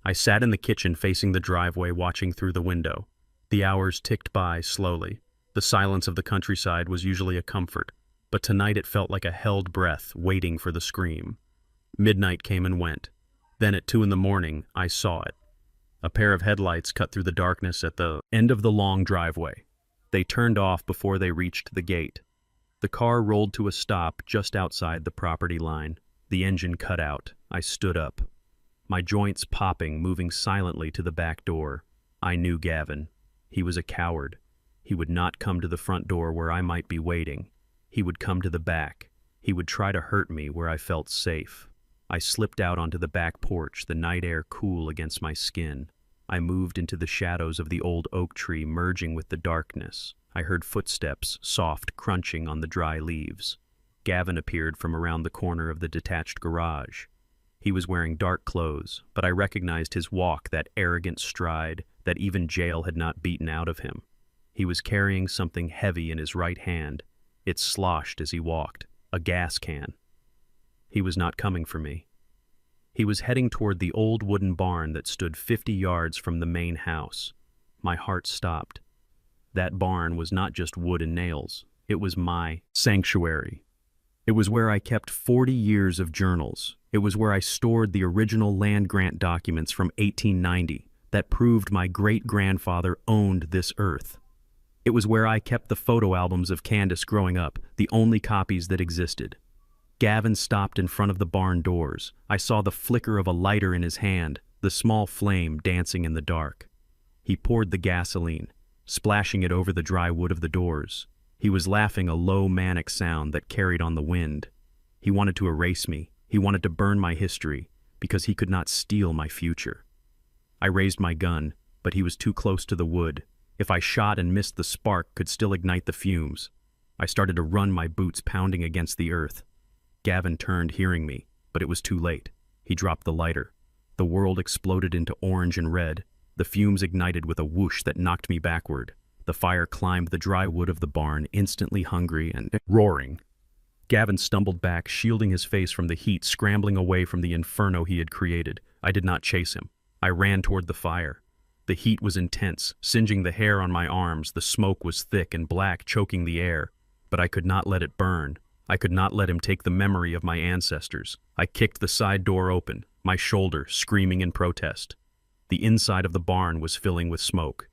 A: I sat in the kitchen facing the driveway, watching through the window. The hours ticked by slowly. The silence of the countryside was usually a comfort, but tonight it felt like a held breath waiting for the scream. Midnight came and went. Then at 2 in the morning, I saw it. A pair of headlights cut through the darkness at the end of the long driveway. They turned off before they reached the gate. The car rolled to a stop just outside the property line. The engine cut out. I stood up, my joints popping, moving silently to the back door. I knew Gavin. He was a coward. He would not come to the front door where I might be waiting. He would come to the back. He would try to hurt me where I felt safe. I slipped out onto the back porch, the night air cool against my skin. I moved into the shadows of the old oak tree, merging with the darkness. I heard footsteps, soft, crunching on the dry leaves. Gavin appeared from around the corner of the detached garage. He was wearing dark clothes, but I recognized his walk, that arrogant stride that even jail had not beaten out of him. He was carrying something heavy in his right hand. It sloshed as he walked, a gas can. He was not coming for me. He was heading toward the old wooden barn that stood 50 yards from the main house. My heart stopped. That barn was not just wood and nails. It was my sanctuary. It was where I kept 40 years of journals. It was where I stored the original land grant documents from 1890 that proved my great-grandfather owned this earth. It was where I kept the photo albums of Candace growing up, the only copies that existed. Gavin stopped in front of the barn doors. I saw the flicker of a lighter in his hand, the small flame dancing in the dark. He poured the gasoline, splashing it over the dry wood of the doors. He was laughing, a low, manic sound that carried on the wind. He wanted to erase me. He wanted to burn my history, because he could not steal my future. I raised my gun, but he was too close to the wood. If I shot and missed, the spark could still ignite the fumes. I started to run, my boots pounding against the earth. Gavin turned, hearing me, but it was too late. He dropped the lighter. The world exploded into orange and red. The fumes ignited with a whoosh that knocked me backward. The fire climbed the dry wood of the barn, instantly hungry and roaring. Gavin stumbled back, shielding his face from the heat, scrambling away from the inferno he had created. I did not chase him. I ran toward the fire. The heat was intense, singeing the hair on my arms. The smoke was thick and black, choking the air. But I could not let it burn. I could not let him take the memory of my ancestors. I kicked the side door open, my shoulder screaming in protest. The inside of the barn was filling with smoke.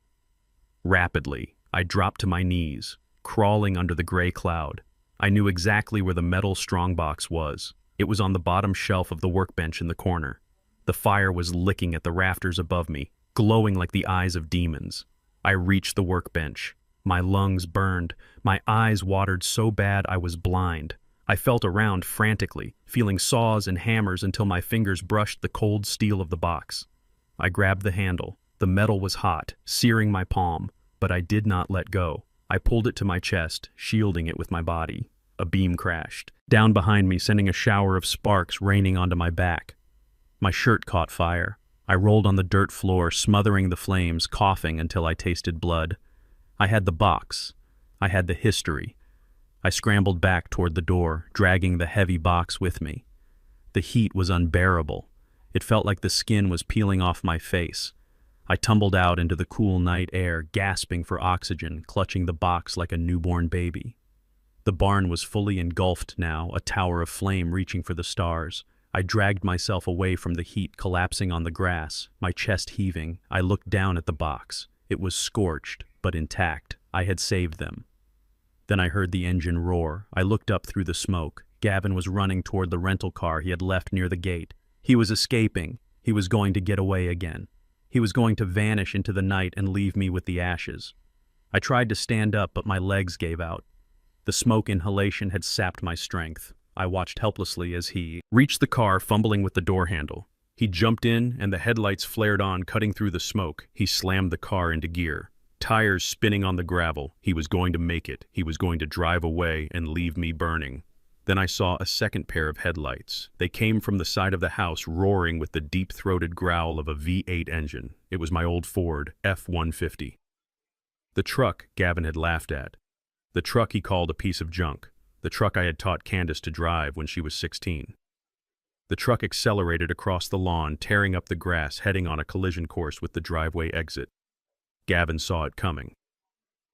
A: Rapidly, I dropped to my knees, crawling under the gray cloud. I knew exactly where the metal strongbox was. It was on the bottom shelf of the workbench in the corner. The fire was licking at the rafters above me, glowing like the eyes of demons. I reached the workbench. My lungs burned. My eyes watered so bad I was blind. I felt around frantically, feeling saws and hammers until my fingers brushed the cold steel of the box. I grabbed the handle. The metal was hot, searing my palm, but I did not let go. I pulled it to my chest, shielding it with my body. A beam crashed down behind me, sending a shower of sparks raining onto my back. My shirt caught fire. I rolled on the dirt floor, smothering the flames, coughing until I tasted blood. I had the box. I had the history. I scrambled back toward the door, dragging the heavy box with me. The heat was unbearable. It felt like the skin was peeling off my face. I tumbled out into the cool night air, gasping for oxygen, clutching the box like a newborn baby. The barn was fully engulfed now, a tower of flame reaching for the stars. I dragged myself away from the heat, collapsing on the grass, my chest heaving. I looked down at the box. It was scorched, but intact. I had saved them. Then I heard the engine roar. I looked up through the smoke. Gavin was running toward the rental car he had left near the gate. He was escaping. He was going to get away again. He was going to vanish into the night and leave me with the ashes. I tried to stand up, but my legs gave out. The smoke inhalation had sapped my strength. I watched helplessly as he reached the car, fumbling with the door handle. He jumped in, and the headlights flared on, cutting through the smoke. He slammed the car into gear. Tires spinning on the gravel. He was going to make it. He was going to drive away and leave me burning. Then I saw a second pair of headlights. They came from the side of the house, roaring with the deep-throated growl of a V8 engine. It was my old Ford F-150. The truck Gavin had laughed at. The truck he called a piece of junk. The truck I had taught Candace to drive when she was 16. The truck accelerated across the lawn, tearing up the grass, heading on a collision course with the driveway exit. Gavin saw it coming.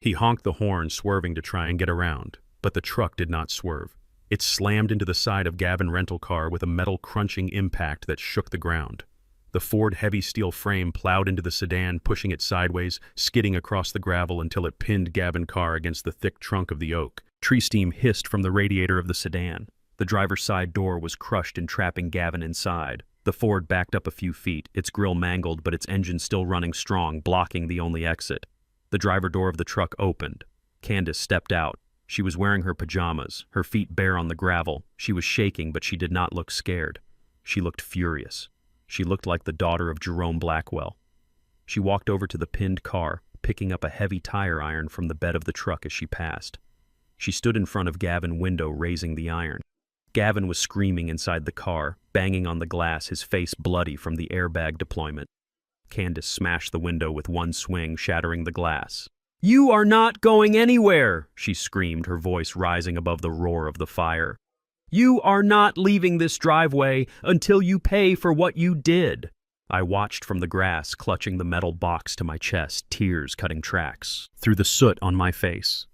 A: He honked the horn, swerving to try and get around, but the truck did not swerve. It slammed into the side of Gavin's rental car with a metal crunching impact that shook the ground. The Ford heavy steel frame plowed into the sedan, pushing it sideways, skidding across the gravel until it pinned Gavin's car against the thick trunk of the oak. Tree steam hissed from the radiator of the sedan. The driver's side door was crushed, entrapping Gavin inside. The Ford backed up a few feet, its grille mangled but its engine still running strong, blocking the only exit. The driver door of the truck opened. Candace stepped out. She was wearing her pajamas, her feet bare on the gravel. She was shaking, but she did not look scared. She looked furious. She looked like the daughter of Jerome Blackwell. She walked over to the pinned car, picking up a heavy tire iron from the bed of the truck as she passed. She stood in front of Gavin's window, raising the iron. Gavin was screaming inside the car, banging on the glass, his face bloody from the airbag deployment. Candace smashed the window with one swing, shattering the glass. "You are not going anywhere!" she screamed, her voice rising above the roar of the fire. "You are not leaving this driveway until you pay for what you did." I watched from the grass, clutching the metal box to my chest, tears cutting tracks through the soot on my face.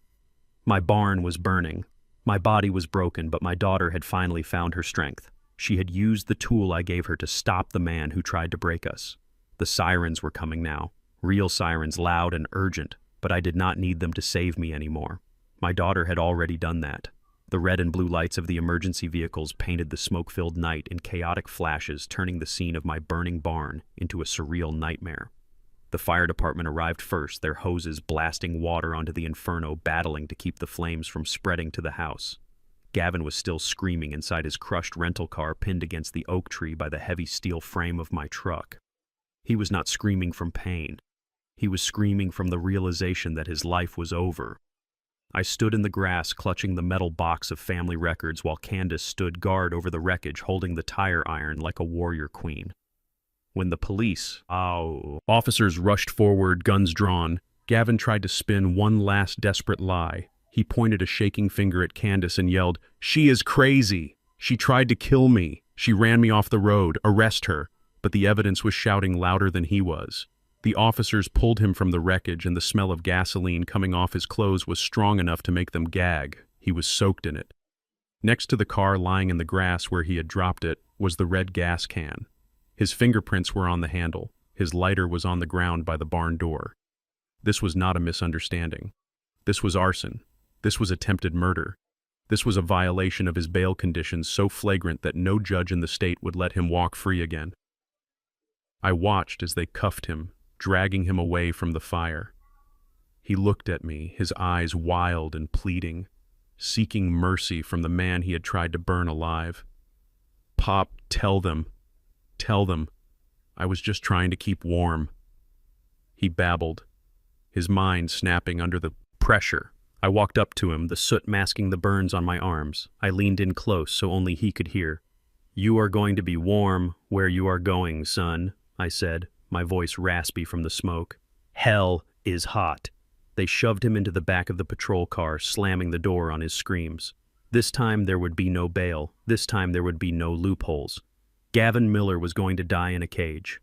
A: My barn was burning. My body was broken, but my daughter had finally found her strength. She had used the tool I gave her to stop the man who tried to break us. The sirens were coming now, real sirens, loud and urgent, but I did not need them to save me anymore. My daughter had already done that. The red and blue lights of the emergency vehicles painted the smoke-filled night in chaotic flashes, turning the scene of my burning barn into a surreal nightmare. The fire department arrived first, their hoses blasting water onto the inferno, battling to keep the flames from spreading to the house. Gavin was still screaming inside his crushed rental car, pinned against the oak tree by the heavy steel frame of my truck. He was not screaming from pain. He was screaming from the realization that his life was over. I stood in the grass, clutching the metal box of family records, while Candace stood guard over the wreckage, holding the tire iron like a warrior queen. When the police officers rushed forward, guns drawn, Gavin tried to spin one last desperate lie. He pointed a shaking finger at Candace and yelled, "She is crazy! She tried to kill me! She ran me off the road! Arrest her!" But the evidence was shouting louder than he was. The officers pulled him from the wreckage, and the smell of gasoline coming off his clothes was strong enough to make them gag. He was soaked in it. Next to the car, lying in the grass where he had dropped it, was the red gas can. His fingerprints were on the handle. His lighter was on the ground by the barn door. This was not a misunderstanding. This was arson. This was attempted murder. This was a violation of his bail conditions so flagrant that no judge in the state would let him walk free again. I watched as they cuffed him, dragging him away from the fire. He looked at me, his eyes wild and pleading, seeking mercy from the man he had tried to burn alive. "Pop, tell them. Tell them. I was just trying to keep warm." He babbled, his mind snapping under the pressure. I walked up to him, the soot masking the burns on my arms. I leaned in close so only he could hear. "You are going to be warm where you are going, son," I said, my voice raspy from the smoke. "Hell is hot." They shoved him into the back of the patrol car, slamming the door on his screams. This time there would be no bail. This time there would be no loopholes. Gavin Miller was going to die in a cage.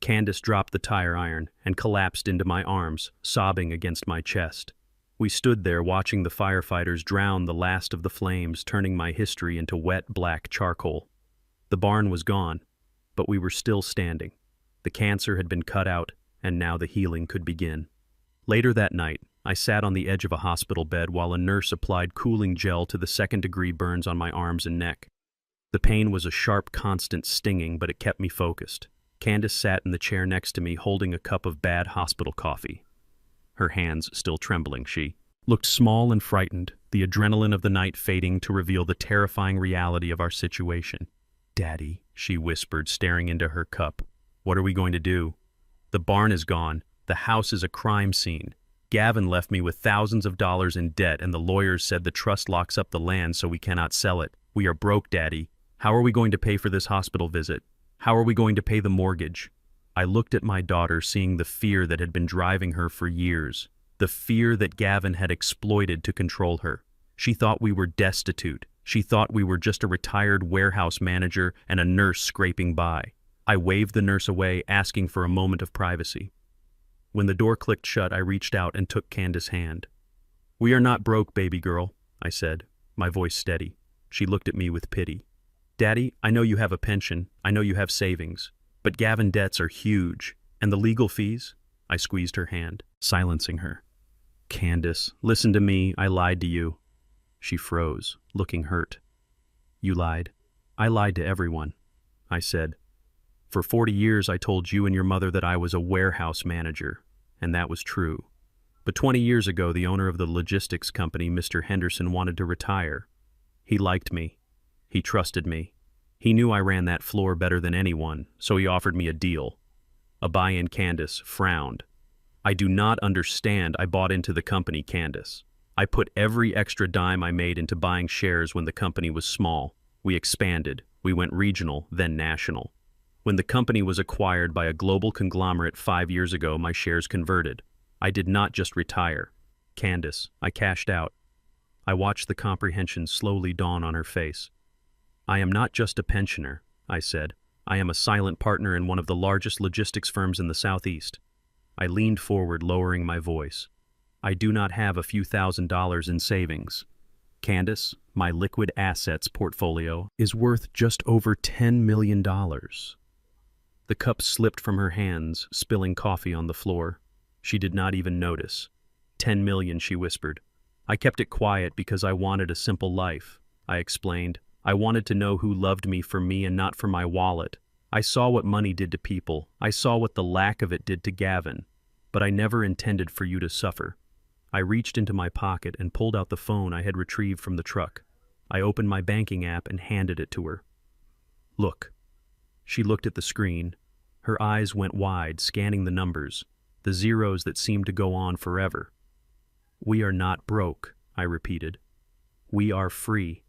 A: Candace dropped the tire iron and collapsed into my arms, sobbing against my chest. We stood there watching the firefighters drown the last of the flames, turning my history into wet black charcoal. The barn was gone, but we were still standing. The cancer had been cut out, and now the healing could begin. Later that night, I sat on the edge of a hospital bed while a nurse applied cooling gel to the second-degree burns on my arms and neck. The pain was a sharp, constant stinging, but it kept me focused. Candace sat in the chair next to me, holding a cup of bad hospital coffee. Her hands still trembling, she looked small and frightened, the adrenaline of the night fading to reveal the terrifying reality of our situation. "Daddy," she whispered, staring into her cup. "What are we going to do? The barn is gone. The house is a crime scene. Gavin left me with thousands of dollars in debt, and the lawyers said the trust locks up the land so we cannot sell it. We are broke, Daddy. How are we going to pay for this hospital visit? How are we going to pay the mortgage?" I looked at my daughter, seeing the fear that had been driving her for years, the fear that Gavin had exploited to control her. She thought we were destitute. She thought we were just a retired warehouse manager and a nurse scraping by. I waved the nurse away, asking for a moment of privacy. When the door clicked shut, I reached out and took Candace's hand. "We are not broke, baby girl," I said, my voice steady. She looked at me with pity. "Daddy, I know you have a pension, I know you have savings, but Gavin debts are huge. And the legal fees?" I squeezed her hand, silencing her. "Candace, listen to me, I lied to you." She froze, looking hurt. "You lied?" "I lied to everyone," I said. "For 40 years I told you and your mother that I was a warehouse manager, and that was true. But 20 years ago, the owner of the logistics company, Mr. Henderson, wanted to retire. He liked me. He trusted me. He knew I ran that floor better than anyone, so he offered me a deal. A buy-in." Candace frowned. "I do not understand. I bought into the company, Candace. I put every extra dime I made into buying shares when the company was small. We expanded. We went regional, then national. When the company was acquired by a global conglomerate 5 years ago, my shares converted. I did not just retire. Candace, I cashed out." I watched the comprehension slowly dawn on her face. "I am not just a pensioner," I said. "I am a silent partner in one of the largest logistics firms in the Southeast." I leaned forward, lowering my voice. "I do not have a few $1,000s in savings. Candace, my liquid assets portfolio is worth just over $10 million. The cup slipped from her hands, spilling coffee on the floor. She did not even notice. "10 million, she whispered. "I kept it quiet because I wanted a simple life," I explained. "I wanted to know who loved me for me and not for my wallet. I saw what money did to people. I saw what the lack of it did to Gavin. But I never intended for you to suffer." I reached into my pocket and pulled out the phone I had retrieved from the truck. I opened my banking app and handed it to her. "Look." She looked at the screen. Her eyes went wide, scanning the numbers, the zeros that seemed to go on forever. "We are not broke," I repeated. "We are free.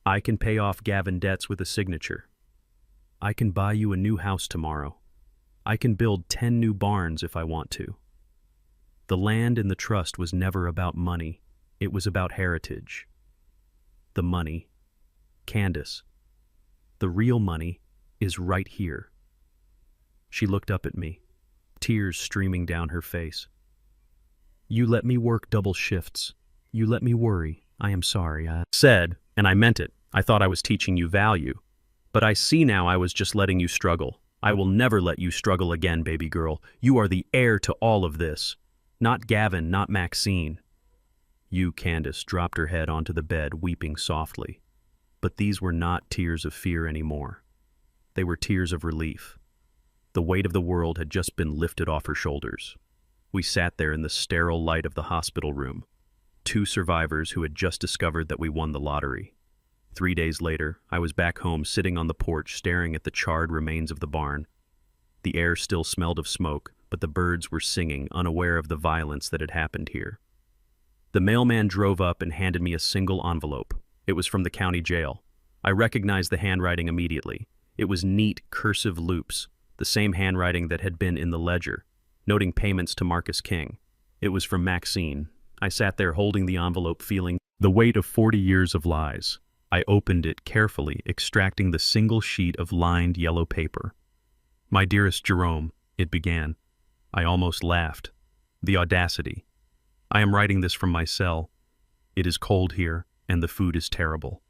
A: I can pay off Gavin debts with a signature. I can buy you a new house tomorrow. I can build 10 new barns if I want to." The land in the trust was never about money. It was about heritage. The money. Candace. The real money is right here. She looked up at me, tears streaming down her face. "You let me work double shifts. You let me worry. I am sorry," I said, and I meant it. I thought I was teaching you value. But I see now I was just letting you struggle. I will never let you struggle again, baby girl. You are the heir to all of this. Not Gavin, not Maxine. You, Candace, dropped her head onto the bed, weeping softly. But these were not tears of fear anymore. They were tears of relief. The weight of the world had just been lifted off her shoulders. We sat there in the sterile light of the hospital room, 2 survivors who had just discovered that we won the lottery. 3 days later, I was back home sitting on the porch staring at the charred remains of the barn. The air still smelled of smoke, but the birds were singing, unaware of the violence that had happened here. The mailman drove up and handed me a single envelope. It was from the county jail. I recognized the handwriting immediately. It was neat, cursive loops, the same handwriting that had been in the ledger, noting payments to Marcus King. It was from Maxine. I sat there holding the envelope, feeling the weight of 40 years of lies. I opened it carefully, extracting the single sheet of lined yellow paper. "My dearest Jerome," it began. I almost laughed. The audacity. "I am writing this from my cell. It is cold here, and the food is terrible.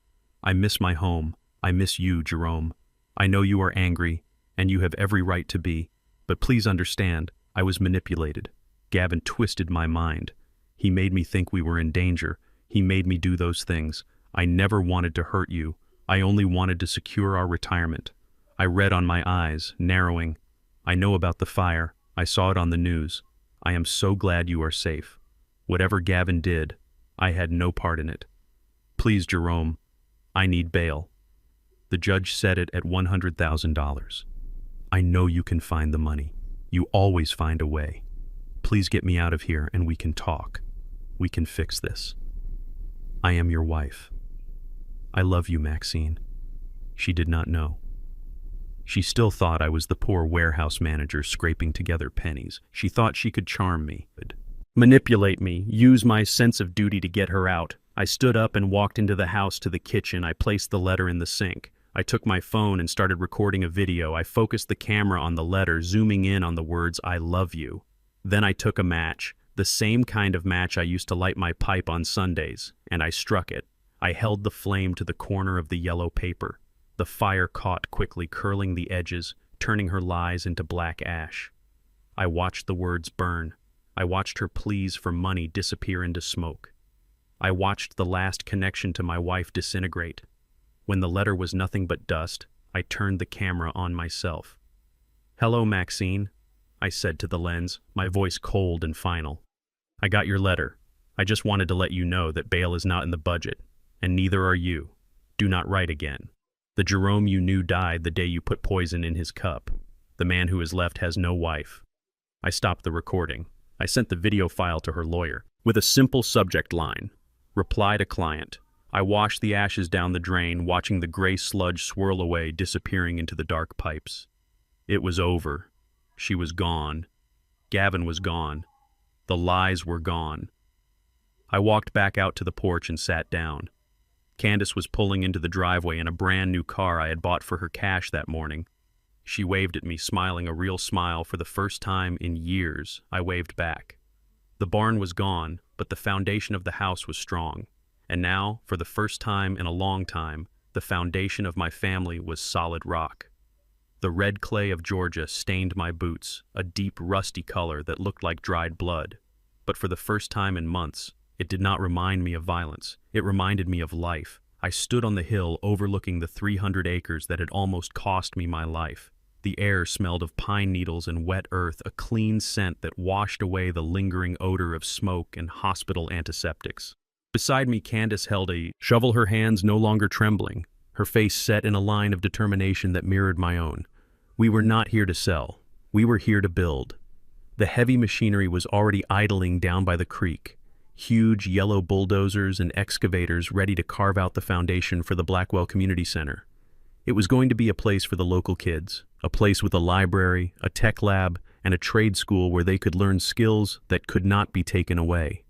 A: I miss my home. I miss you, Jerome. I know you are angry, and you have every right to be, but please understand, I was manipulated. Gavin twisted my mind. He made me think we were in danger. He made me do those things. I never wanted to hurt you. I only wanted to secure our retirement. I read on my eyes, narrowing. I know about the fire. I saw it on the news. I am so glad you are safe. Whatever Gavin did, I had no part in it. Please, Jerome, I need bail." The judge set it at $100,000. "I know you can find the money. You always find a way. Please get me out of here and we can talk. We can fix this. I am your wife. I love you, Maxine." She did not know. She still thought I was the poor warehouse manager scraping together pennies. She thought she could charm me, manipulate me, use my sense of duty to get her out. I stood up and walked into the house to the kitchen. I placed the letter in the sink. I took my phone and started recording a video. I focused the camera on the letter, zooming in on the words, "I love you." Then I took a match, the same kind of match I used to light my pipe on Sundays, and I struck it. I held the flame to the corner of the yellow paper. The fire caught quickly, curling the edges, turning her lies into black ash. I watched the words burn. I watched her pleas for money disappear into smoke. I watched the last connection to my wife disintegrate. When the letter was nothing but dust, I turned the camera on myself. "Hello, Maxine," I said to the lens, my voice cold and final. "I got your letter. I just wanted to let you know that bail is not in the budget, and neither are you. Do not write again. The Jerome you knew died the day you put poison in his cup. The man who is left has no wife." I stopped the recording. I sent the video file to her lawyer with a simple subject line: "Reply to client." I washed the ashes down the drain, watching the gray sludge swirl away, disappearing into the dark pipes. It was over. She was gone. Gavin was gone. The lies were gone. I walked back out to the porch and sat down. Candace was pulling into the driveway in a brand new car I had bought for her cash that morning. She waved at me, smiling a real smile. For the first time in years, I waved back. The barn was gone, but the foundation of the house was strong. And now, for the first time in a long time, the foundation of my family was solid rock. The red clay of Georgia stained my boots, a deep rusty color that looked like dried blood. But for the first time in months, it did not remind me of violence. It reminded me of life. I stood on the hill overlooking the 300 acres that had almost cost me my life. The air smelled of pine needles and wet earth, a clean scent that washed away the lingering odor of smoke and hospital antiseptics. Beside me, Candace held a shovel, her hands no longer trembling, her face set in a line of determination that mirrored my own. We were not here to sell. We were here to build. The heavy machinery was already idling down by the creek, huge yellow bulldozers and excavators ready to carve out the foundation for the Blackwell Community Center. It was going to be a place for the local kids, a place with a library, a tech lab, and a trade school where they could learn skills that could not be taken away.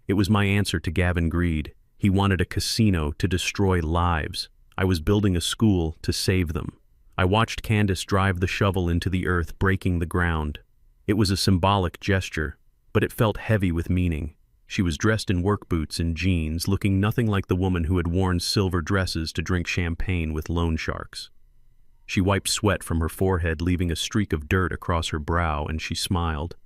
A: It was my answer to Gavin Greed. He wanted a casino to destroy lives. I was building a school to save them. I watched Candace drive the shovel into the earth, breaking the ground. It was a symbolic gesture, but it felt heavy with meaning. She was dressed in work boots and jeans, looking nothing like the woman who had worn silver dresses to drink champagne with loan sharks. She wiped sweat from her forehead, leaving a streak of dirt across her brow, and she smiled.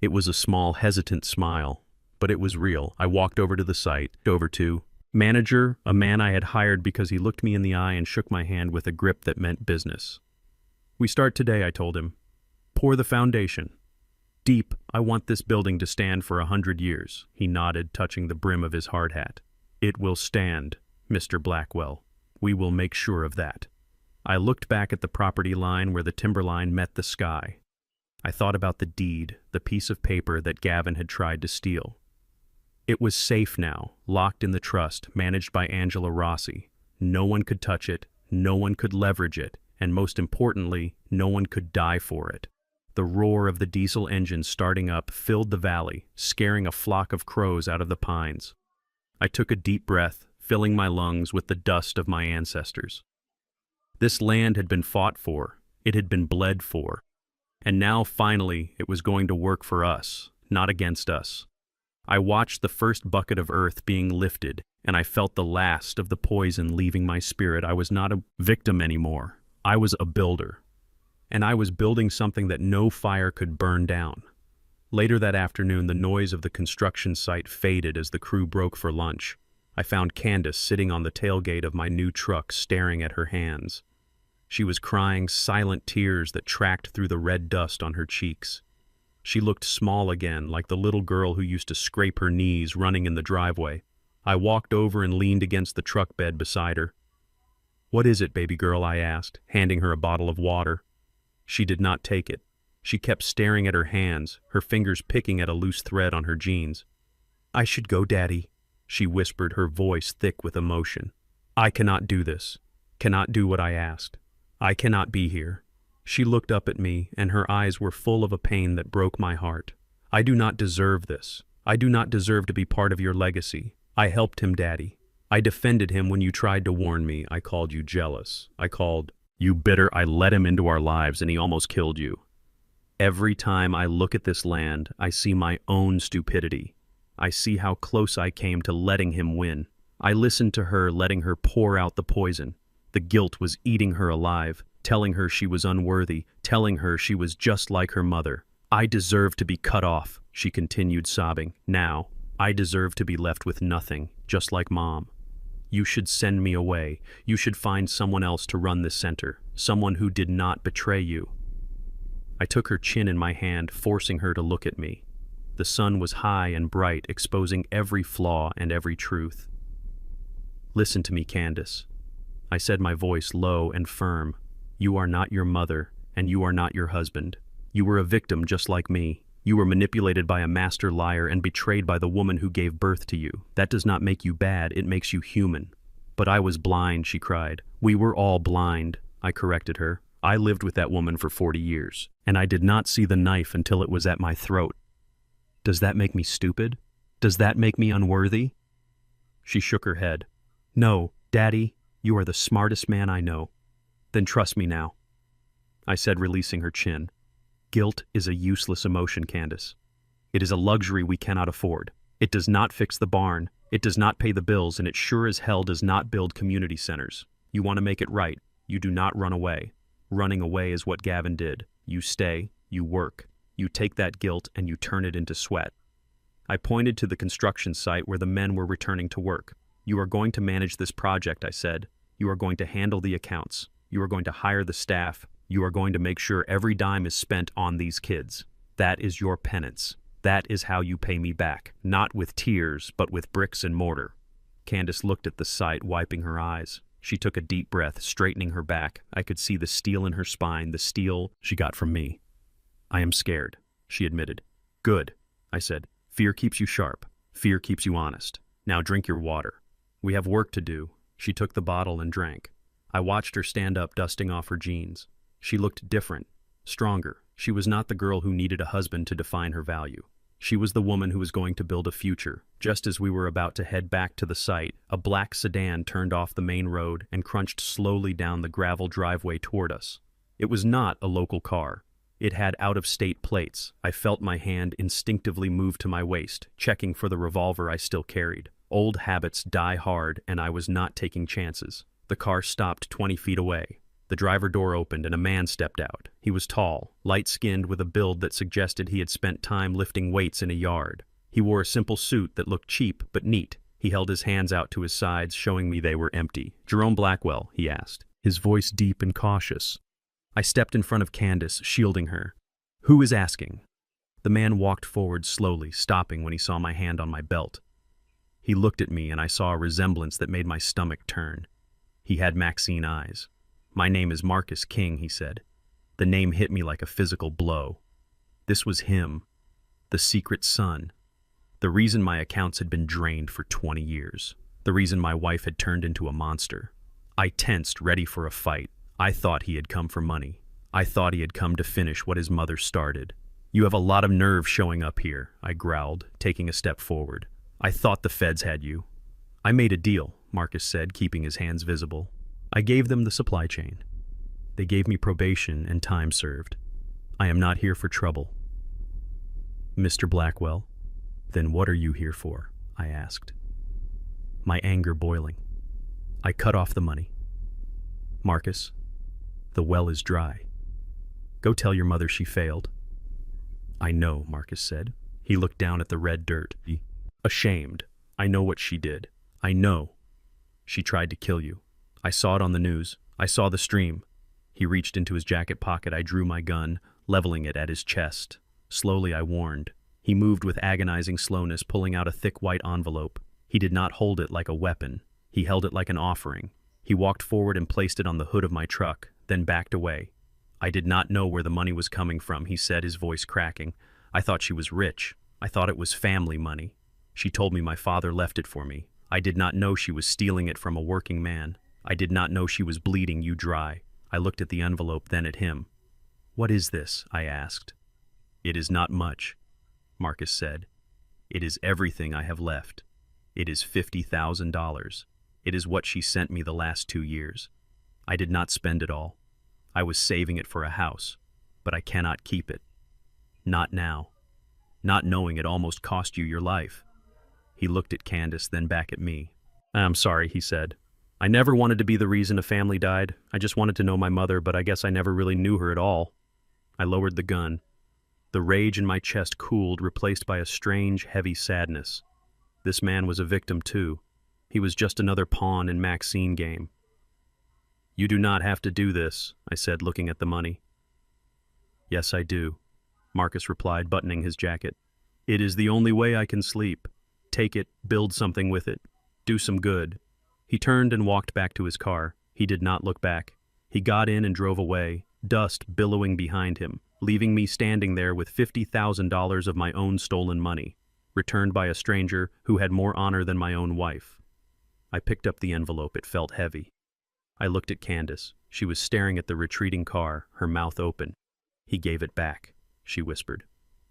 A: It was a small, hesitant smile, but it was real. I walked over to the site, over to manager, a man I had hired because he looked me in the eye and shook my hand with a grip that meant business. "We start today," I told him. "Pour the foundation. Deep, I want this building to stand for 100 years. He nodded, touching the brim of his hard hat. "It will stand, Mr. Blackwell. We will make sure of that." I looked back at the property line where the timberline met the sky. I thought about the deed, the piece of paper that Gavin had tried to steal. It was safe now, locked in the trust, managed by Angela Rossi. No one could touch it, no one could leverage it, and most importantly, no one could die for it. The roar of the diesel engine starting up filled the valley, scaring a flock of crows out of the pines. I took a deep breath, filling my lungs with the dust of my ancestors. This land had been fought for, it had been bled for, and now finally it was going to work for us, not against us. I watched the first bucket of earth being lifted, and I felt the last of the poison leaving my spirit. I was not a victim anymore. I was a builder. And I was building something that no fire could burn down. Later that afternoon, the noise of the construction site faded as the crew broke for lunch. I found Candace sitting on the tailgate of my new truck, staring at her hands. She was crying silent tears that tracked through the red dust on her cheeks. She looked small again, like the little girl who used to scrape her knees running in the driveway. I walked over and leaned against the truck bed beside her. "What is it, baby girl?" I asked, handing her a bottle of water. She did not take it. She kept staring at her hands, her fingers picking at a loose thread on her jeans. "I should go, Daddy," she whispered, her voice thick with emotion. "I cannot do this, cannot do what I asked. I cannot be here." She looked up at me, and her eyes were full of a pain that broke my heart. "I do not deserve this. I do not deserve to be part of your legacy. I helped him, Daddy. I defended him when you tried to warn me. I called you jealous. I called you bitter. I let him into our lives and he almost killed you. Every time I look at this land, I see my own stupidity. I see how close I came to letting him win. I listened to her, letting her pour out the poison. The guilt was eating her alive, telling her she was unworthy, telling her she was just like her mother. I deserve to be cut off, she continued, sobbing. Now, I deserve to be left with nothing, just like Mom. You should send me away. You should find someone else to run this center, someone who did not betray you. I took her chin in my hand, forcing her to look at me. The sun was high and bright, exposing every flaw and every truth. Listen to me, Candace. I said, my voice low and firm. You are not your mother, and you are not your husband. You were a victim just like me. You were manipulated by a master liar and betrayed by the woman who gave birth to you. That does not make you bad, it makes you human. But I was blind, she cried. We were all blind, I corrected her. I lived with that woman for 40 years, and I did not see the knife until it was at my throat. Does that make me stupid? Does that make me unworthy? She shook her head. No, Daddy, you are the smartest man I know. Then trust me now, I said, releasing her chin. Guilt is a useless emotion, Candace. It is a luxury we cannot afford. It does not fix the barn, it does not pay the bills, and it sure as hell does not build community centers. You want to make it right, you do not run away. Running away is what Gavin did. You stay, you work. You take that guilt and you turn it into sweat. I pointed to the construction site where the men were returning to work. You are going to manage this project, I said. You are going to handle the accounts. You are going to hire the staff. You are going to make sure every dime is spent on these kids. That is your penance. That is how you pay me back. Not with tears, but with bricks and mortar. Candace looked at the site, wiping her eyes. She took a deep breath, straightening her back. I could see the steel in her spine, the steel she got from me. I am scared, she admitted. Good, I said. Fear keeps you sharp. Fear keeps you honest. Now drink your water. We have work to do. She took the bottle and drank. I watched her stand up, dusting off her jeans. She looked different, stronger. She was not the girl who needed a husband to define her value. She was the woman who was going to build a future. Just as we were about to head back to the site, a black sedan turned off the main road and crunched slowly down the gravel driveway toward us. It was not a local car. It had out-of-state plates. I felt my hand instinctively move to my waist, checking for the revolver I still carried. Old habits die hard, and I was not taking chances. The car stopped 20 feet away. The driver door opened and a man stepped out. He was tall, light-skinned, with a build that suggested he had spent time lifting weights in a yard. He wore a simple suit that looked cheap but neat. He held his hands out to his sides, showing me they were empty. Jerome Blackwell, he asked, his voice deep and cautious. I stepped in front of Candace, shielding her. Who is asking? The man walked forward slowly, stopping when he saw my hand on my belt. He looked at me and I saw a resemblance that made my stomach turn. He had Maxine eyes. My name is Marcus King, he said. The name hit me like a physical blow. This was him, the secret son. The reason my accounts had been drained for 20 years. The reason my wife had turned into a monster. I tensed, ready for a fight. I thought he had come for money. I thought he had come to finish what his mother started. You have a lot of nerve showing up here, I growled, taking a step forward. I thought the feds had you. I made a deal, Marcus said, keeping his hands visible. I gave them the supply chain. They gave me probation and time served. I am not here for trouble. Mr. Blackwell, then what are you here for? I asked. My anger boiling. I cut off the money. Marcus, the well is dry. Go tell your mother she failed. I know, Marcus said. He looked down at the red dirt. Ashamed. I know what she did. I know. She tried to kill you. I saw it on the news. I saw the stream. He reached into his jacket pocket. I drew my gun, leveling it at his chest. Slowly I warned. He moved with agonizing slowness, pulling out a thick white envelope. He did not hold it like a weapon. He held it like an offering. He walked forward and placed it on the hood of my truck, then backed away. I did not know where the money was coming from, he said, his voice cracking. I thought she was rich. I thought it was family money. She told me my father left it for me. I did not know she was stealing it from a working man. I did not know she was bleeding you dry. I looked at the envelope, then at him. What is this? I asked. It is not much, Marcus said. It is everything I have left. It is $50,000. It is what she sent me the last 2 years. I did not spend it all. I was saving it for a house, but I cannot keep it. Not now. Not knowing it almost cost you your life." He looked at Candace, then back at me. "I'm sorry," he said. "I never wanted to be the reason a family died. I just wanted to know my mother, but I guess I never really knew her at all." I lowered the gun. The rage in my chest cooled, replaced by a strange, heavy sadness. This man was a victim too. He was just another pawn in Maxine's game. "You do not have to do this," I said, looking at the money. "Yes, I do," Marcus replied, buttoning his jacket. "It is the only way I can sleep. Take it, build something with it, do some good." He turned and walked back to his car. He did not look back. He got in and drove away, dust billowing behind him, leaving me standing there with $50,000 of my own stolen money, returned by a stranger who had more honor than my own wife. I picked up the envelope. It felt heavy. I looked at Candace. She was staring at the retreating car, her mouth open. "He gave it back," she whispered.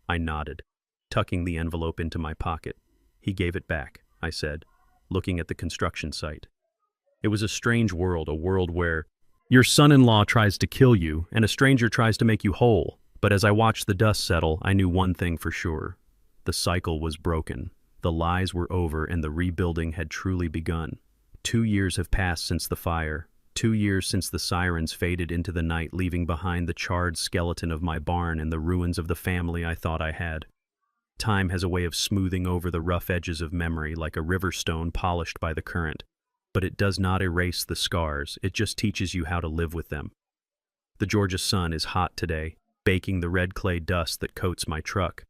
A: I nodded, tucking the envelope into my pocket. "He gave it back," I said, looking at the construction site. It was a strange world, a world where your son-in-law tries to kill you and a stranger tries to make you whole. But as I watched the dust settle, I knew one thing for sure. The cycle was broken. The lies were over and the rebuilding had truly begun. 2 years have passed since the fire. 2 years since the sirens faded into the night, leaving behind the charred skeleton of my barn and the ruins of the family I thought I had. Time has a way of smoothing over the rough edges of memory like a river stone polished by the current. But it does not erase the scars, it just teaches you how to live with them. The Georgia sun is hot today, baking the red clay dust that coats my truck.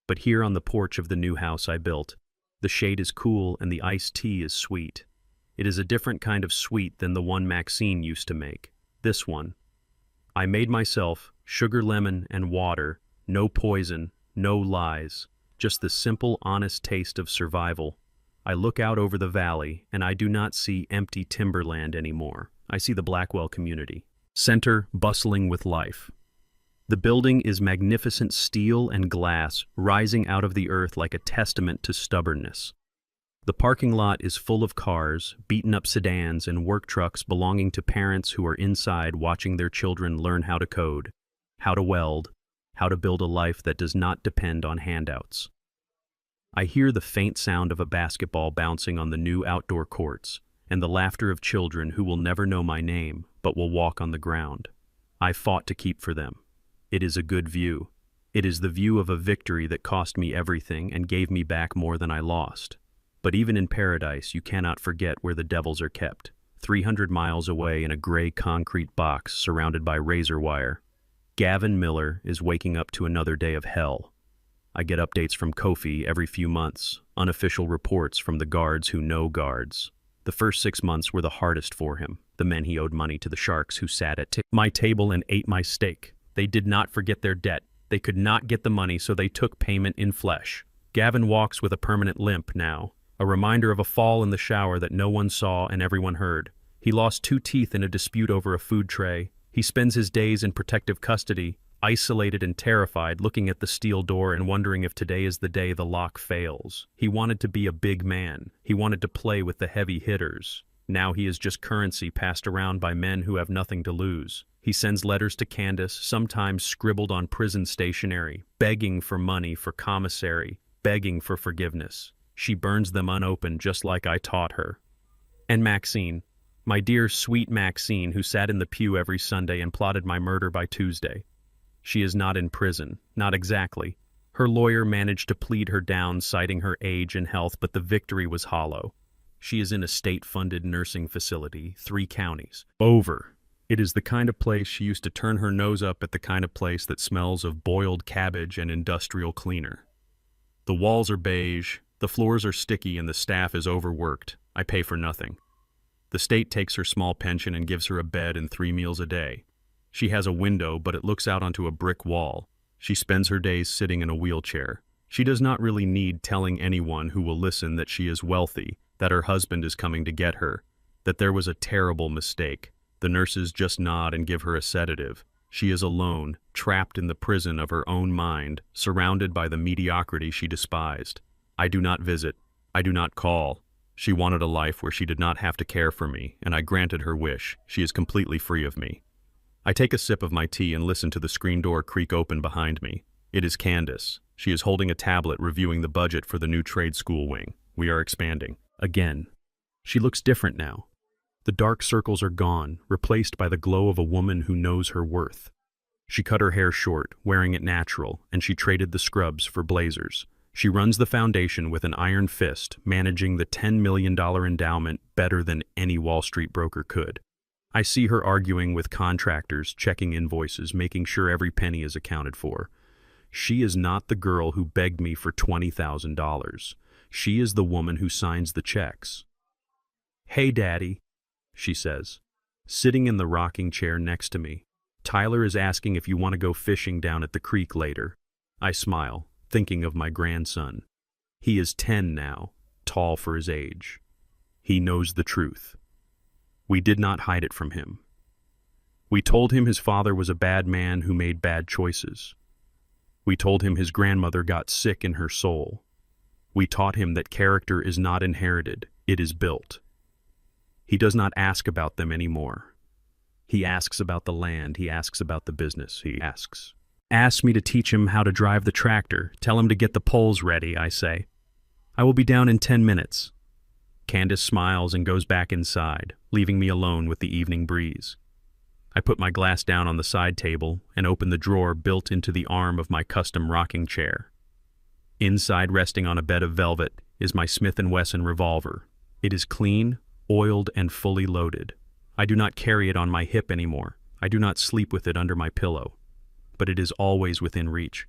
A: But here on the porch of the new house I built, the shade is cool and the iced tea is sweet. It is a different kind of sweet than the one Maxine used to make. This one. I made myself sugar, lemon, and water, no poison, no lies, just the simple, honest taste of survival. I look out over the valley, and I do not see empty timberland anymore. I see the Blackwell community center bustling with life. The building is magnificent steel and glass rising out of the earth like a testament to stubbornness. The parking lot is full of cars, beaten-up sedans, and work trucks belonging to parents who are inside watching their children learn how to code, how to weld, how to build a life that does not depend on handouts. I hear the faint sound of a basketball bouncing on the new outdoor courts, and the laughter of children who will never know my name, but will walk on the ground. I fought to keep for them. It is a good view. It is the view of a victory that cost me everything and gave me back more than I lost. But even in paradise, you cannot forget where the devils are kept. 300 miles away in a gray concrete box surrounded by razor wire, Gavin Miller is waking up to another day of hell. I get updates from Kofi every few months, unofficial reports from the guards who know guards. The first 6 months were the hardest for him, the men he owed money to, the sharks who sat at my table and ate my steak. They did not forget their debt. They could not get the money, so they took payment in flesh. Gavin walks with a permanent limp now, a reminder of a fall in the shower that no one saw and everyone heard. He lost 2 teeth in a dispute over a food tray. He spends his days in protective custody, isolated and terrified, looking at the steel door and wondering if today is the day the lock fails. He wanted to be a big man. He wanted to play with the heavy hitters. Now he is just currency passed around by men who have nothing to lose. He sends letters to Candace, sometimes scribbled on prison stationery, begging for money for commissary, begging for forgiveness. She burns them unopened just like I taught her. And Maxine, my dear sweet Maxine, who sat in the pew every Sunday and plotted my murder by Tuesday. She is not in prison, not exactly. Her lawyer managed to plead her down, citing her age and health, but the victory was hollow. She is in a state-funded nursing facility, 3 counties. Over. It is the kind of place she used to turn her nose up at, the kind of place that smells of boiled cabbage and industrial cleaner. The walls are beige, the floors are sticky, and the staff is overworked. I pay for nothing. The state takes her small pension and gives her a bed and 3 meals a day. She has a window, but it looks out onto a brick wall. She spends her days sitting in a wheelchair. She does not really need telling anyone who will listen that she is wealthy, that her husband is coming to get her, that there was a terrible mistake. The nurses just nod and give her a sedative. She is alone, trapped in the prison of her own mind, surrounded by the mediocrity she despised. I do not visit. I do not call. She wanted a life where she did not have to care for me, and I granted her wish. She is completely free of me. I take a sip of my tea and listen to the screen door creak open behind me. It is Candace. She is holding a tablet reviewing the budget for the new trade school wing. We are expanding. Again. She looks different now. The dark circles are gone, replaced by the glow of a woman who knows her worth. She cut her hair short, wearing it natural, and she traded the scrubs for blazers. She runs the foundation with an iron fist, managing the $10 million endowment better than any Wall Street broker could. I see her arguing with contractors, checking invoices, making sure every penny is accounted for. She is not the girl who begged me for $20,000. She is the woman who signs the checks. "Hey, Daddy," she says, sitting in the rocking chair next to me. "Tyler is asking if you want to go fishing down at the creek later." I smile, thinking of my grandson. He is 10 now, tall for his age. He knows the truth. We did not hide it from him. We told him his father was a bad man who made bad choices. We told him his grandmother got sick in her soul. We taught him that character is not inherited, it is built. He does not ask about them anymore. He asks about the land, he asks about the business, he asks. Ask me to teach him how to drive the tractor, tell him to get the poles ready, I say. I will be down in 10 minutes. Candace smiles and goes back inside, leaving me alone with the evening breeze. I put my glass down on the side table and open the drawer built into the arm of my custom rocking chair. Inside, resting on a bed of velvet, is my Smith & Wesson revolver. It is clean, oiled, and fully loaded. I do not carry it on my hip anymore. I do not sleep with it under my pillow. But it is always within reach.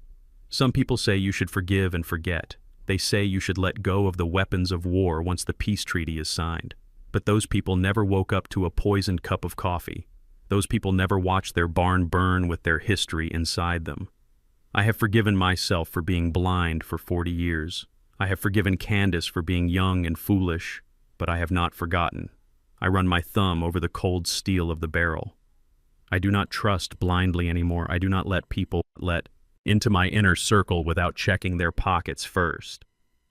A: Some people say you should forgive and forget. They say you should let go of the weapons of war once the peace treaty is signed. But those people never woke up to a poisoned cup of coffee. Those people never watched their barn burn with their history inside them. I have forgiven myself for being blind for 40 years. I have forgiven Candace for being young and foolish, but I have not forgotten. I run my thumb over the cold steel of the barrel. I do not trust blindly anymore. I do not let people let into my inner circle without checking their pockets first.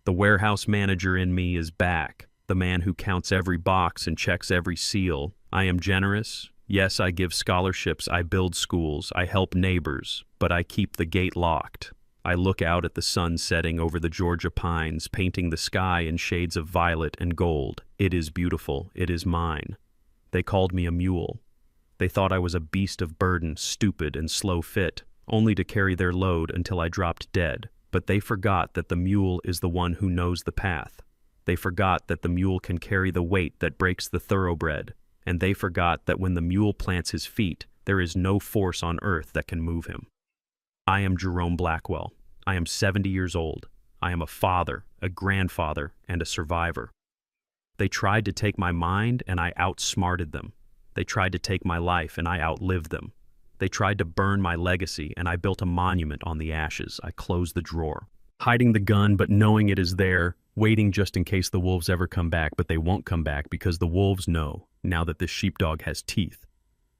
A: The warehouse manager in me is back, the man who counts every box and checks every seal. I am generous. Yes, I give scholarships, I build schools, I help neighbors, but I keep the gate locked. I look out at the sun setting over the Georgia pines, painting the sky in shades of violet and gold. It is beautiful. It is mine. They called me a mule. They thought I was a beast of burden, stupid and slow fit, only to carry their load until I dropped dead. But they forgot that the mule is the one who knows the path. They forgot that the mule can carry the weight that breaks the thoroughbred. And they forgot that when the mule plants his feet, there is no force on earth that can move him. I am Jerome Blackwell. I am 70 years old. I am a father, a grandfather, and a survivor. They tried to take my mind, and I outsmarted them. They tried to take my life, and I outlived them. They tried to burn my legacy, and I built a monument on the ashes. I closed the drawer, hiding the gun, but knowing it is there, waiting just in case the wolves ever come back, but they won't come back because the wolves know, now that this sheepdog has teeth.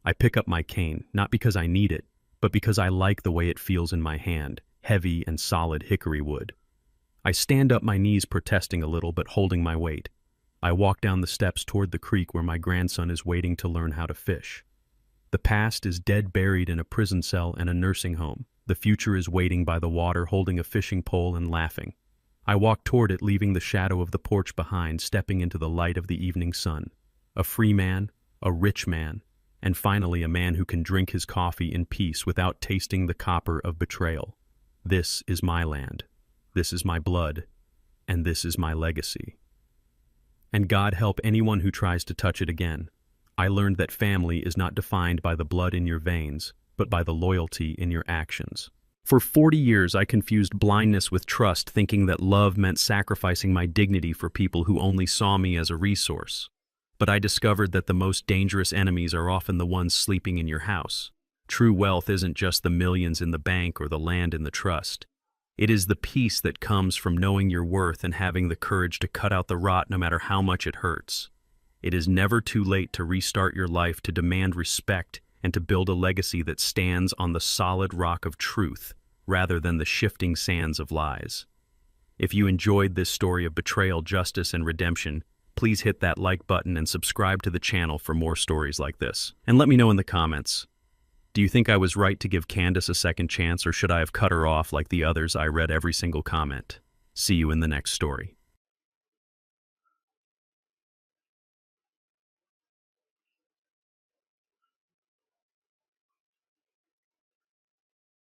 A: I pick up my cane, not because I need it, but because I like the way it feels in my hand, heavy and solid hickory wood. I stand up, my knees protesting a little, but holding my weight. I walk down the steps toward the creek where my grandson is waiting to learn how to fish. The past is dead, buried in a prison cell and a nursing home. The future is waiting by the water, holding a fishing pole and laughing. I walk toward it, leaving the shadow of the porch behind, stepping into the light of the evening sun. A free man, a rich man, and finally a man who can drink his coffee in peace without tasting the copper of betrayal. This is my land. This is my blood. And this is my legacy. And God help anyone who tries to touch it again. I learned that family is not defined by the blood in your veins, but by the loyalty in your actions. For 40 years, I confused blindness with trust, thinking that love meant sacrificing my dignity for people who only saw me as a resource. But I discovered that the most dangerous enemies are often the ones sleeping in your house. True wealth isn't just the millions in the bank or the land in the trust. It is the peace that comes from knowing your worth and having the courage to cut out the rot no matter how much it hurts. It is never too late to restart your life, to demand respect, and to build a legacy that stands on the solid rock of truth rather than the shifting sands of lies. If you enjoyed this story of betrayal, justice, and redemption, please hit that like button and subscribe to the channel for more stories like this. And let me know in the comments, do you think I was right to give Candace a second chance, or should I have cut her off like the others? I read every single comment. See you in the next story.